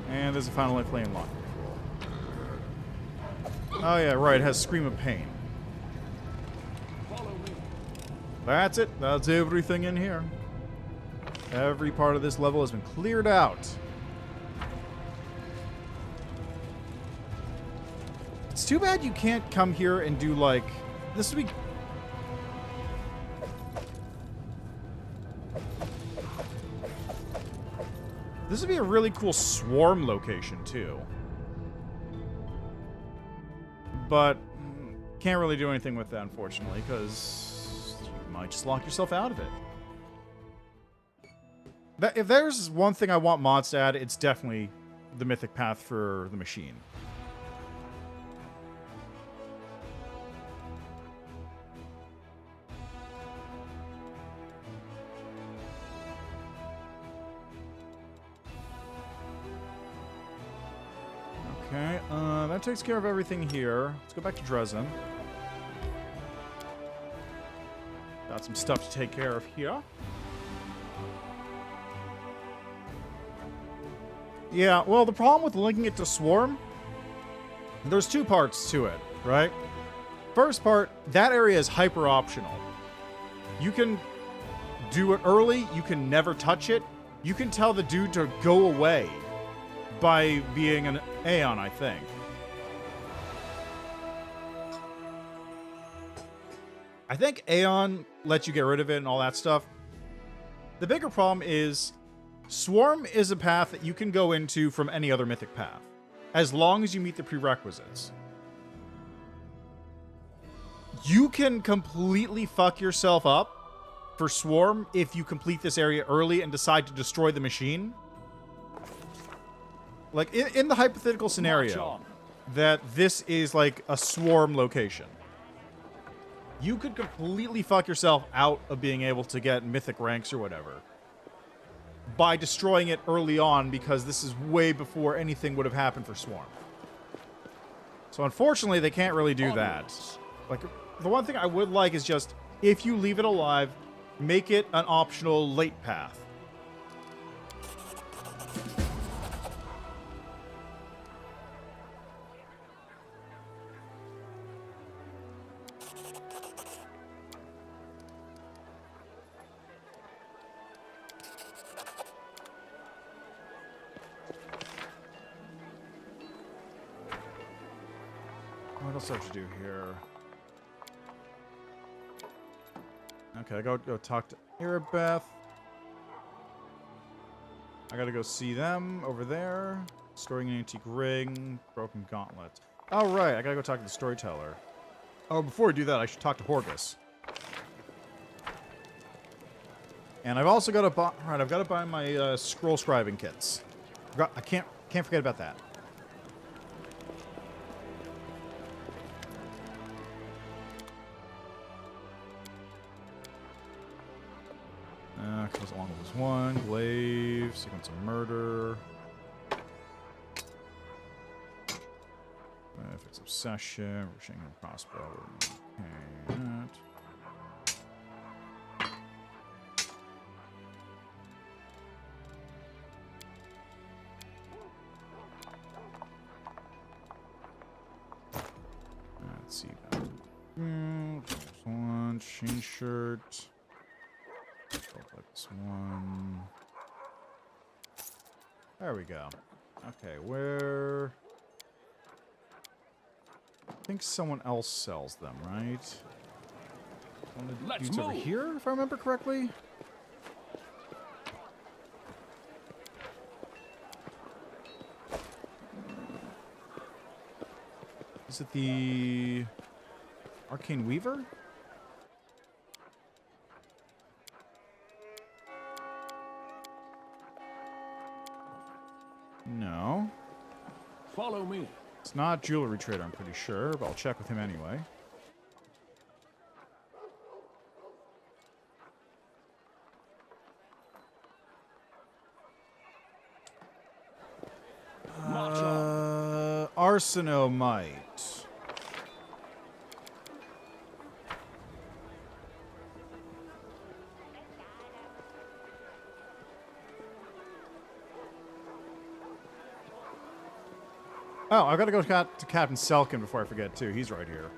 And there's a Final Flame lock. Oh yeah, right, it has Scream of Pain. That's it. That's everything in here. Every part of this level has been cleared out. It's too bad you can't come here and do, like, this would be... This would be a really cool swarm location, too. But can't really do anything with that, unfortunately, because you might just lock yourself out of it. If there's one thing I want mods to add, it's definitely the mythic path for the machine. Okay, that takes care of everything here. Let's go back to Dresden. Got some stuff to take care of here. Yeah, well, the problem with linking it to Swarm, there's two parts to it, right? First part, that area is hyper optional. You can do it early, you can never touch it. You can tell the dude to go away by being an Aeon, I think. I think Aeon lets you get rid of it and all that stuff. The bigger problem is Swarm is a path that you can go into from any other mythic path, as long as you meet the prerequisites. You can completely fuck yourself up for Swarm if you complete this area early and decide to destroy the machine. Like, in the hypothetical scenario that this is like a Swarm location, you could completely fuck yourself out of being able to get mythic ranks or whatever by destroying it early on, because this is way before anything would have happened for Swarm. So unfortunately, they can't really do that. Like, the one thing I would like is just, if you leave it alive, make it an optional late path. What else do I have to do here? Okay, go talk to Erebeth. I gotta go see them over there. Storing an antique ring, broken gauntlet. Oh, right, I gotta go talk to the storyteller. Oh, before I do that, I should talk to Horgus. And I've also got to buy. Right, I've got to buy my scroll scribing kits. I can't forget about that. Goes along with this one. Glaive, sequence of murder. Fix obsession. Rushing and crossbow. Okay, let's see that. One chain shirt. Like this one. There we go. Okay, where? I think someone else sells them, right? Let's move over here, if I remember correctly. Is it the Arcane Weaver? No. Follow me. It's not jewelry trader, I'm pretty sure, but I'll check with him anyway. Arsenomite. Oh, I've got to go to Captain Selkin before I forget, too. He's right here.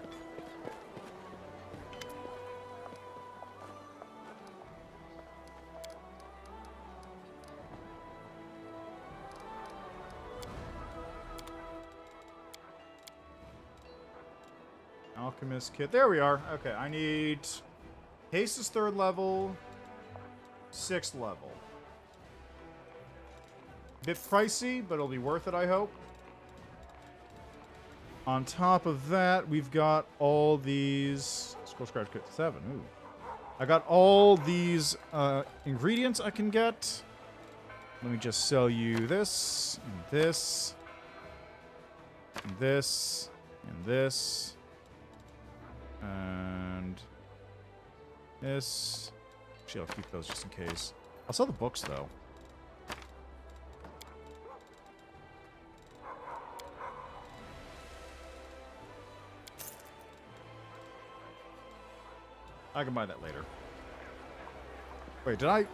Alchemist Kit. There we are. Okay, I need... Haste is 3rd level. 6th level. Bit pricey, but it'll be worth it, I hope. On top of that, we've got all these... Scroll Scratch Kit 7. Ooh. I got all these ingredients I can get. Let me just sell you this, and this, and this, and this, and this. Actually, I'll keep those just in case. I'll sell the books, though. I can buy that later. Wait, did I...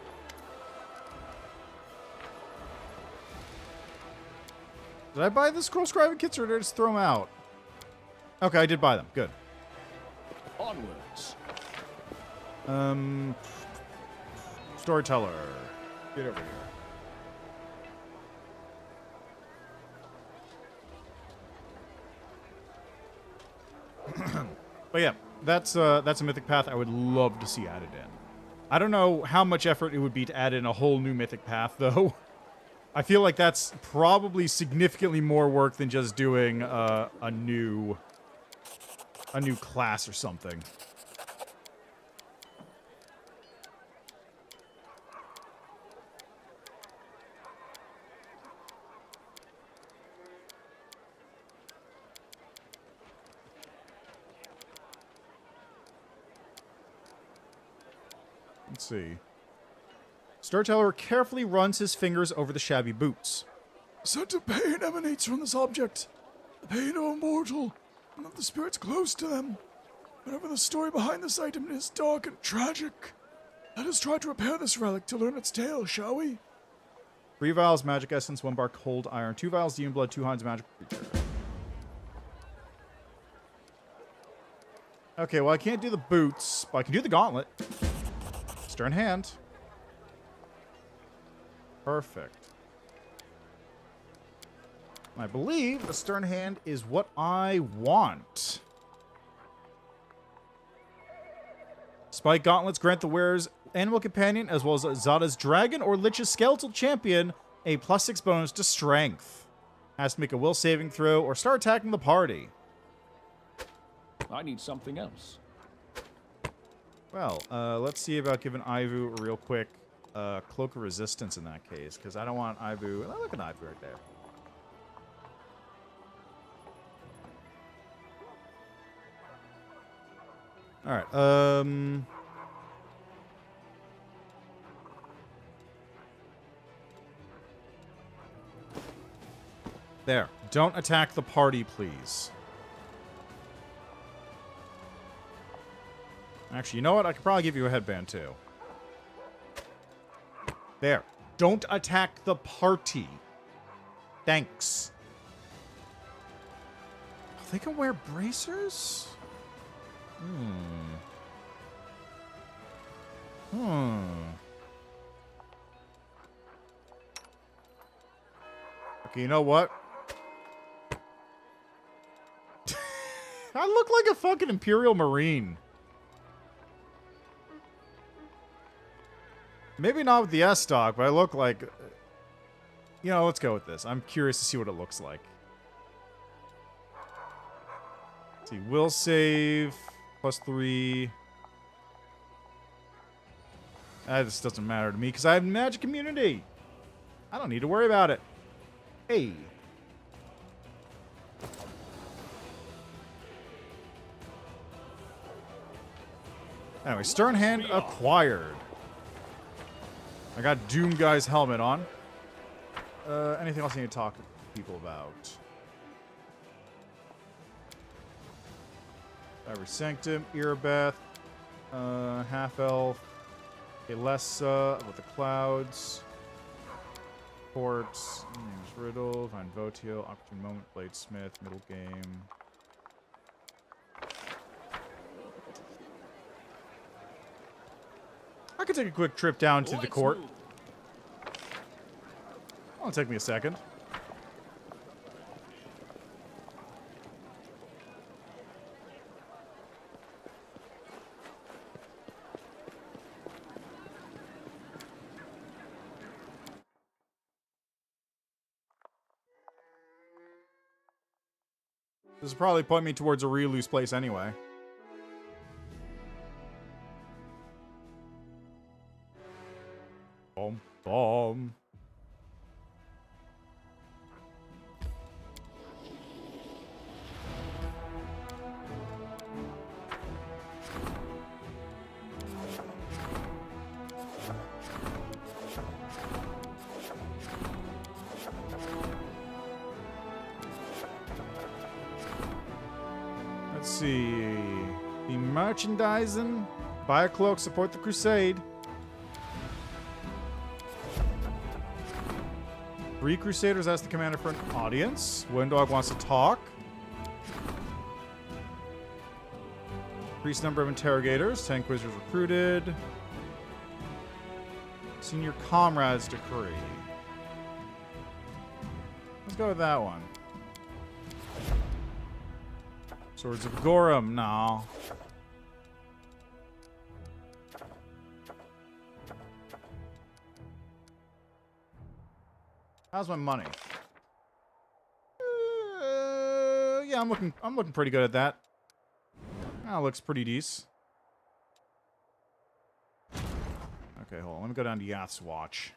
Did I buy the scroll scribing kits or did I just throw them out? Okay, I did buy them. Good. Onwards. Storyteller. Get over here. But yeah, that's a mythic path I would love to see added in. I don't know how much effort it would be to add in a whole new mythic path, though. I feel like that's probably significantly more work than just doing a new class or something. Let's see. Storyteller carefully runs his fingers over the shabby boots. A scent of pain emanates from this object. The pain of a mortal, and of the spirits close to them. Whatever the story behind this item is dark and tragic. Let us try to repair this relic to learn its tale, shall we? 3 vials magic essence, 1 bar cold iron, 2 vials demon blood, 2 hinds magic creature. Okay, well I can't do the boots, but I can do the gauntlet. Stern hand. Perfect. I believe the stern hand is what I want. Spike gauntlets grant the wearer's animal companion, as well as Zada's dragon or Lich's skeletal champion, a +6 bonus to strength. Has to make a will saving throw or start attacking the party. I need something else. Well, let's see about giving Ivu a real quick cloak of resistance in that case, because I don't want Ivu... Oh, look at Ivu right there. Alright, There. Don't attack the party, please. Actually, you know what? I could probably give you a headband, too. There. Don't attack the party. Thanks. Oh, they can wear bracers? Okay, you know what? I look like a fucking Imperial Marine. Maybe not with the S-Stock, but I look like... You know, let's go with this. I'm curious to see what it looks like. Let's see, will save, +3. This doesn't matter to me, because I have magic immunity. I don't need to worry about it. Hey. Anyway, Stern Hand acquired. I got Doom Guy's helmet on. Anything else I need to talk to people about? Every Sanctum, Erebeth, Half-Elf, Elessa with the Clouds, Ports, Riddle, Vine Votio, Opportune Moment, Bladesmith, Middle Game. I could take a quick trip down to the court. It'll take me a second. This will probably point me towards a really loose place anyway. Boom, boom. Let's see. The merchandising. Buy a cloak, support the crusade. 3 crusaders ask the commander for an audience. Windog wants to talk. Increased number of interrogators. 10 quizzers recruited. Senior comrades decree. Let's go with that one. Swords of Gorum, no. How's my money? Yeah, I'm looking pretty good at that. That looks pretty decent. Okay, hold on. Let me go down to Yath's watch.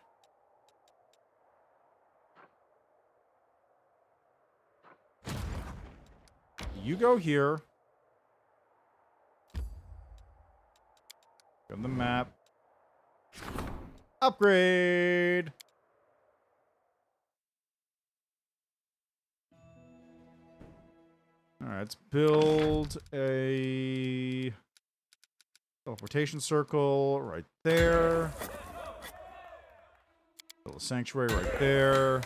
You go here. Go to the map. Upgrade. Alright, let's build a teleportation circle right there. Build a sanctuary right there.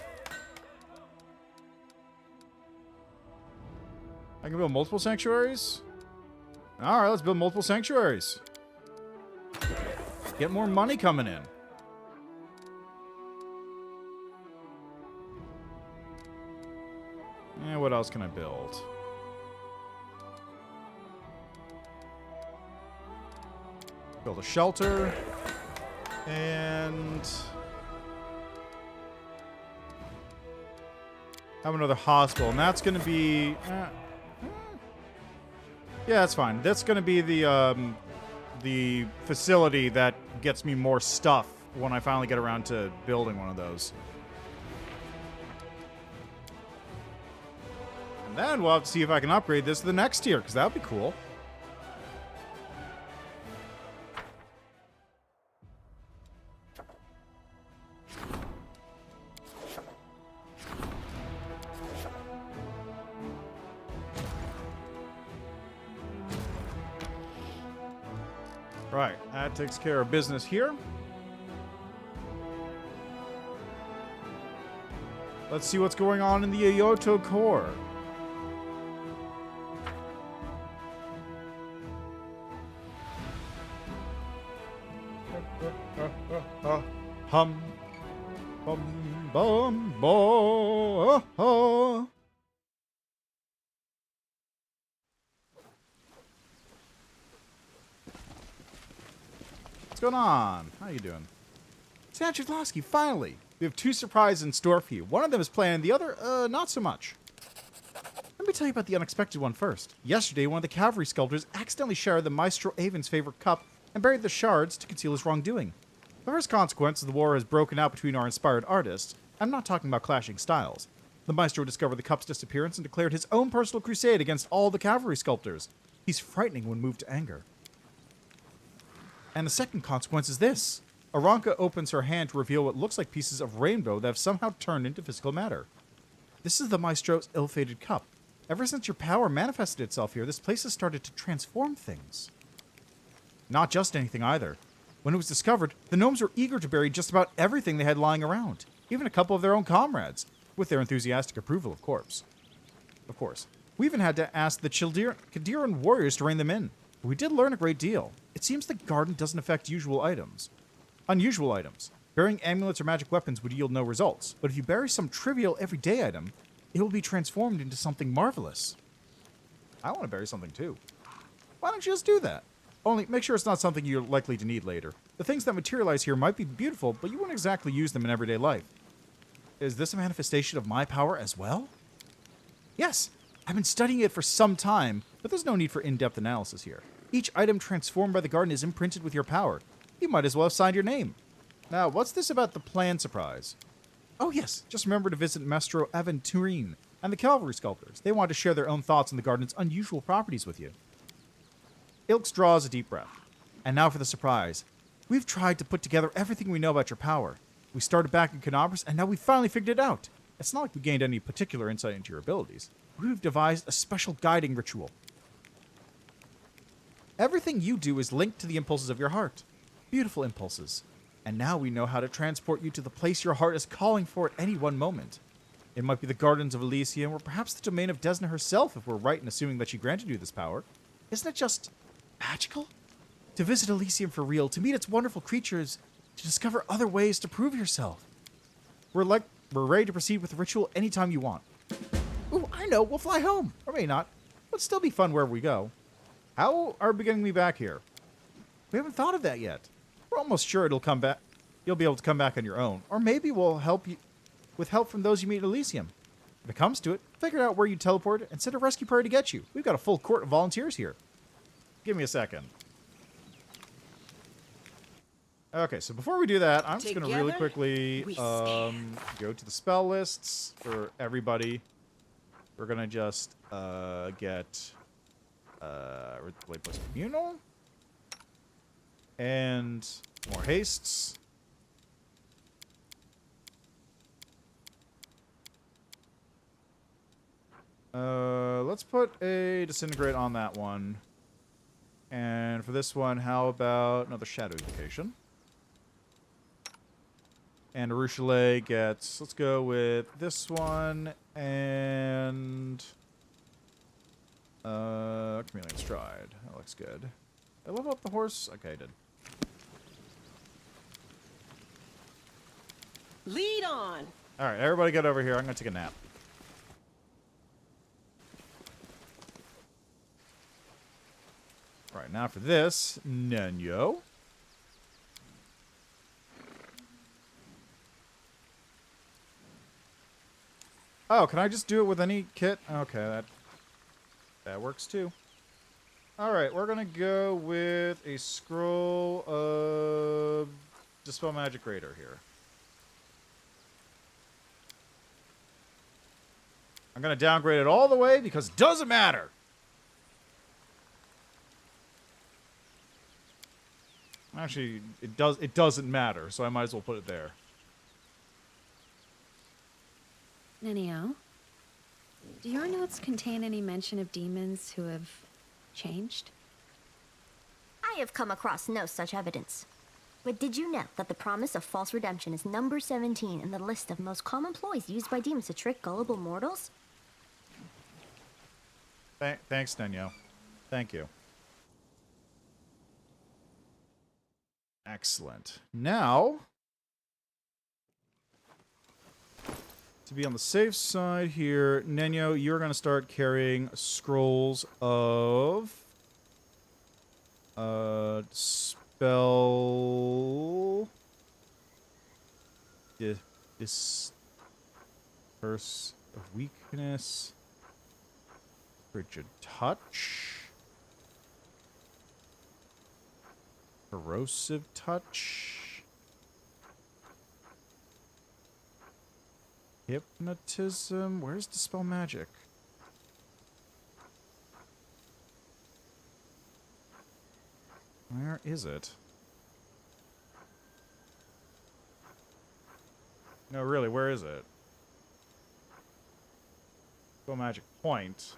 I can build multiple sanctuaries? Alright, let's build multiple sanctuaries. Get more money coming in. And what else can I build? Build a shelter. And have another hospital. And that's going to be... yeah, that's fine. That's going to be the facility that gets me more stuff when I finally get around to building one of those. And then we'll have to see if I can upgrade this to the next tier, because that would be cool. Right, that takes care of business here. Let's see what's going on in the Ayoto core. Hum. Bum, bum, bo, oh. What's going on? How you doing? Sanchidlowski, finally! We have 2 surprises in store for you. One of them is planned, the other, not so much. Let me tell you about the unexpected one first. Yesterday, one of the cavalry sculptors accidentally shared the Maestro Avon's favorite cup and buried the shards to conceal his wrongdoing. The first consequence, the war has broken out between our inspired artists. I'm not talking about clashing styles. The Maestro discovered the cup's disappearance and declared his own personal crusade against all the cavalry sculptors. He's frightening when moved to anger. And the second consequence is this. Aranka opens her hand to reveal what looks like pieces of rainbow that have somehow turned into physical matter. This is the Maestro's ill-fated cup. Ever since your power manifested itself here, this place has started to transform things. Not just anything either. When it was discovered, the gnomes were eager to bury just about everything they had lying around, even a couple of their own comrades, with their enthusiastic approval, of course. We even had to ask the Kadiran warriors to rein them in. But we did learn a great deal. It seems the garden doesn't affect unusual items. Burying amulets or magic weapons would yield no results, but if you bury some trivial everyday item, it will be transformed into something marvelous. I want to bury something too. Why don't you just do that? Only make sure it's not something you're likely to need later. The things that materialize here might be beautiful, but you wouldn't exactly use them in everyday life. Is this a manifestation of my power as well? Yes. I've been studying it for some time, but there's no need for in-depth analysis here. Each item transformed by the garden is imprinted with your power. You might as well have signed your name. Now, what's this about the plan surprise? Oh yes, just remember to visit Maestro Aventurine and the Cavalry Sculptors. They want to share their own thoughts on the garden's unusual properties with you. Ilks draws a deep breath. And now for the surprise. We've tried to put together everything we know about your power. We started back in Canobras, and now we finally figured it out. It's not like we gained any particular insight into your abilities. We've devised a special guiding ritual. Everything you do is linked to the impulses of your heart. Beautiful impulses. And now we know how to transport you to the place your heart is calling for at any one moment. It might be the gardens of Elysium, or perhaps the domain of Desna herself, if we're right in assuming that she granted you this power. Isn't it just magical? To visit Elysium for real, to meet its wonderful creatures, to discover other ways to prove yourself. We're ready to proceed with the ritual anytime you want. Ooh, I know, we'll fly home. Or may not. But still be fun wherever we go. How are we getting me back here? We haven't thought of that yet. We're almost sure it'll come back. You'll be able to come back on your own. Or maybe we'll help you with help from those you meet at Elysium. If it comes to it, figure out where you teleported and send a rescue party to get you. We've got a full court of volunteers here. Give me a second. Okay, so before we do that, I'm just going to really quickly go to the spell lists for everybody. We're going to just get Relay plus Communal and more hastes. Let's put a Disintegrate on that one. And for this one, how about another Shadow Evocation? And Arushale gets, let's go with this one, and Chameleon Stride. That looks good. Did I level up the horse? Okay, I did. Lead on. Alright, everybody get over here. I'm going to take a nap. Alright, now for this, Nenyo. Oh, can I just do it with any kit? Okay, that works too. Alright, we're gonna go with a scroll of Dispel Magic Raider here. I'm gonna downgrade it all the way because it doesn't matter! Actually, it doesn't matter, so I might as well put it there. Nenio, do your notes contain any mention of demons who have changed? I have come across no such evidence. But did you know that the promise of false redemption is number 17 in the list of most common ploys used by demons to trick gullible mortals? Thanks, Nenyo. Thank you. Excellent. Now, to be on the safe side here, Nenyo, you're going to start carrying scrolls of spell disperse of weakness, frigid touch, corrosive touch, hypnotism. Where's Dispel Magic? Where is it? No, really, where is it? Dispel Magic Point.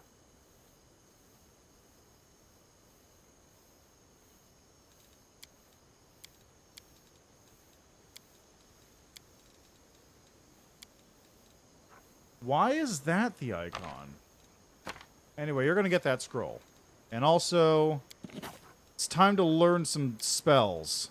Why is that the icon? Anyway, you're going to get that scroll. And also, it's time to learn some spells.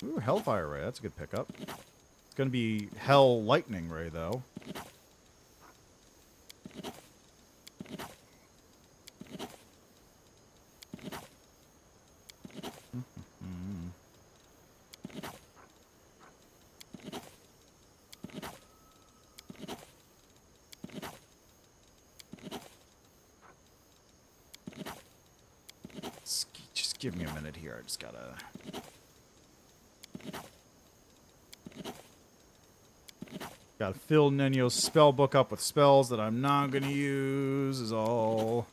Ooh, Hellfire Ray. That's a good pickup. It's going to be Hell Lightning Ray, though. Just give me a minute here. I just gotta... Gotta fill Nenyo's spell book up with spells that I'm not gonna use, is all.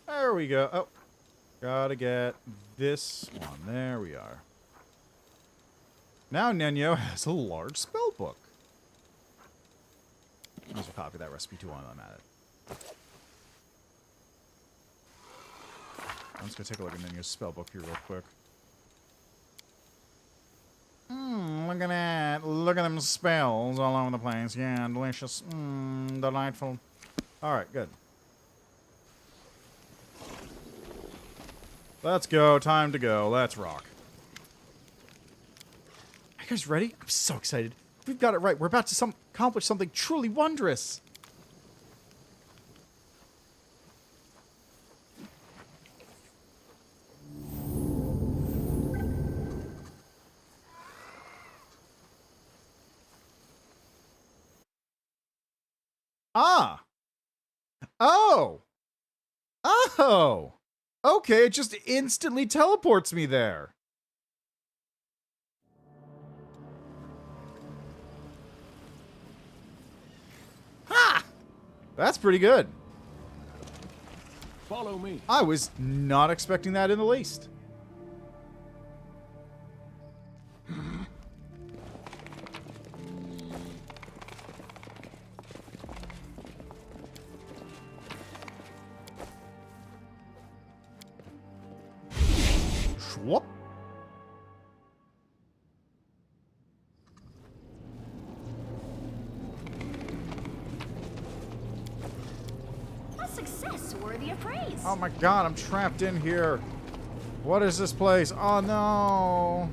There we go. Oh, gotta get this one. There we are. Now Nenyo has a large spell book. I'll just copy that recipe too while I'm at it. I'm just gonna take a look at Nenyo's spell book here real quick. Look at that. Look at them spells all over the place. Yeah, delicious. Delightful. Alright, good. Let's go. Time to go. Let's rock. Are you guys ready? I'm so excited. We've got it right. We're about to accomplish something truly wondrous. Ah. Oh. Oh. Okay, it just instantly teleports me there. Ha! That's pretty good. Follow me. I was not expecting that in the least. Schwupp. A success worthy of praise. Oh my god, I'm trapped in here. What is this place? Oh no.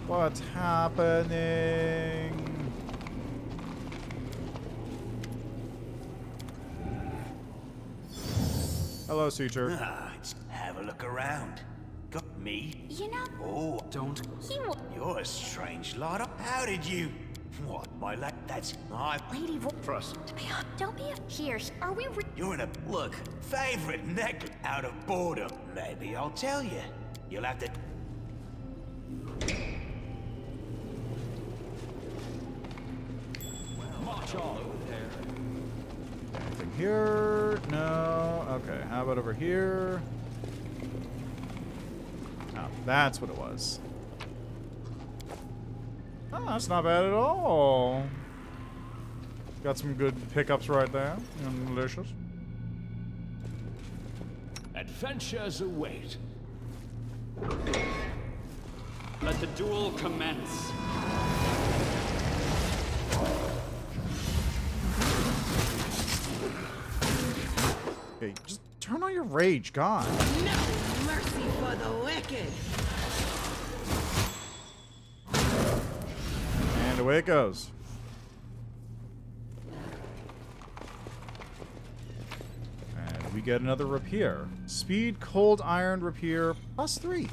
What's happening? Hello, Suture. Ah, have a look around. Got me? You know, Oh, Don't. he will. you're a strange lot. How did you? What, my lad? That's my. Lady Trust. Don't be a. Here, are we. You're in a look. Favorite necklace out of boredom. Maybe I'll tell you. You'll have to. March on. Anything here? No. Okay, how about over here? Oh, that's what it was. Oh, that's not bad at all. Got some good pickups right there. Delicious. Adventures await. Let the duel commence. Okay, just turn on your rage, God. No mercy for the wicked. And away it goes. And we get another rapier. Speed, cold iron rapier, +3.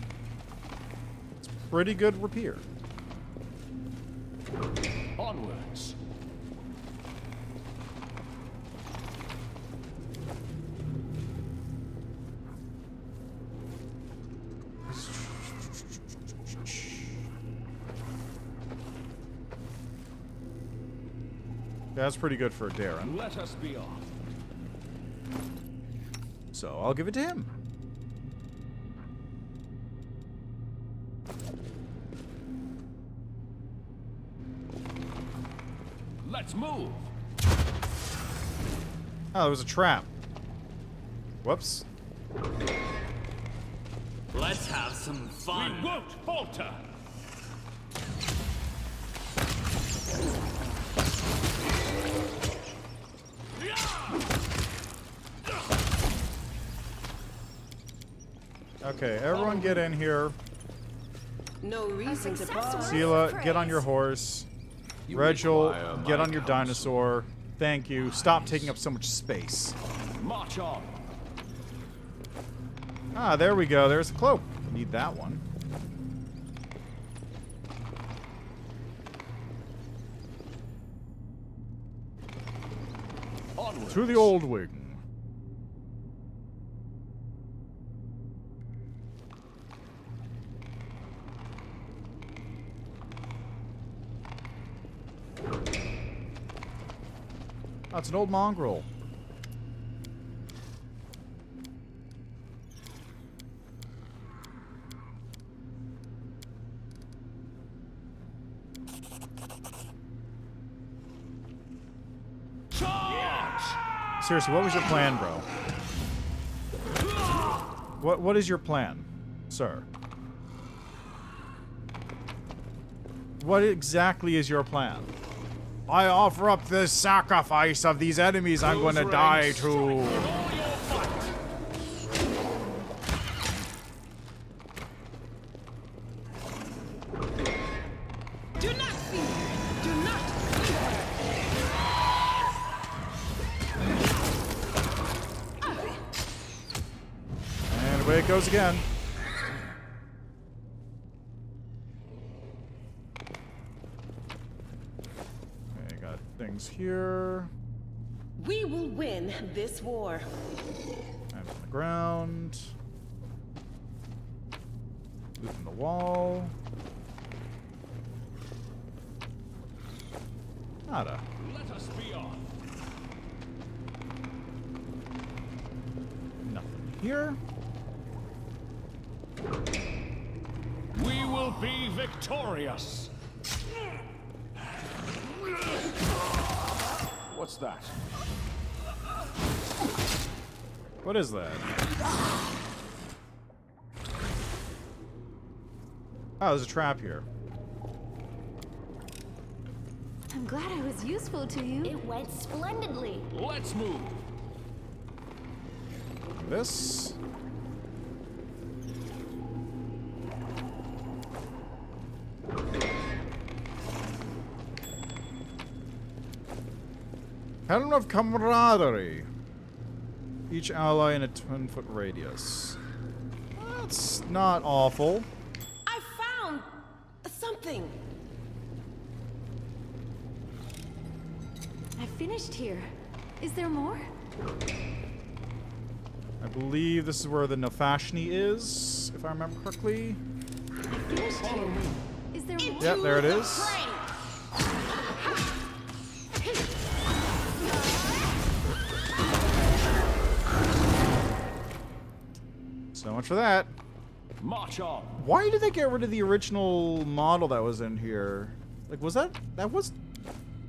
It's pretty good rapier. Onwards. That's pretty good for Darren. Let us be off. So I'll give it to him. Let's move. Oh, it was a trap. Whoops. Let's have some fun. We won't falter. Okay, everyone get in here. No reason to pause. Sela, get on your horse. Rachel, get on your dinosaur. Thank you. Stop taking up so much space. March on. Ah, there we go. There's the cloak. Need that one. Onwards. To the old wing. Oh, it's an old mongrel. Seriously, what was your plan, bro? What is your plan, sir? What exactly is your plan? I offer up the sacrifice of these enemies I'm going to die to. Do not fear. Do not And away it goes again. Okay, got things here. We will win this war. Items on the ground. Loot in the wall. Nada. Let us be on. Nothing here. We will be victorious. What's that? What is that? Oh, there's a trap here. I'm glad I was useful to you. It went splendidly. Let's move. This. Helm of camaraderie. Each ally in a 10-foot radius. That's not awful. I found something. I finished here. Is there more? I believe this is where the Nefashni is, if I remember correctly. I finished here. Is there more? Yep, there it is. So much for that. March on. Why did they get rid of the original model that was in here? Like, was that was...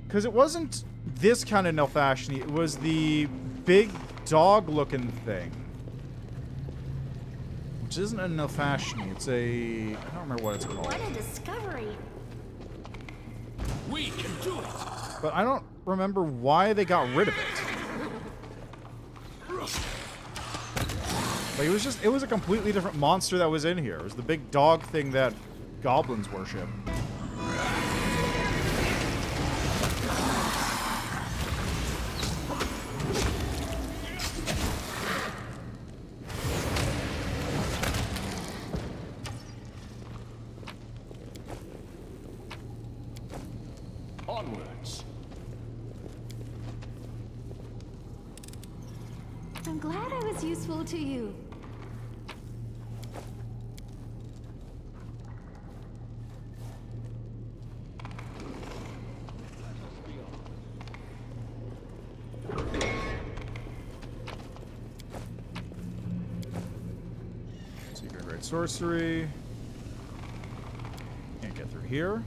Because it wasn't this kind of Nefashni. It was the big dog-looking thing. Which isn't a Nefashni. It's a... I don't remember what it's called. What a discovery. We can do it. But I don't remember why they got rid of it. Like, it was a completely different monster that was in here. It was the big dog thing that goblins worship. Onwards. I'm glad I was useful to you. Secret Great Sorcery. Can't get through here.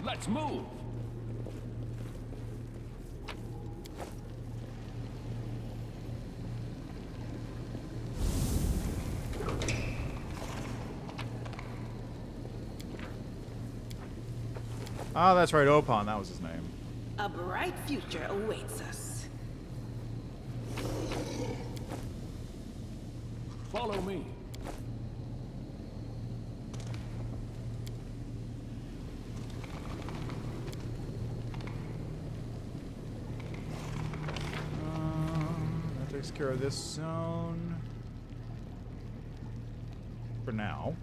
Let's move. Ah, that's right, Opon, that was his name. A bright future awaits us. Follow me. That takes care of this zone. For now.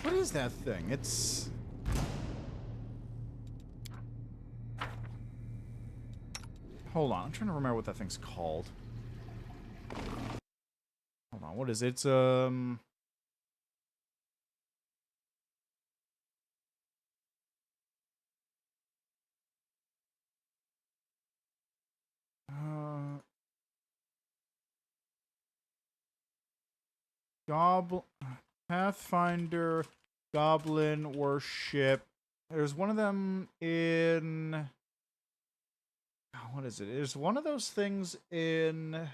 What is that thing? It's... Hold on, I'm trying to remember what that thing's called. Hold on, what is it? It's, Pathfinder, Goblin Worship. There's one of them in... What is it? There's one of those things in...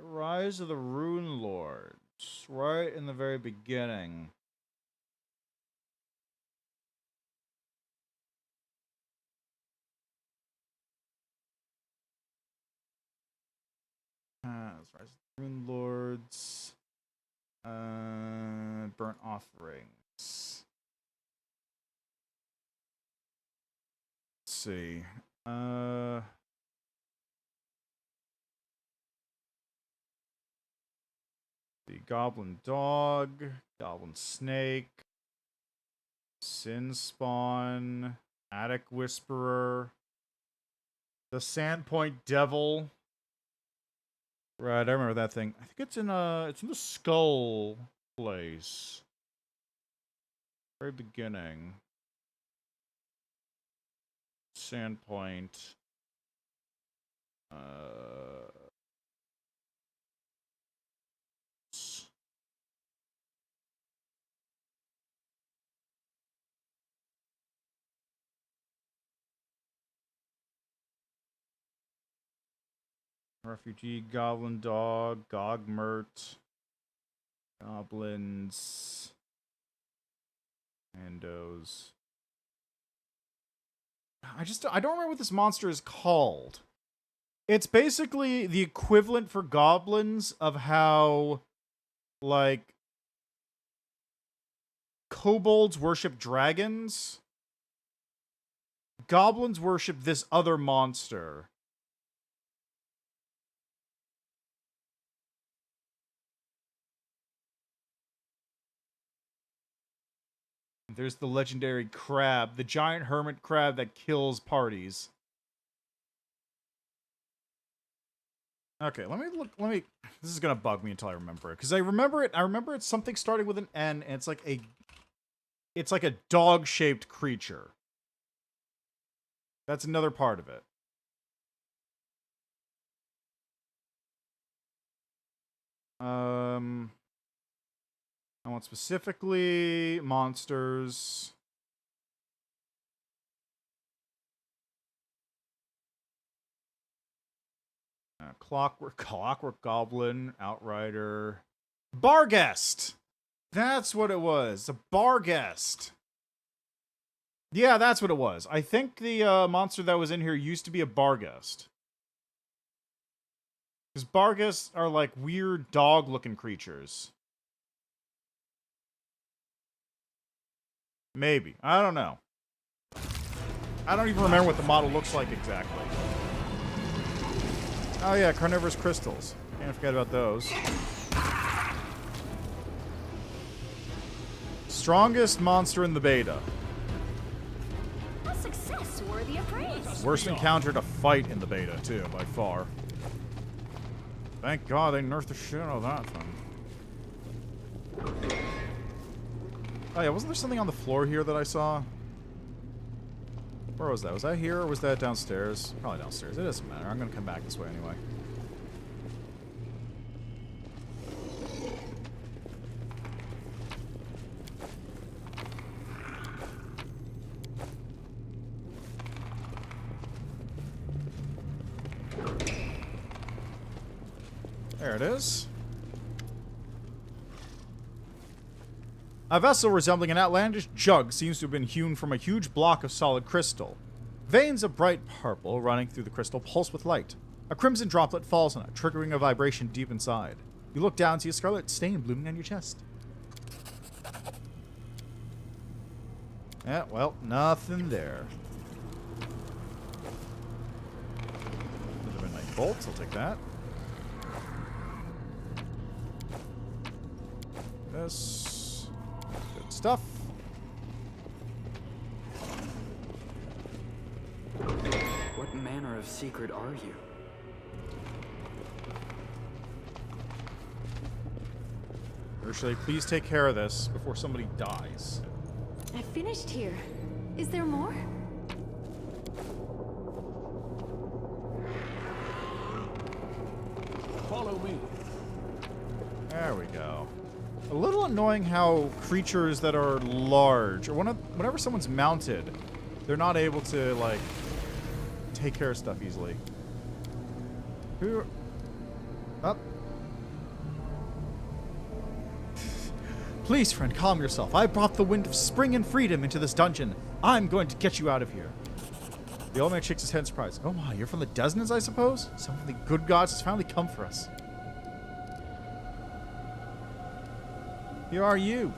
Rise of the Rune Lords. Right in the very beginning. Rise of the Rune Lords. Burnt Offerings. Let's see. The Goblin Dog, Goblin Snake, Sin Spawn, Attic Whisperer, the Sandpoint Devil. Right, I remember that thing. I think it's in the Skull place. Very beginning. Sandpoint. Refugee, Goblin Dog, Gogmert, Goblins, Mandos. I don't remember what this monster is called. It's basically the equivalent for goblins of how, like, kobolds worship dragons. Goblins worship this other monster. There's the legendary crab, the giant hermit crab that kills parties. Okay, let me... This is gonna bug me until I remember it. Because I remember it's something starting with an N, and it's like a dog-shaped creature. That's another part of it. I want specifically monsters. Clockwork Goblin, Outrider, Barghest. That's what it was. A Barghest. Yeah, that's what it was. I think the monster that was in here used to be a Barghest. Because Barghests are like weird dog-looking creatures. Maybe. I don't know. I don't even remember what the model looks like exactly. Oh yeah, carnivorous crystals. Can't forget about those. Strongest monster in the beta. A success worthy of praise. Worst encounter to fight in the beta, too, by far. Thank God they nerfed the shit out of that thing. Oh yeah, wasn't there something on the floor here that I saw? Where was that? Was that here or was that downstairs? Probably downstairs. It doesn't matter. I'm gonna come back this way anyway. There it is. A vessel resembling an outlandish jug seems to have been hewn from a huge block of solid crystal. Veins of bright purple running through the crystal pulse with light. A crimson droplet falls on it, triggering a vibration deep inside. You look down and see a scarlet stain blooming on your chest. Yeah, well, nothing there. Bit of a night bolt, I'll take that. This. Good stuff. What manner of secret are you? Ursula, please take care of this before somebody dies. I finished here. Is there more? Follow me. There we go. A little annoying how creatures that are large, or whenever someone's mounted, they're not able to, like, take care of stuff easily. Who? Up. Please, friend, calm yourself. I brought the wind of spring and freedom into this dungeon. I'm going to get you out of here. The old man shakes his head in surprise. Oh my, you're from the Desnans, I suppose? Some of the good gods has finally come for us. Who are you?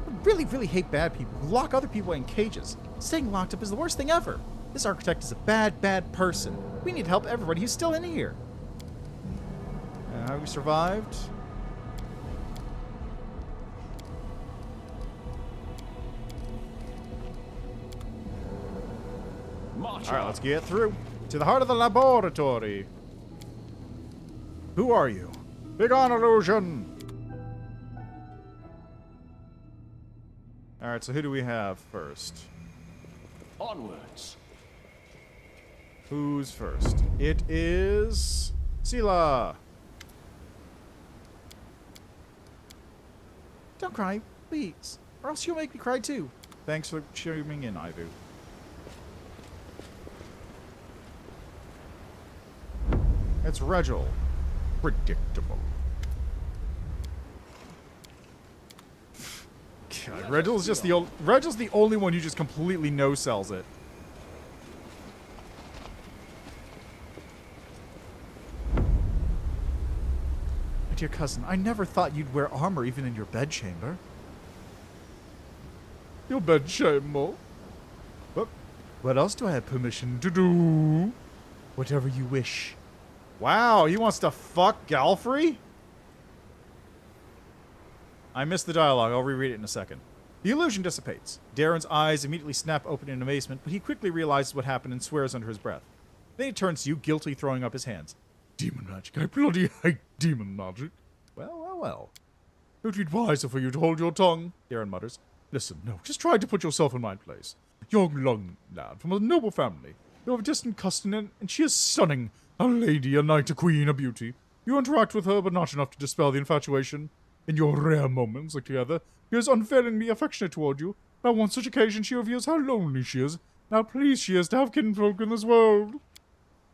I really, really hate bad people who lock other people in cages. Staying locked up is the worst thing ever. This architect is a bad, bad person. We need to help everybody who's still in here. How we survived? Alright, let's get through. To the heart of the laboratory. Who are you? Begone, illusion! Alright, so who do we have first? Onwards. Who's first? It is... Sela! Don't cry, please. Or else you'll make me cry too. Thanks for tuning in, Ivu. It's Regil. Predictable. God, Regil's just the Regil's the only one who just completely no-sells it. My dear cousin, I never thought you'd wear armor even in your bedchamber. Your bedchamber? What else do I have permission to do? Whatever you wish. Wow, he wants to fuck Galfrey? I missed the dialogue. I'll reread it in a second. The illusion dissipates. Darren's eyes immediately snap open in amazement, but he quickly realizes what happened and swears under his breath. Then he turns to you, guiltily throwing up his hands. Demon magic. I bloody hate demon magic. Well, well, well. It would be wiser for you to hold your tongue, Darren mutters. Listen, no, just try to put yourself in my place. Young lung lad from a noble family. You have a distant cousin, and she is stunning. A lady, a knight, a queen, a beauty. You interact with her, but not enough to dispel the infatuation. In your rare moments, like together, she is unfailingly affectionate toward you. Now, on one such occasion, she reveals how lonely she is. How pleased she is to have kinfolk in this world.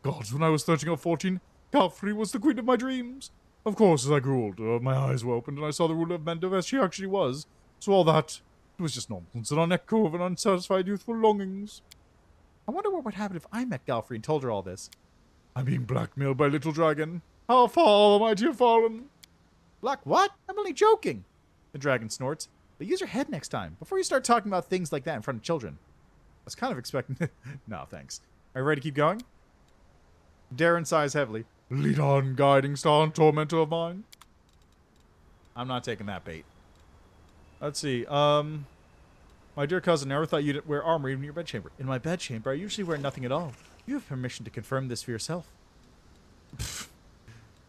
Gods, when I was 13 or 14, Galfrey was the queen of my dreams. Of course, as I grew older, my eyes were opened, and I saw the ruler of Mendov as she actually was. So all that, it was just nonsense, and an echo of an unsatisfied youthful longings. I wonder what would happen if I met Galfrey and told her all this. I'm being blackmailed by Little Dragon. How far the mighty have fallen? Black what? I'm only joking. The dragon snorts. But use your head next time, before you start talking about things like that in front of children. I was kind of expecting... No, thanks. Are you ready to keep going? Darren sighs heavily. Lead on, guiding star and tormentor of mine. I'm not taking that bait. Let's see. My dear cousin, never thought you'd wear armor even in your bedchamber. In my bedchamber, I usually wear nothing at all. You have permission to confirm this for yourself.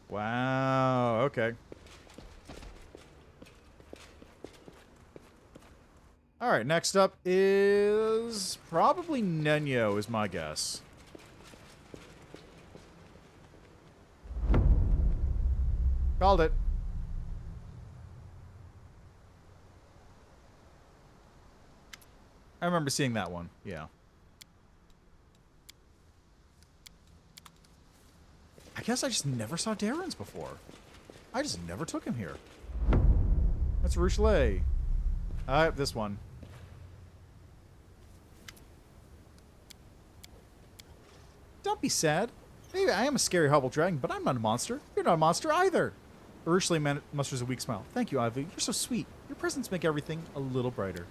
Wow, okay. Alright, next up is probably Nenyo, is my guess. Called it. I remember seeing that one, yeah. I guess I just never saw Darren's before. I just never took him here. That's Rochelet. This one. Don't be sad. Maybe I am a scary hobble dragon, but I'm not a monster. You're not a monster either. Rochelet musters a weak smile. Thank you, Ivy. You're so sweet. Your presents make everything a little brighter.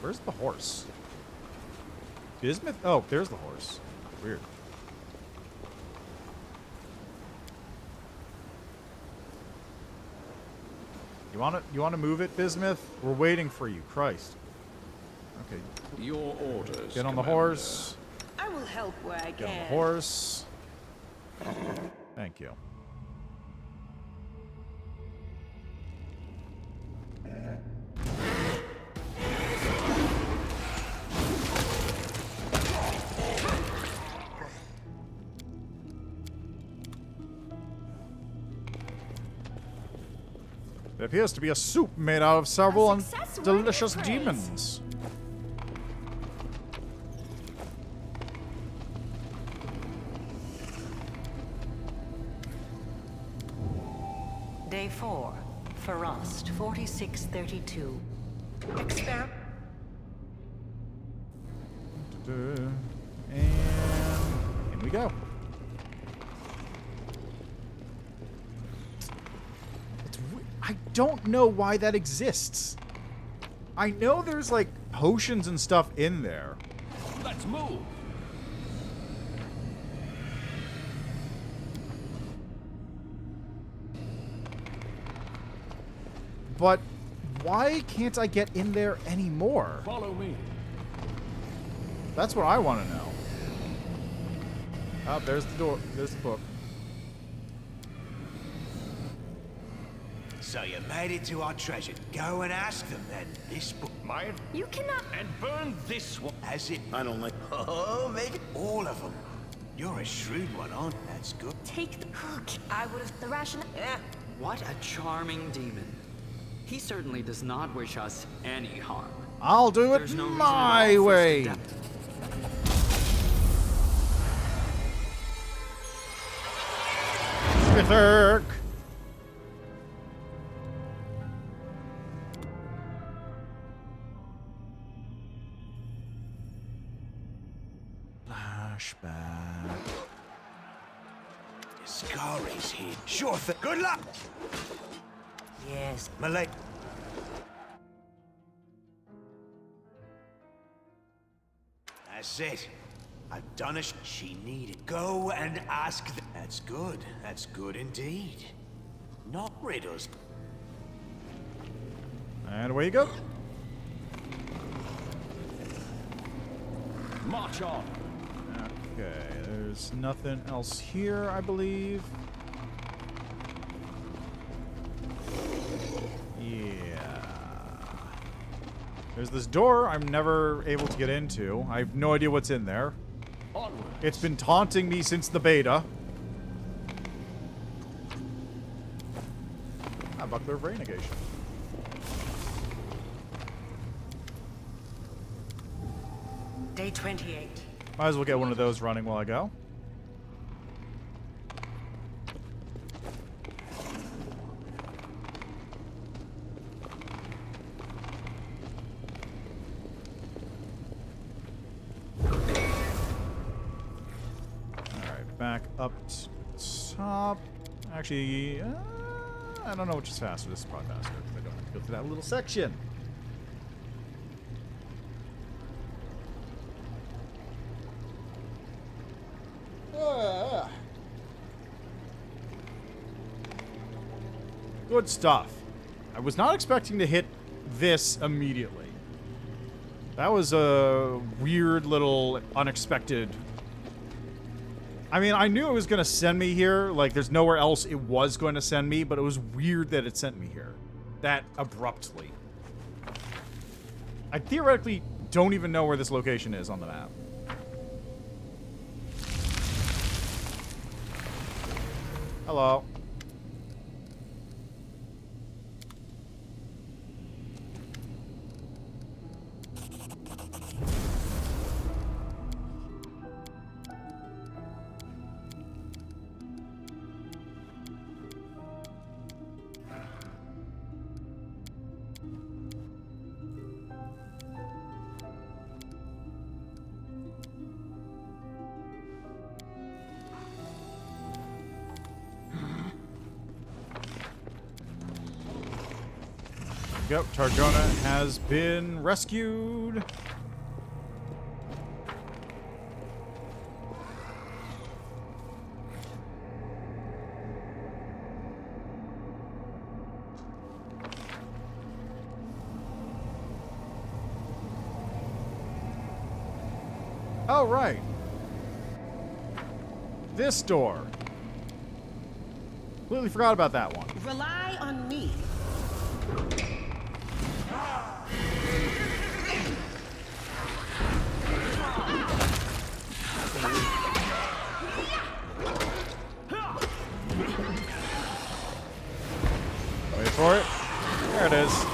Where's the horse? Bismuth? Oh, there's the horse. Weird. You wanna move it, Bismuth? We're waiting for you. Christ. Okay. Your orders. Get on the Commander. horse. I will help where I Get on the can. horse. Thank you. It appears to be a soup made out of several and delicious demons. Day 4, Frost, 4632. Experiment. And in we go. I don't know why that exists. I know there's like potions and stuff in there. Let's move. But why can't I get in there anymore? Follow me. That's what I want to know. Oh, there's the door. There's the book. So you made it to our treasure. Go and ask them then. This book. Mine? You cannot. And burn this one. Has it? I don't like. Oh, maybe all of them. You're a shrewd one, aren't you? That's good. Take the hook. I would have the rational. Yeah. What a charming demon. He certainly does not wish us any harm. I'll do it There's no reason my at all for us to way. doubt. Smithirk. Flashback. Scari's here. Sure thing. Good luck. Yes. Malay. That's it. I've done it. She needed. Go and ask them. That's good. That's good indeed. Not riddles. And away you go. March on. Okay, there's nothing else here, I believe. Yeah. There's this door I'm never able to get into. I have no idea what's in there. Onward. It's been taunting me since the beta. Buckler of Ray negation. Day 28. Might as well get one of those running while I go. Alright, back up to top. Actually, I don't know which is faster. This is probably faster because I don't have to go through that little section. Good stuff. I was not expecting to hit this immediately. That was a weird little unexpected. I mean, I knew it was going to send me here. Like, there's nowhere else it was going to send me, but it was weird that it sent me here. That abruptly. I theoretically don't even know where this location is on the map. go. Targona has been rescued. Oh, right. This door. Completely forgot about that one. Rely on me. Wait for it. There it is.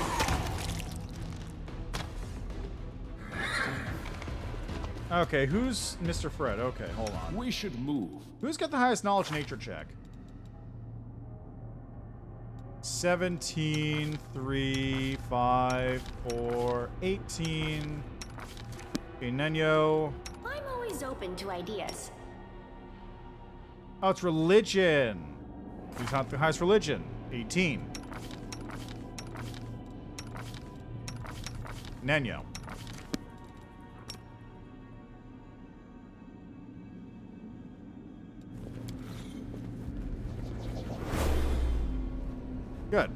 Okay, who's Mr. Fred? Okay, hold on. We should move. Who's got the highest knowledge nature check? 17, 3, 5, 4, 18. Okay, Nenyo. I'm always open to ideas. Oh, it's religion. Who's not the highest religion? 18. Nenyo. Good.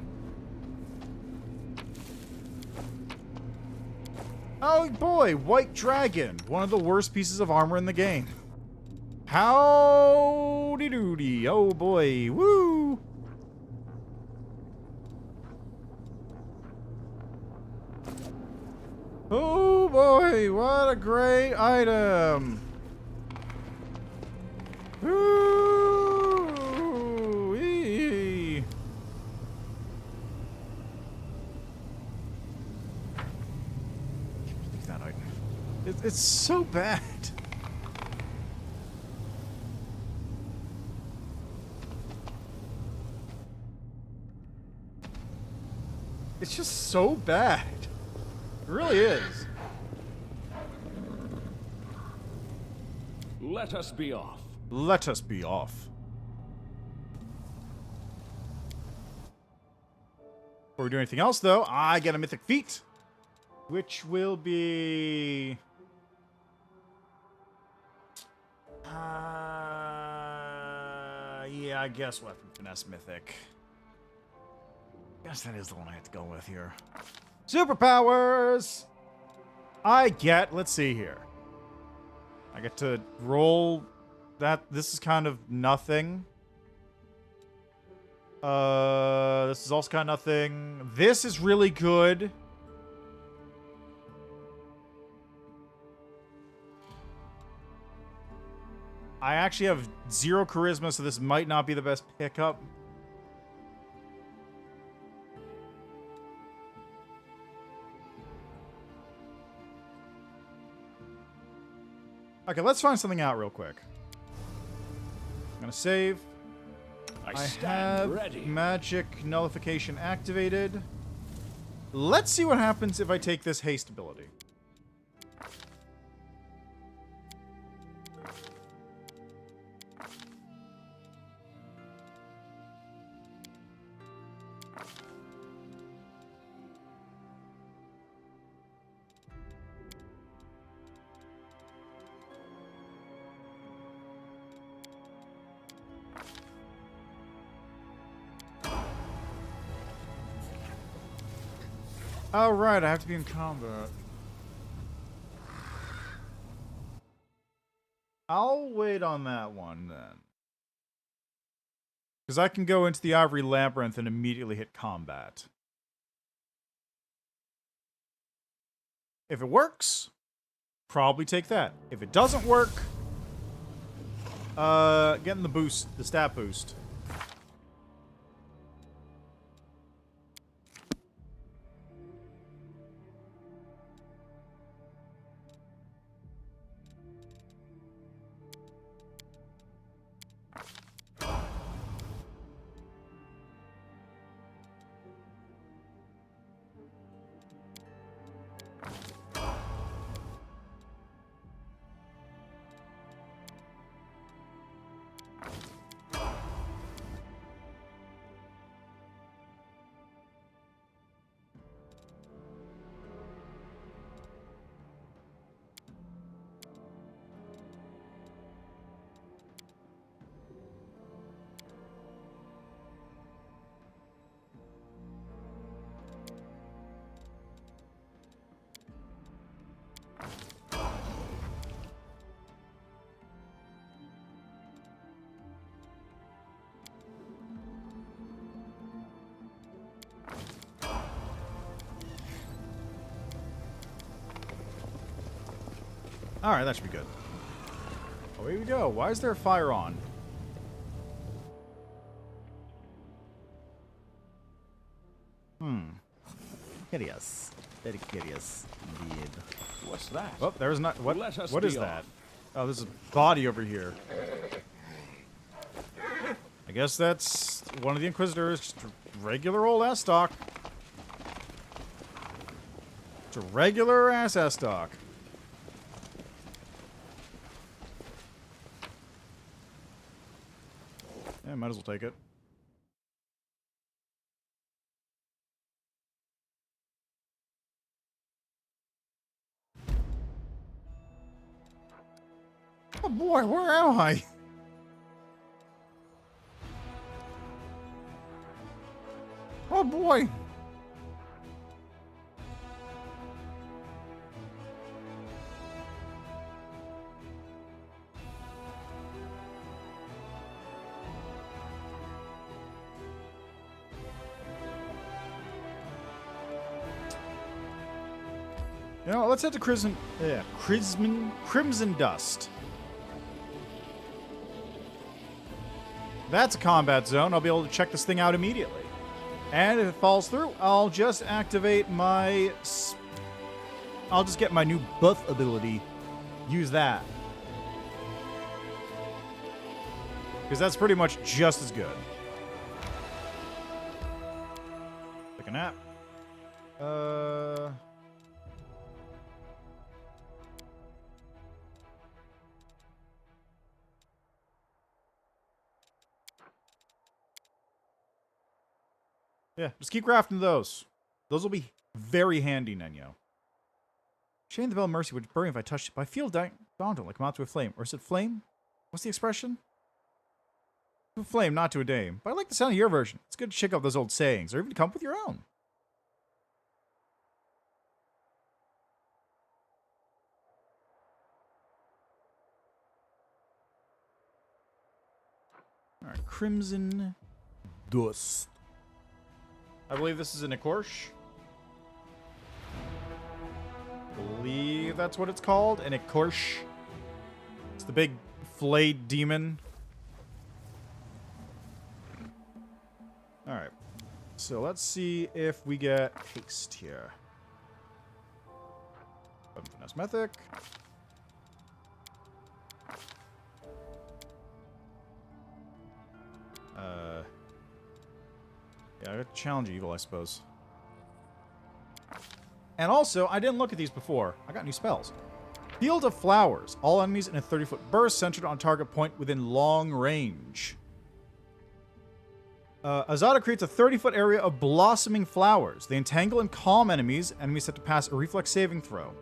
Oh boy, White Dragon. One of the worst pieces of armor in the game. Howdy doody. Oh boy. Woo! Oh boy, what a great item. Ooh-wee. That item. It's so bad. It's just so bad. It really is. Let us be off. Let us be off. Before we do anything else, though, I get a mythic feat, which will be... yeah, I guess Weapon Finesse Mythic. Guess that is the one I have to go with here. Superpowers! I get, let's see here. I get to roll that. This is kind of nothing. This is also kind of nothing. This is really good. I actually have 0 charisma, so this might not be the best pickup. Okay, let's find something out real quick. I'm gonna save. I have ready. magic nullification activated. Let's see what happens if I take this haste ability. Oh, right, I have to be in combat. I'll wait on that one, then. Because I can go into the Ivory Labyrinth and immediately hit combat. If it works, probably take that. If it doesn't work, getting the boost, the stat boost. Alright, that should be good. Away we go. Why is there a fire on? Curious. Very curious indeed. What's that? Oh, there's not. What? Let us What is be that? off. Oh, there's a body over here. I guess that's one of the Inquisitors. Just a regular old ass stock. It's a regular ass stock. Yeah, might as well take it. Oh boy, where am I? Oh boy. You know, let's head to Crimson Dust. That's a combat zone. I'll be able to check this thing out immediately. And if it falls through, I'll just activate my... I'll just get my new buff ability. Use that. Because that's pretty much just as good. Take a nap. Yeah, just keep crafting those. Those will be very handy, Nenyo. Shane the Bell Mercy would burn if I touched it, but I feel daunted like I'm out to a flame. Or is it flame? What's the expression? To a flame, not to a dame. But I like the sound of your version. It's good to check out those old sayings, or even to come up with your own. Alright, Crimson Dust. I believe this is an Ikorsh. I believe that's what it's called, an Ikorsh. It's the big flayed demon. Alright. So let's see if we get haste here. Finesse Mythic. Yeah, I got Challenge Evil, I suppose. And also, I didn't look at these before. I got new spells. Field of Flowers. All enemies in a 30-foot burst centered on target point within long range. Azada creates a 30-foot area of blossoming flowers. They entangle and calm enemies. Enemies have to pass a reflex saving throw.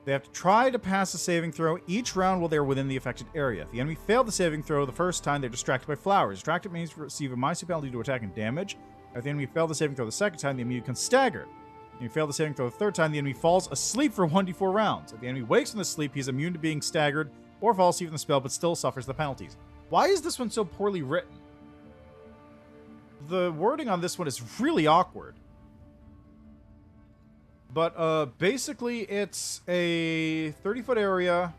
They have to try to pass a saving throw each round while they're within the affected area. If the enemy failed the saving throw the first time, they're distracted by flowers. Distracted means receive a minus 2 penalty to attack and damage. If the enemy failed the saving throw the second time, the enemy becomes staggered. If the enemy failed the saving throw the third time, the enemy falls asleep for 1d4 rounds. If the enemy wakes from the sleep, he's immune to being staggered or falls asleep from the spell, but still suffers the penalties. Why is this one so poorly written? The wording on this one is really awkward. But basically, it's a 30-foot area.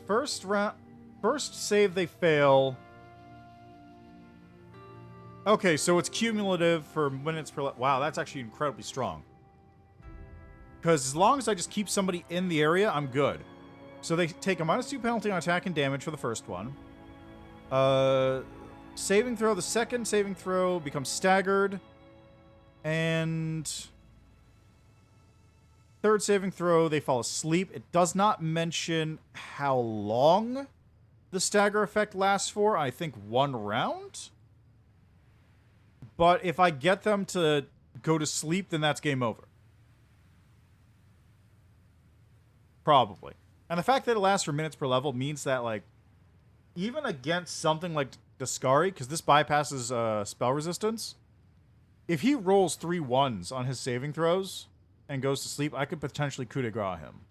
First save they fail. Okay, so it's cumulative for minutes per... Wow, that's actually incredibly strong. Because as long as I just keep somebody in the area, I'm good. So they take a -2 penalty on attack and damage for the first one. Saving throw, the second saving throw becomes staggered. And third saving throw, they fall asleep. It does not mention how long the stagger effect lasts for. I think 1 round. But if I get them to go to sleep, then that's game over. Probably. And the fact that it lasts for minutes per level means that, like, even against something like Daskari, because this bypasses spell resistance, if he rolls 3 1s on his saving throws and goes to sleep, I could potentially coup de grace him.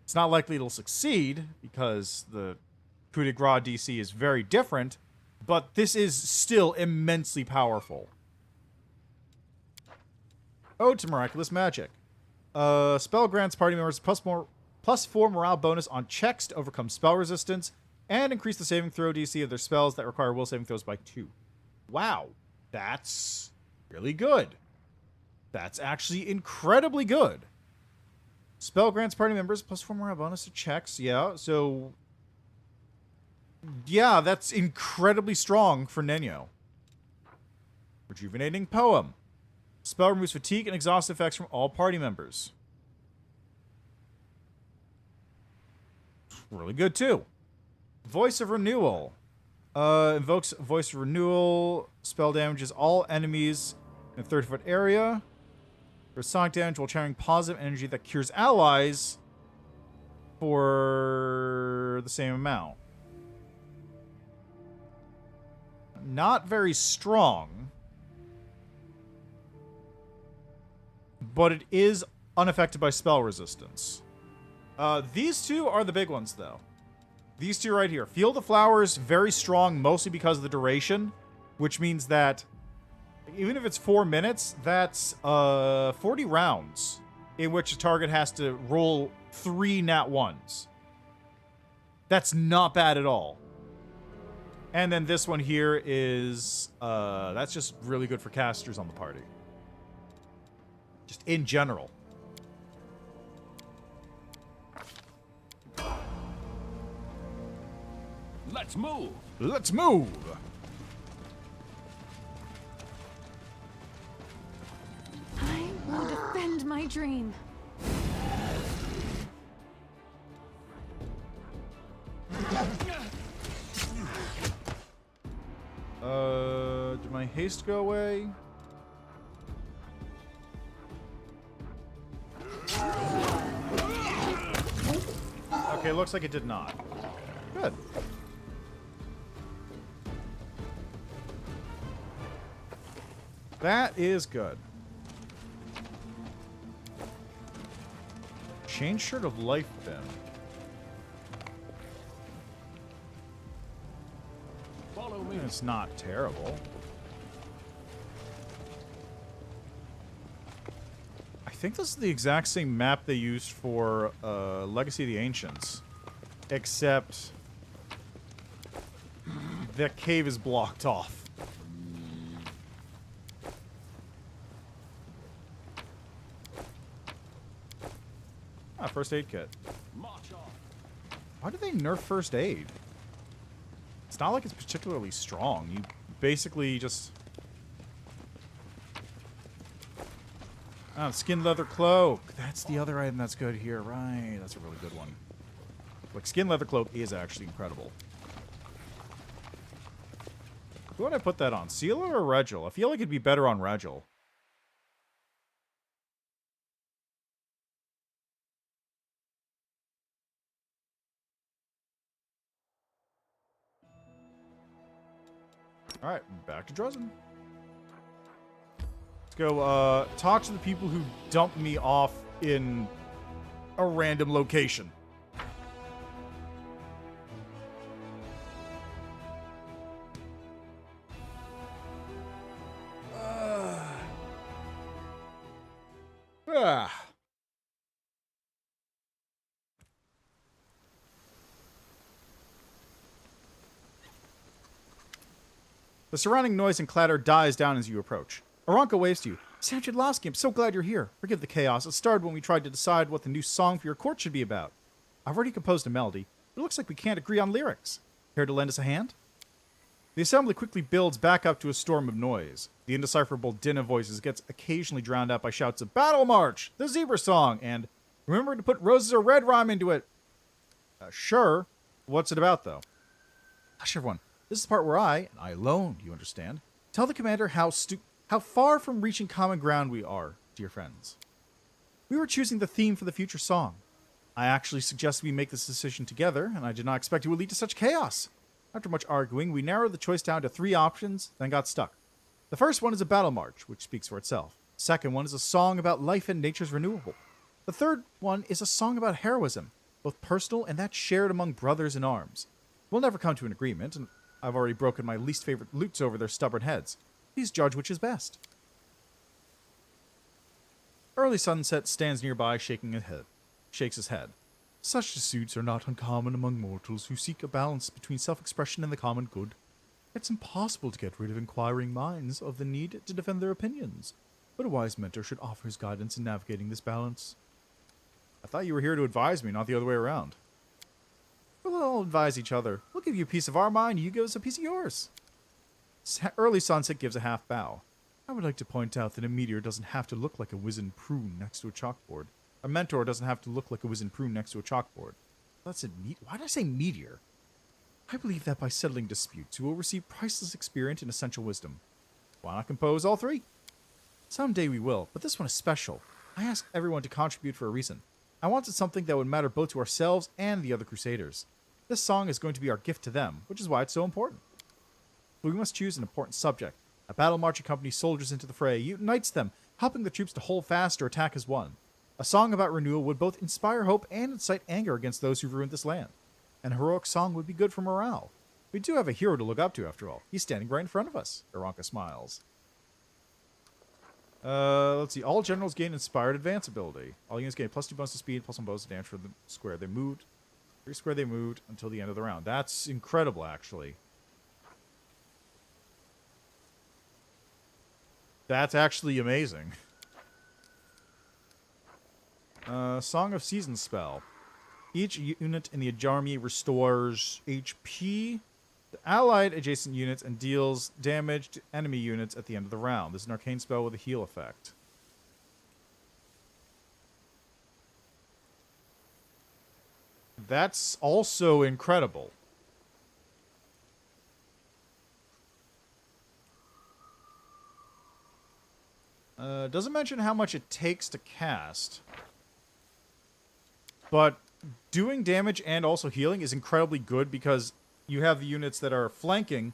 It's not likely it'll succeed, because the coup de grace DC is very different, but this is still immensely powerful. Ode to Miraculous Magic. Spell grants party members +4 morale bonus on checks to overcome spell resistance, and increase the saving throw DC of their spells that require will saving throws by 2. Wow, that's really good. That's actually incredibly good. Spell grants party members +4 morale bonus to checks. Yeah, so... yeah, that's incredibly strong for Nenyo. Rejuvenating Poem. Spell removes fatigue and exhaust effects from all party members. Really good, too. Voice of Renewal. Invokes Voice of Renewal. Spell damages all enemies in a 30-foot area. For sonic damage while channeling positive energy that cures allies for the same amount. Not very strong. But it is unaffected by spell resistance. These two are the big ones, though. These two right here. Feel the Flowers, very strong, mostly because of the duration, which means that even if it's 4 minutes, that's 40 rounds in which the target has to roll 3 nat 1s. That's not bad at all. And then this one here is, that's just really good for casters on the party. Just in general. Let's move! Let's move! I will defend my dream. Did my haste go away? Okay, looks like it did not. Good. That is good. Change shirt of life bin. Follow me. It's not terrible. I think this is the exact same map they used for Legacy of the Ancients. Except that cave is blocked off. Ah, first aid kit. Why do they nerf first aid? It's not like it's particularly strong. You basically just... ah, skin leather cloak. That's the other item that's good here. Right, that's a really good one. Like, skin leather cloak is actually incredible. Who would I put that on? Sealer or Regil? I feel like it'd be better on Regil. Alright, back to Dresden. Let's go, talk to the people who dumped me off in a random location. The surrounding noise and clatter dies down as you approach. Aranka waves to you. Sanjidlovsky, I'm so glad you're here. Forgive the chaos. It started when we tried to decide what the new song for your court should be about. I've already composed a melody, but it looks like we can't agree on lyrics. Care to lend us a hand? The assembly quickly builds back up to a storm of noise. The indecipherable din of voices gets occasionally drowned out by shouts of Battle March, the Zebra Song, and remember to put Roses Are Red rhyme into it. Sure. What's it about, though? Hush, everyone. This is the part where I alone, you understand, tell the commander how far from reaching common ground we are, dear friends. We were choosing the theme for the future song. I actually suggested we make this decision together, and I did not expect it would lead to such chaos. After much arguing, we narrowed the choice down to 3 options, then got stuck. The first one is a battle march, which speaks for itself. The second one is a song about life and nature's renewal. The third one is a song about heroism, both personal and that shared among brothers in arms. We'll never come to an agreement, and I've already broken my least favorite lutes over their stubborn heads. Please judge which is best. Early Sunset stands nearby, shakes his head. Such disputes are not uncommon among mortals who seek a balance between self-expression and the common good. It's impossible to get rid of inquiring minds of the need to defend their opinions, but a wise mentor should offer his guidance in navigating this balance. I thought you were here to advise me, not the other way around. We'll all advise each other. We'll give you a piece of our mind, you give us a piece of yours. Early Sunset gives a half bow. I would like to point out that a meteor doesn't have to look like a wizened prune next to a chalkboard. A mentor doesn't have to look like a wizened prune next to a chalkboard. That's a why did I say meteor? I believe that by settling disputes, you will receive priceless experience and essential wisdom. Why not compose all three? Someday we will, but this one is special. I asked everyone to contribute for a reason. I wanted something that would matter both to ourselves and the other Crusaders. This song is going to be our gift to them, which is why it's so important. We must choose an important subject. A battle march accompanies soldiers into the fray, unites them, helping the troops to hold fast or attack as one. A song about renewal would both inspire hope and incite anger against those who've ruined this land. An heroic song would be good for morale. We do have a hero to look up to, after all. He's standing right in front of us. Aranka smiles. Let's see. All generals gain inspired advance ability. All units gain +2 bonus to speed, +1 bonus to damage for the square they moved. Every square they moved until the end of the round. That's incredible, actually. That's actually amazing. Song of Seasons spell. Each unit in the army restores HP to allied adjacent units and deals damage to enemy units at the end of the round. This is an arcane spell with a heal effect. That's also incredible. Doesn't mention how much it takes to cast. But doing damage and also healing is incredibly good because you have the units that are flanking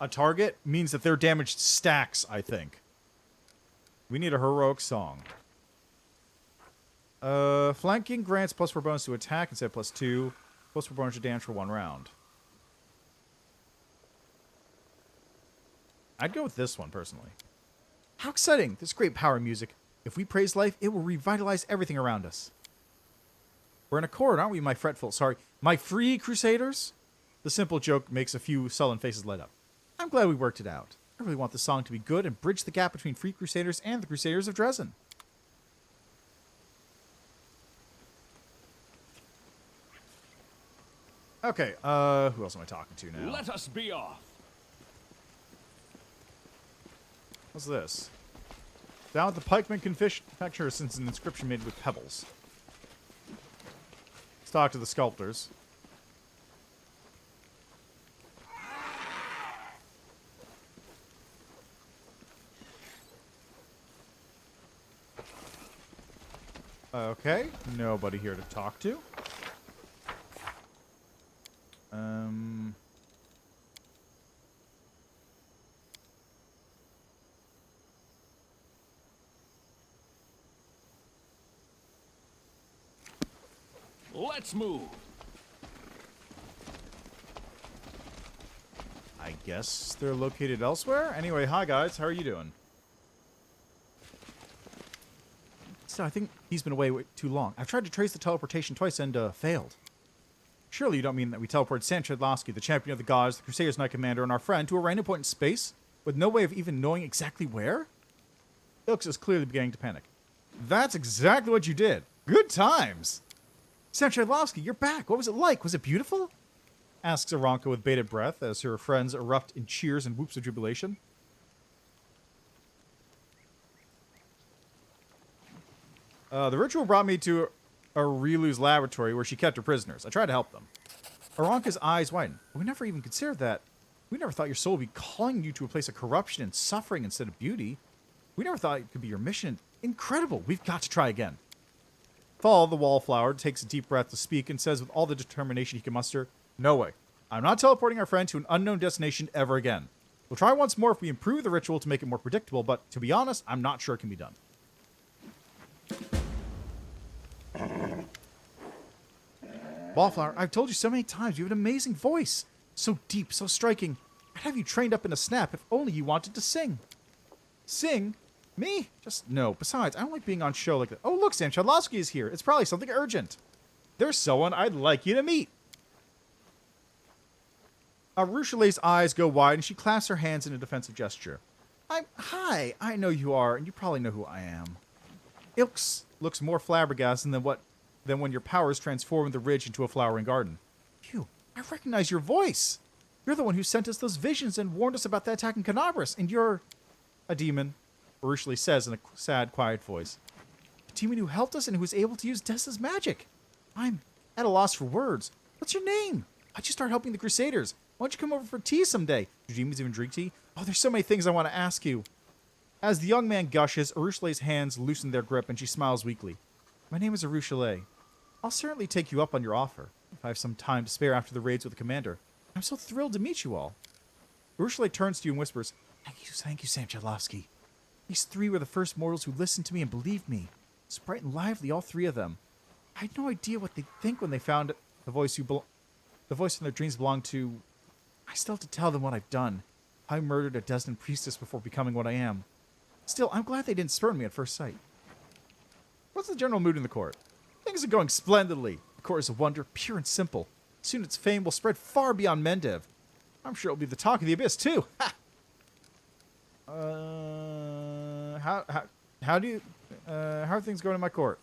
a target means that their damage stacks, I think. We need a heroic song. Flanking grants +4 bonus to attack instead of +2. +4 bonus to damage for 1 round. I'd go with this one, personally. How exciting! This great power music. If we praise life, it will revitalize everything around us. We're in accord, aren't we, my free Crusaders? The simple joke makes a few sullen faces light up. I'm glad we worked it out. I really want the song to be good and bridge the gap between free Crusaders and the Crusaders of Dresden. Okay, who else am I talking to now? Let us be off. What's this? Down at the pikeman confectioner since an inscription made with pebbles. Let's talk to the sculptors. Okay, nobody here to talk to. Let's move. I guess they're located elsewhere? Anyway, hi guys, how are you doing? So I think he's been away way too long. I've tried to trace the teleportation twice and failed. Surely you don't mean that we teleported Sanchedlowski, the champion of the gods, the Crusaders' Knight Commander, and our friend to a random point in space, with no way of even knowing exactly where? Ilks is clearly beginning to panic. That's exactly what you did. Good times! Sanchedlowski, you're back. What was it like? Was it beautiful? Asks Aranka with bated breath as her friends erupt in cheers and whoops of jubilation. The ritual brought me to Arilu's laboratory where she kept her prisoners. I tried to help them. Aranka's eyes widen. We never even considered that. We never thought your soul would be calling you to a place of corruption and suffering instead of beauty. We never thought it could be your mission. Incredible. We've got to try again. Fall, the wallflower, takes a deep breath to speak and says with all the determination he can muster, "No way. I'm not teleporting our friend to an unknown destination ever again. We'll try once more if we improve the ritual to make it more predictable, but to be honest, I'm not sure it can be done." Wallflower, I've told you so many times, you have an amazing voice. So deep, so striking. I'd have you trained up in a snap if only you wanted to sing. Sing? Me? Just no. Besides, I don't like being on show like that. Oh, look, Sam Chadlovsky is here. It's probably something urgent. There's someone I'd like you to meet. Ruchelet's eyes go wide, and she clasps her hands in a defensive gesture. Hi, I know you are, and you probably know who I am. Ilks looks more flabbergasted than when your powers transformed the ridge into a flowering garden. Phew, I recognize your voice. You're the one who sent us those visions and warned us about the attack in Canabras, and you're a demon, Ruchelet says in a sad, quiet voice. A demon who helped us and who was able to use Dessa's magic. I'm at a loss for words. What's your name? How'd you start helping the Crusaders? Why don't you come over for tea someday? Do demons even drink tea? Oh, there's so many things I want to ask you. As the young man gushes, Ruchelet's hands loosen their grip and she smiles weakly. My name is Ruchelet. I'll certainly take you up on your offer, if I have some time to spare after the raids with the commander. I'm so thrilled to meet you all. Ruchelet turns to you and whispers, Thank you, Sam Chadlovsky. These three were the first mortals who listened to me and believed me. It's bright and lively, all three of them. I had no idea what they'd think when they found the voice in their dreams belonged to... I still have to tell them what I've done. I murdered a Desnan priestess before becoming what I am. Still, I'm glad they didn't spurn me at first sight. What's the general mood in the court? Things are going splendidly. The court is a wonder, pure and simple. Soon its fame will spread far beyond Mendev. I'm sure it'll be the talk of the abyss, too. Ha! How are things going in my court?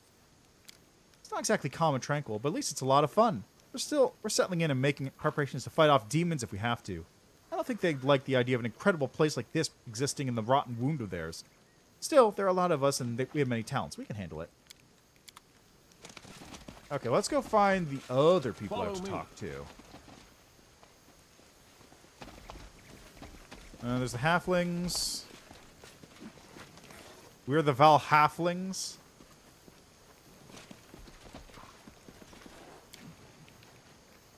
It's not exactly calm and tranquil, but at least it's a lot of fun. We're settling in and making preparations to fight off demons if we have to. I don't think they'd like the idea of an incredible place like this existing in the rotten wound of theirs. Still, there are a lot of us and we have many talents. We can handle it. Okay, let's go find the other people I have to talk to. There's the halflings. We're the Val halflings.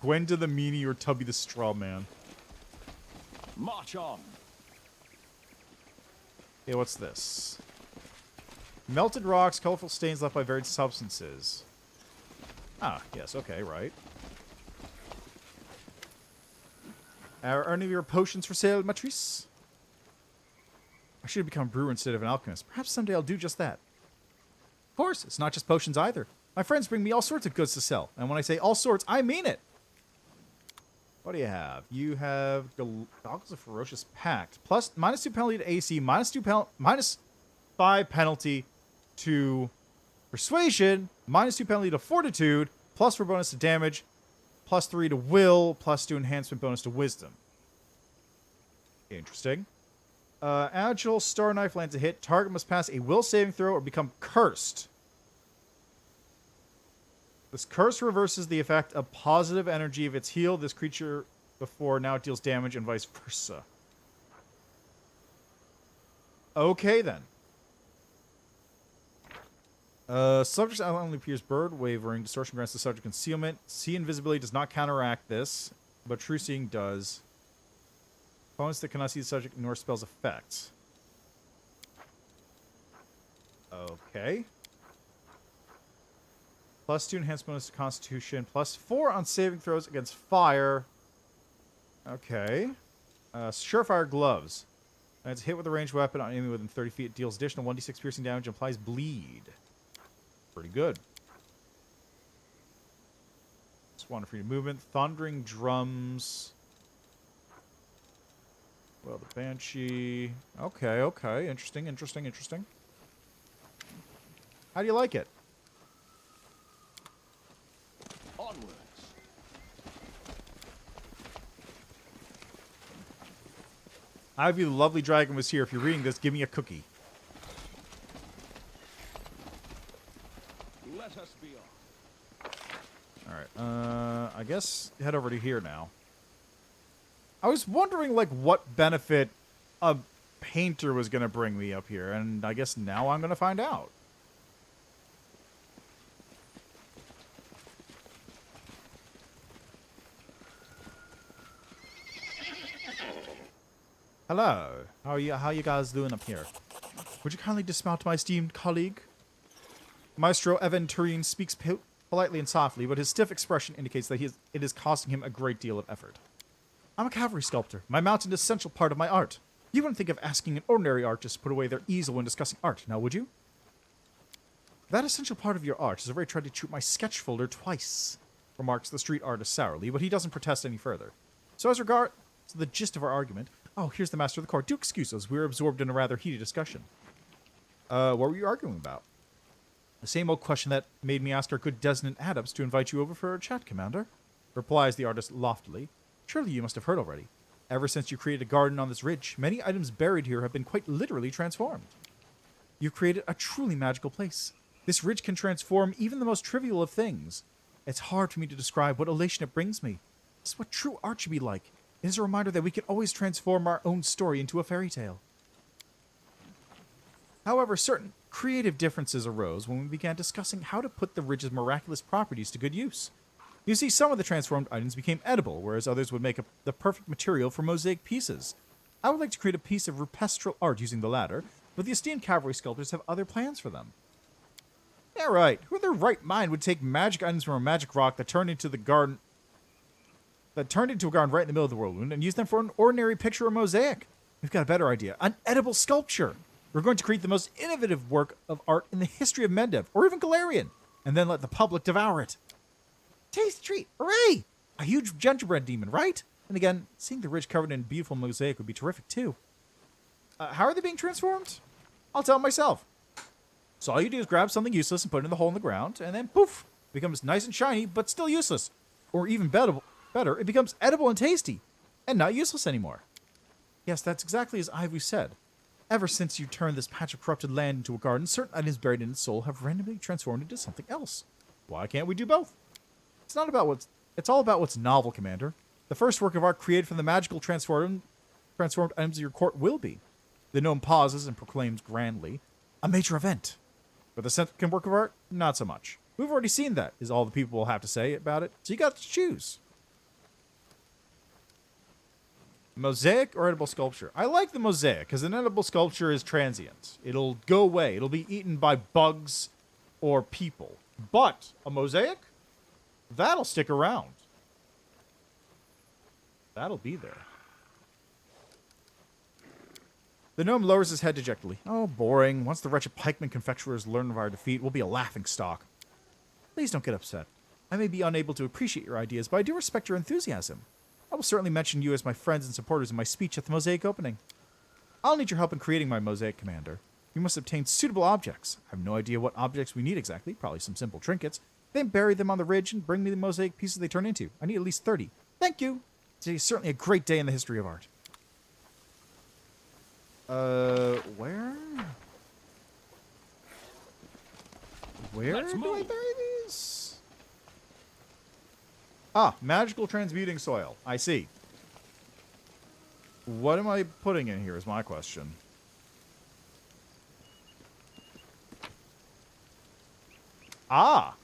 Gwenda the meanie or Tubby the straw man. March on. Okay, what's this? Melted rocks, colorful stains left by varied substances. Ah, yes, okay, right. Are any of your potions for sale, Matrice? I should have become a brewer instead of an alchemist. Perhaps someday I'll do just that. Of course, it's not just potions either. My friends bring me all sorts of goods to sell. And when I say all sorts, I mean it. What do you have? You have Goggles of Ferocious Pact. -2 penalty to AC, -5 penalty to Persuasion, -2 penalty to Fortitude, +4 bonus to damage, +3 to Will, +2 enhancement bonus to Wisdom. Interesting. Agile Star Knife lands a hit. Target must pass a Will saving throw or become cursed. This curse reverses the effect of positive energy if it's healed this creature before. Now it deals damage and vice versa. Okay, then. Subject's outline only appears bird wavering. Distortion grants the subject concealment. See invisibility does not counteract this, but true seeing does. Opponents that cannot see the subject ignore spell's effects. Okay. +2 enhanced bonus to Constitution. +4 on saving throws against fire. Okay. Surefire gloves. And it's hit with a ranged weapon on enemy within 30 feet. It deals additional 1d6 piercing damage and applies bleed. Pretty good. +1 freedom movement. Thundering drums. Well, the Banshee. Okay, okay. Interesting, interesting, interesting. How do you like it? Onwards. Ivy the Lovely Dragon was here. If you're reading this, give me a cookie. Let us be off. Alright, I guess head over to here now. I was wondering, like, what benefit a painter was going to bring me up here, and I guess now I'm going to find out. Hello. How are you guys doing up here? Would you kindly dismount, my esteemed colleague? Maestro Aventurine speaks politely and softly, but his stiff expression indicates that it is costing him a great deal of effort. I'm a cavalry sculptor. My mount is an essential part of my art. You wouldn't think of asking an ordinary artist to put away their easel when discussing art, now would you? That essential part of your art has already tried to chew my sketch folder twice, remarks the street artist sourly, but he doesn't protest any further. So as regards to the gist of our argument, oh, here's the master of the court. Do excuse us, we were absorbed in a rather heated discussion. What were you arguing about? The same old question that made me ask our good Desmond Adams to invite you over for a chat, Commander, replies the artist loftily. Surely you must have heard already. Ever since you created a garden on this ridge, many items buried here have been quite literally transformed. You've created a truly magical place. This ridge can transform even the most trivial of things. It's hard for me to describe what elation it brings me. This is what true art should be like. It is a reminder that we can always transform our own story into a fairy tale. However, certain creative differences arose when we began discussing how to put the ridge's miraculous properties to good use. You see, some of the transformed items became edible, whereas others would make the perfect material for mosaic pieces. I would like to create a piece of rupestral art using the latter, but the esteemed cavalry sculptors have other plans for them. Yeah, right. Who in their right mind would take magic items from a magic rock that turned into a garden right in the middle of the whirlwind and use them for an ordinary picture or mosaic? We've got a better idea. An edible sculpture. We're going to create the most innovative work of art in the history of Mendev, or even Galarian, and then let the public devour it. Taste treat. Hooray! A huge gingerbread demon, right? And again, seeing the ridge covered in beautiful mosaic would be terrific, too. How are they being transformed? I'll tell myself. So all you do is grab something useless and put it in the hole in the ground, and then poof, it becomes nice and shiny, but still useless. Or even better, it becomes edible and tasty, and not useless anymore. Yes, that's exactly as Ivy said. Ever since you turned this patch of corrupted land into a garden, certain items buried in its soul have randomly transformed into something else. Why can't we do both? It's all about what's novel, Commander. The first work of art created from the magical transformed items of your court will be. The gnome pauses and proclaims grandly, a major event. But the second work of art, not so much. We've already seen that, is all the people will have to say about it, so you got to choose. Mosaic or edible sculpture? I like the mosaic, because an edible sculpture is transient. It'll go away. It'll be eaten by bugs or people. But a mosaic? That'll stick around. That'll be there. The gnome lowers his head dejectedly. Oh, boring. Once the wretched pikeman confectioners learn of our defeat, we'll be a laughingstock. Please don't get upset. I may be unable to appreciate your ideas, but I do respect your enthusiasm. I will certainly mention you as my friends and supporters in my speech at the mosaic opening. I'll need your help in creating my mosaic, Commander. You must obtain suitable objects. I have no idea what objects we need exactly, probably some simple trinkets. Then bury them on the ridge and bring me the mosaic pieces they turn into. I need at least 30. Thank you. Today is certainly a great day in the history of art. Where? Where do I bury these? Ah, magical transmuting soil. I see. What am I putting in here is my question. Ah!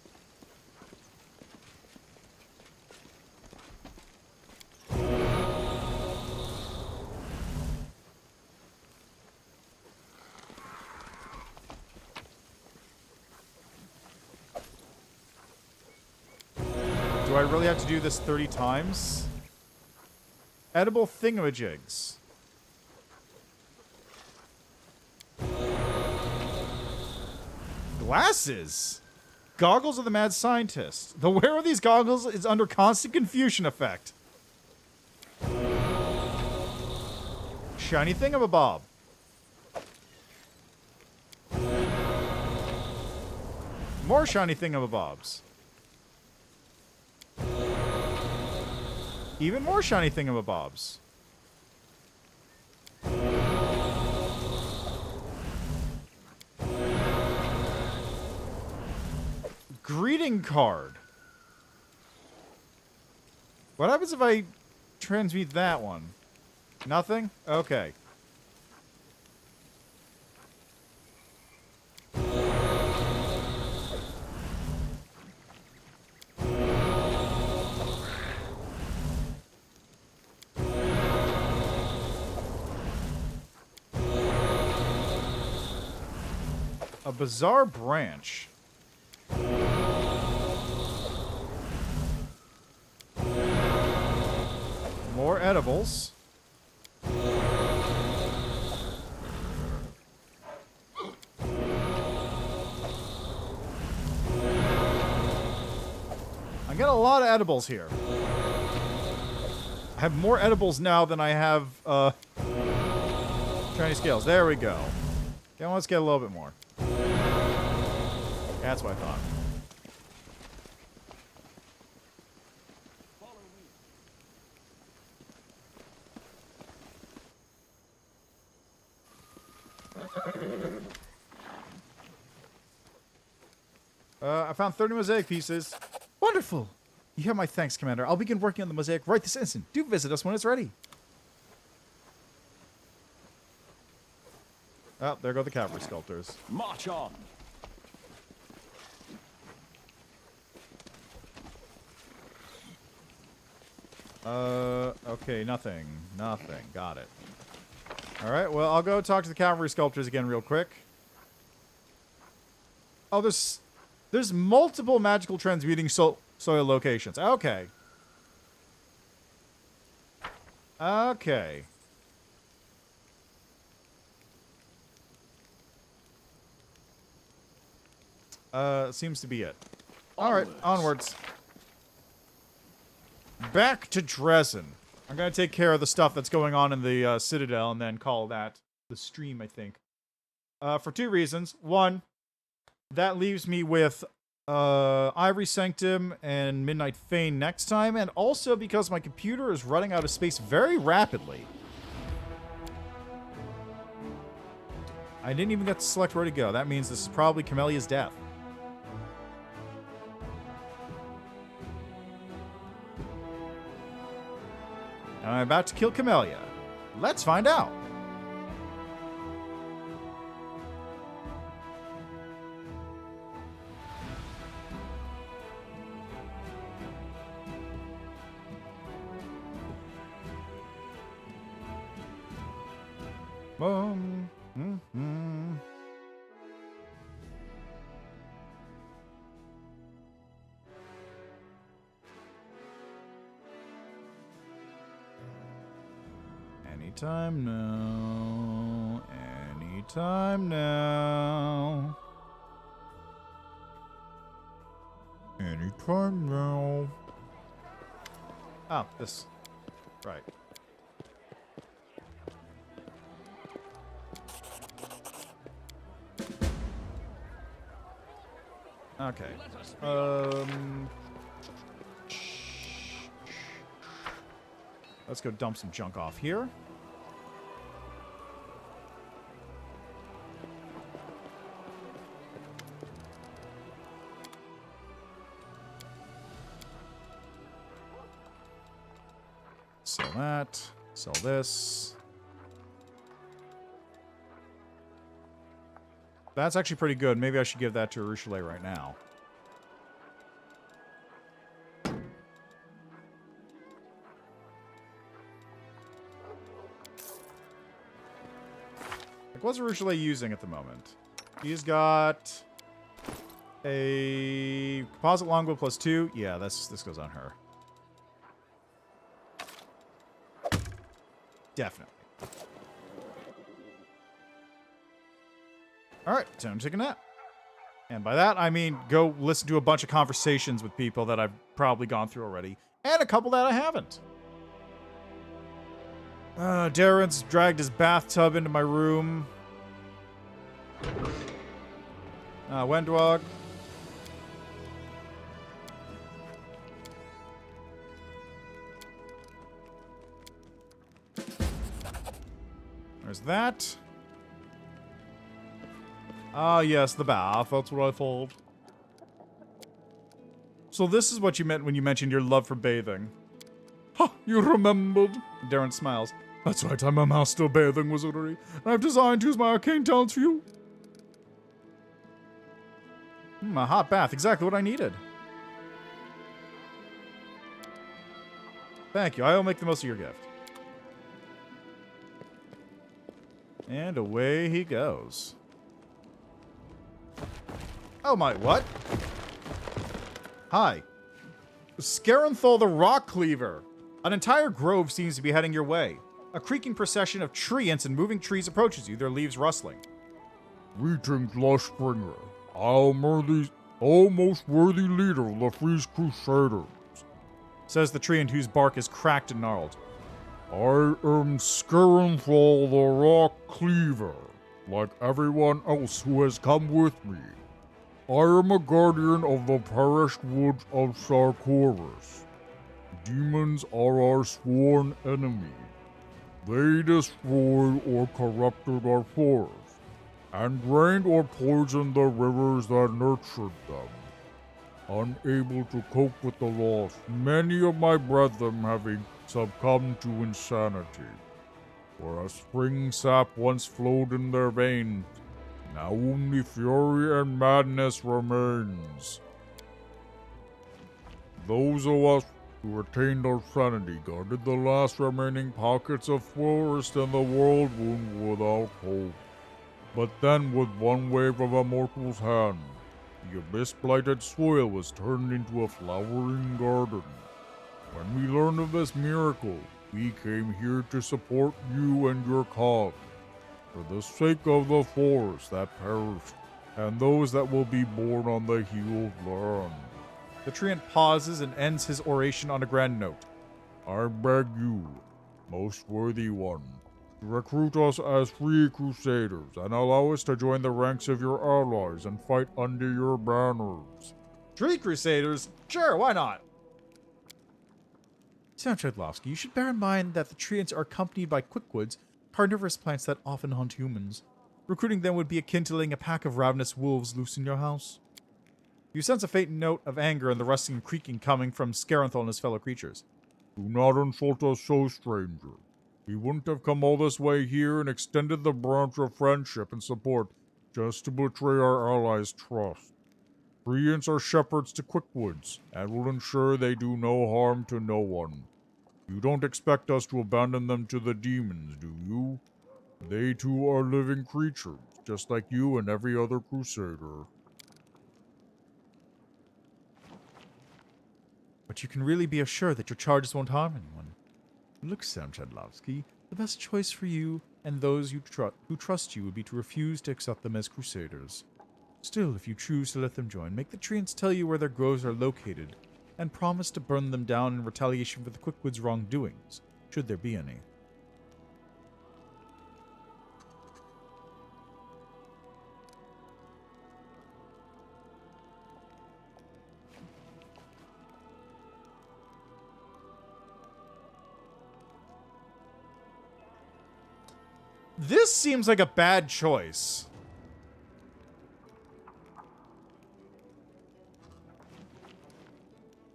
Do I really have to do this 30 times? Edible thingamajigs. Glasses? Goggles of the mad scientist. The wearer of these goggles is under constant confusion effect. Shiny thingamabob. More shiny thingamabobs. Even more shiny thingamabobs. Greeting card. What happens if I transmute that one? Nothing? Okay. A bizarre branch. More edibles. got a lot of edibles here. I have more edibles now than I have shiny scales. There we go. Okay, let's get a little bit more. That's what I thought. I found 30 mosaic pieces. Wonderful. You have my thanks, Commander. I'll begin working on the mosaic right this instant. Do visit us when it's ready. Oh, there go the cavalry sculptors. March on. Okay, nothing. Nothing. Got it. Alright, well, I'll go talk to the cavalry sculptors again real quick. Oh, there's multiple magical transmuting soil locations. Okay. Okay. Seems to be it. Alright, onwards. Back to Dresden. I'm gonna take care of the stuff that's going on in the Citadel and then call that the stream, I think. For two reasons. One, that leaves me with Ivory Sanctum and Midnight Fane next time, and also because my computer is running out of space very rapidly. I didn't even get to select where to go. That means this is probably Camelia's death. And I'm about to kill Camellia. Let's find out. Anytime now. Anytime now. Anytime now. Oh, this. Right. Okay. Let's go dump some junk off here. Sell that. Sell this. That's actually pretty good. Maybe I should give that to Ruchelet right now. Like, what's Ruchelet using at the moment? He's got a composite longbow +2. Yeah, this goes on her. Definitely. Alright, time to take a nap. And by that, I mean go listen to a bunch of conversations with people that I've probably gone through already. And a couple that I haven't. Darren's dragged his bathtub into my room. Wendwog. There's that. Ah, yes, the bath. That's what I thought. So this is what you meant when you mentioned your love for bathing. Ha! You remembered. Darren smiles. That's right, I'm a master of bathing wizardry, and I've designed to use my arcane talents for you. A hot bath. Exactly what I needed. Thank you. I will make the most of your gift. And away he goes. Oh my, what? Hi. Scaranthol the Rock Cleaver. An entire grove seems to be heading your way. A creaking procession of treants and moving trees approaches you, their leaves rustling. Greetings, Lushbringer. I'll merely O most worthy leader of the Freeze Crusaders, says the treant whose bark is cracked and gnarled. I am Scarenthal the Rock Cleaver, like everyone else who has come with me. I am a guardian of the perished woods of Sarkoris. Demons are our sworn enemy. They destroyed or corrupted our forests, and drained or poisoned the rivers that nurtured them. Unable to cope with the loss, many of my brethren have succumbed to insanity. Where a spring sap once flowed in their veins, now only fury and madness remains. Those of us who retained our sanity guarded the last remaining pockets of forest in the world wound without hope. But then, with one wave of a mortal's hand, the abyss-blighted soil was turned into a flowering garden. When we learned of this miracle, we came here to support you and your cause. For the sake of the forest that perished, and those that will be born on the healed land. The treant pauses and ends his oration on a grand note. I beg you, most worthy one, to recruit us as free crusaders and allow us to join the ranks of your allies and fight under your banners. Free crusaders? Sure, why not? Soundchedlovsky, you should bear in mind that the treants are accompanied by quickwoods, carnivorous plants that often hunt humans. Recruiting them would be akin to letting a pack of ravenous wolves loose in your house. You sense a faint note of anger in the rustling and creaking coming from Scarenthal and his fellow creatures. Do not insult us so, stranger. We wouldn't have come all this way here and extended the branch of friendship and support just to betray our allies' trust. Treants are shepherds to quickwoods, and will ensure they do no harm to no one. You don't expect us to abandon them to the demons, do you? They too are living creatures, just like you and every other crusader. But you can really be assured that your charges won't harm anyone. Look, Sam Chadlovsky, the best choice for you and those who trust you would be to refuse to accept them as crusaders. Still, if you choose to let them join, make the treants tell you where their groves are located, and promise to burn them down in retaliation for the Quickwoods' wrongdoings, should there be any. This seems like a bad choice.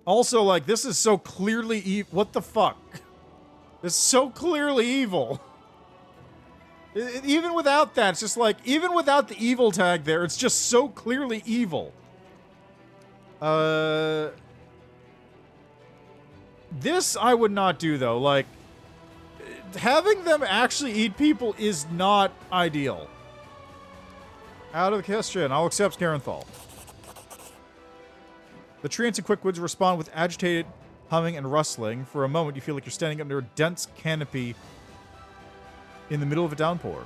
Also, like, this is so clearly evil. What the fuck? It's so clearly evil. Even without that, it's just like, even without the evil tag there, it's just so clearly evil. This I would not do, though. Like, having them actually eat people is not ideal. Out of the question. I'll accept Scarenthal. The treants and quickwoods respond with agitated humming and rustling. For a moment, you feel like you're standing under a dense canopy in the middle of a downpour.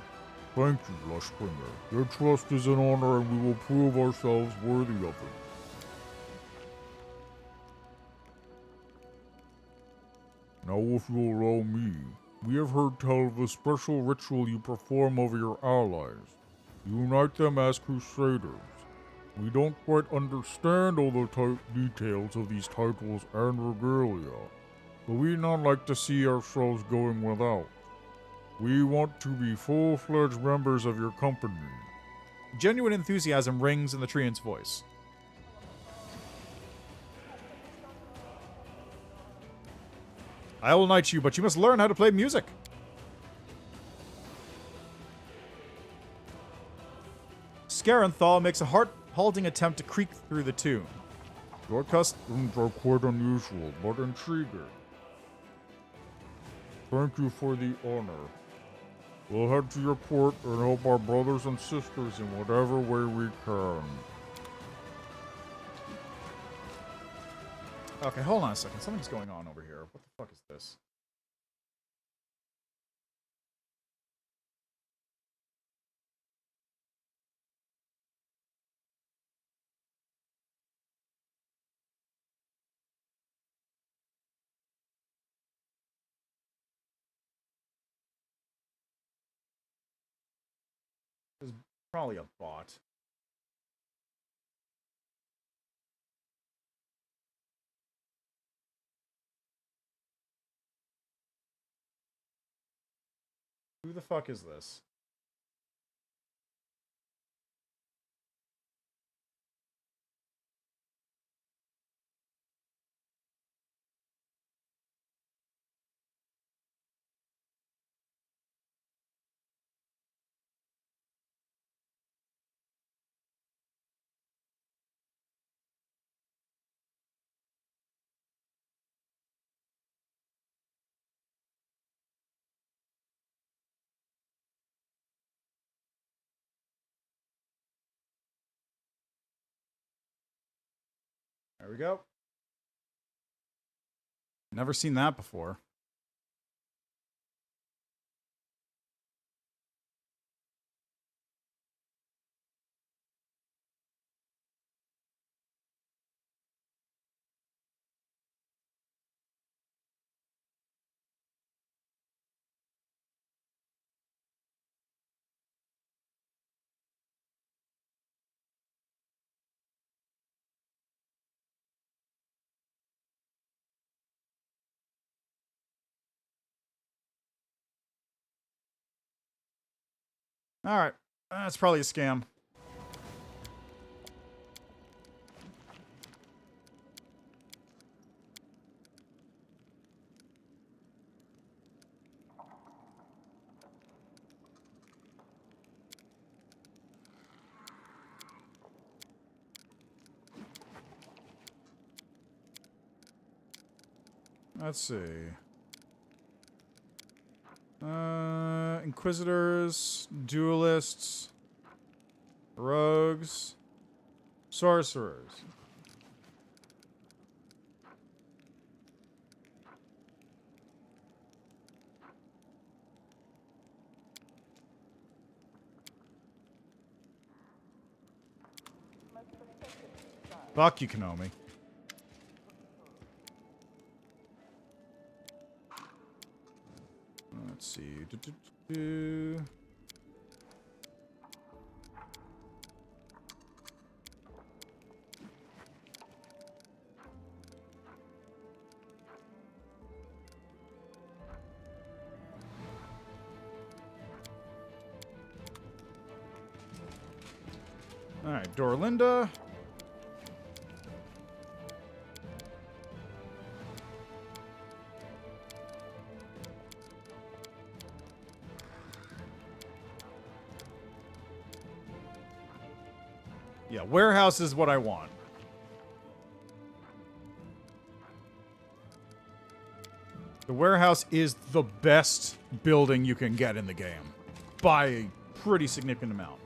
Thank you, Lushbringer. Your trust is an honor, and we will prove ourselves worthy of it. Now, if you'll allow me, we have heard tell of the special ritual you perform over your allies. You unite them as crusaders. We don't quite understand all the details of these titles and regalia, but we not like to see ourselves going without. We want to be full-fledged members of your company. Genuine enthusiasm rings in the treant's voice. I will knight you, but you must learn how to play music. Scarenthal makes a halting attempt to creak through the tune. Your customs are quite unusual, but intriguing. Thank you for the honor. We'll head to your port and help our brothers and sisters in whatever way we can. Okay, hold on a second. Something's going on over here. What the fuck is this? Probably a bot. Who the fuck is this? There we go. Never seen that before. Alright. That's probably a scam. Let's see. Inquisitors, duelists, rogues, sorcerers. Fuck you, Konami. Let's see. Alright, Dorlinda. Yeah, warehouse is what I want. The warehouse is the best building you can get in the game. By a pretty significant amount.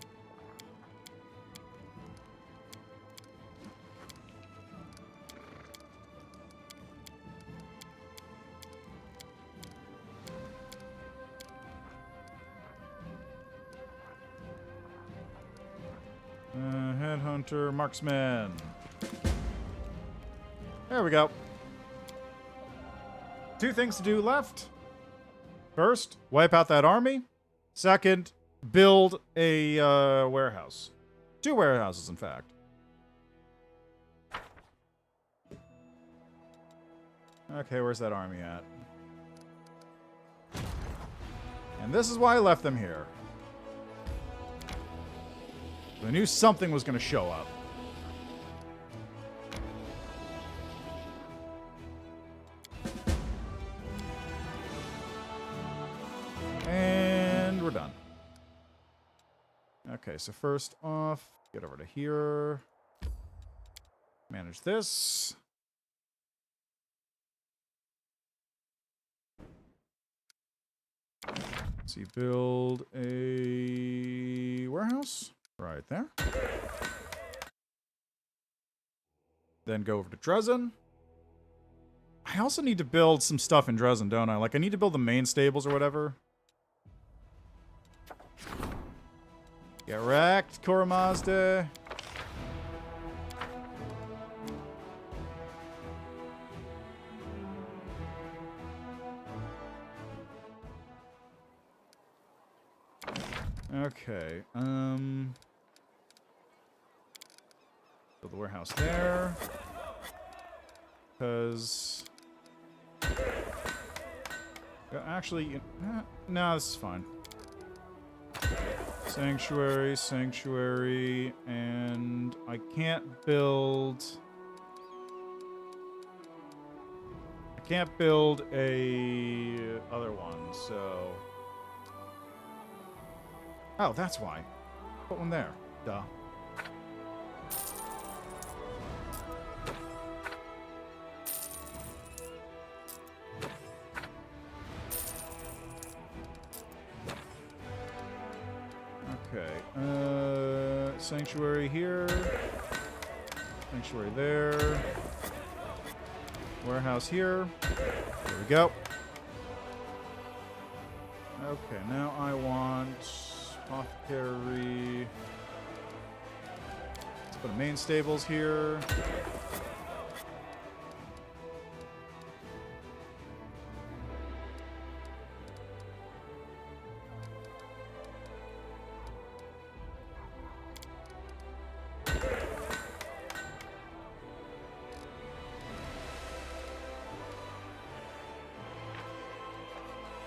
Headhunter, marksman. There we go. 2 things to do left. First, wipe out that army. Second, build a warehouse. 2 warehouses, in fact. Okay, where's that army at? And this is why I left them here. I knew something was going to show up. And we're done. Okay, so first off, get over to here. Manage this. Let's see, build a warehouse. Right there. Then go over to Dresden. I also need to build some stuff in Dresden, don't I? Like, I need to build the main stables or whatever. Get wrecked, Koramazda. Okay, build the warehouse there. Because... actually, no, this is fine. Sanctuary, sanctuary, and I can't build... I can't build a other one, so... Oh, that's why. Put one there. Duh. Okay. Sanctuary here. Sanctuary there. Warehouse here. There we go. Okay, now I want apothecary. Let's put a main stables here.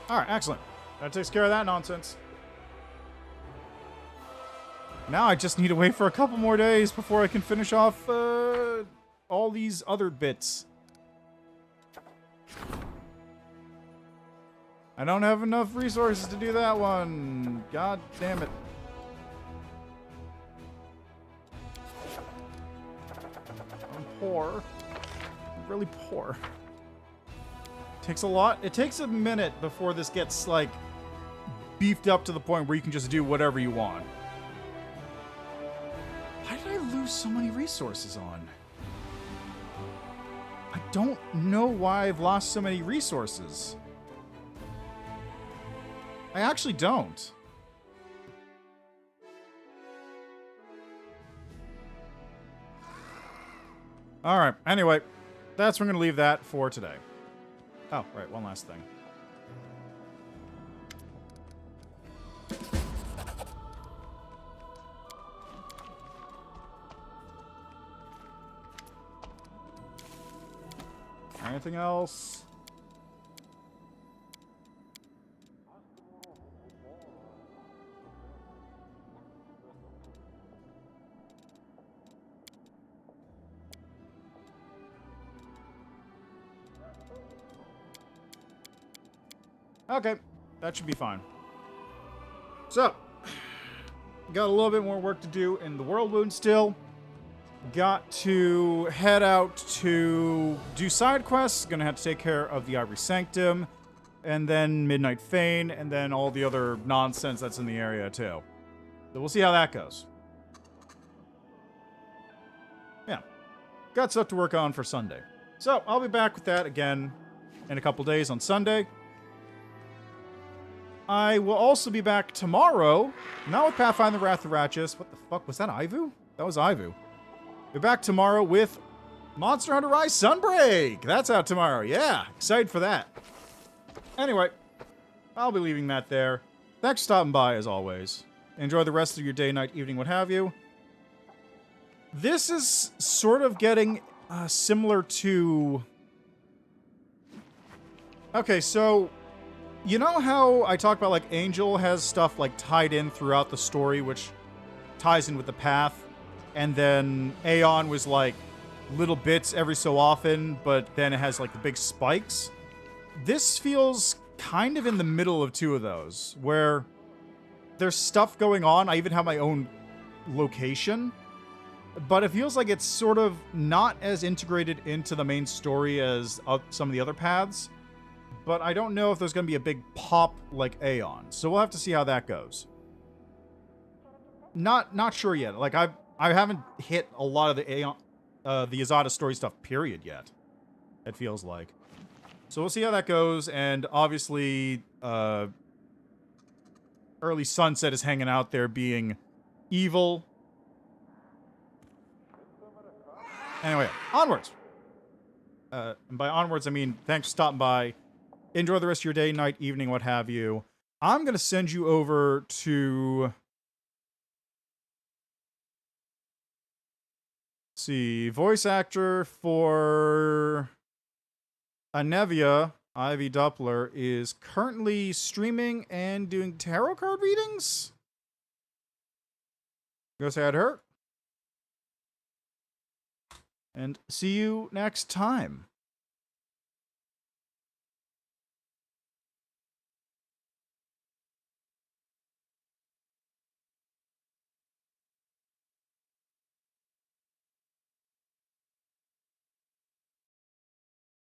All right, excellent. That takes care of that nonsense. Now I just need to wait for a couple more days before I can finish off all these other bits. I don't have enough resources to do that one. God damn it. I'm poor. I'm really poor. Takes a lot. It takes a minute before this gets, like, beefed up to the point where you can just do whatever you want. Why did I lose so many resources on? I don't know why I've lost so many resources. I actually don't. Alright, anyway. That's where I'm going to leave that for today. Oh, right, one last thing. Anything else? Okay, that should be fine. So, got a little bit more work to do in the World Wound still. Got to head out to do side quests. Gonna have to take care of the Ivory Sanctum, and then Midnight Fane, and then all the other nonsense that's in the area too. So we'll see how that goes. Yeah, got stuff to work on for Sunday. So I'll be back with that again in a couple days on Sunday. I will also be back tomorrow, not with Pathfinder the Wrath of Ratchus. What the fuck? Was that Ivu? That was Ivu. Be back tomorrow with Monster Hunter Rise Sunbreak. That's out tomorrow. Yeah, excited for that. Anyway, I'll be leaving that there. Thanks for stopping by, as always. Enjoy the rest of your day, night, evening, what have you. This is sort of getting similar to... Okay, so... You know how I talk about, like, Angel has stuff, like, tied in throughout the story, which ties in with the path, and then Aeon was, like, little bits every so often, but then it has, like, the big spikes? This feels kind of in the middle of two of those, where there's stuff going on. I even have my own location, but it feels like it's sort of not as integrated into the main story as some of the other paths. But I don't know if there's going to be a big pop like Aeon. So we'll have to see how that goes. Not sure yet. Like, I haven't hit a lot of the Aeon, the Azada story stuff, period, yet. It feels like. So we'll see how that goes. And obviously, Early Sunset is hanging out there being evil. Anyway, onwards. And by onwards, I mean, thanks for stopping by. Enjoy the rest of your day, night, evening, what have you. I'm going to send you over to... see, voice actor for Anevia, Ivy Doppler, is currently streaming and doing tarot card readings. Go say hi to her. And see you next time.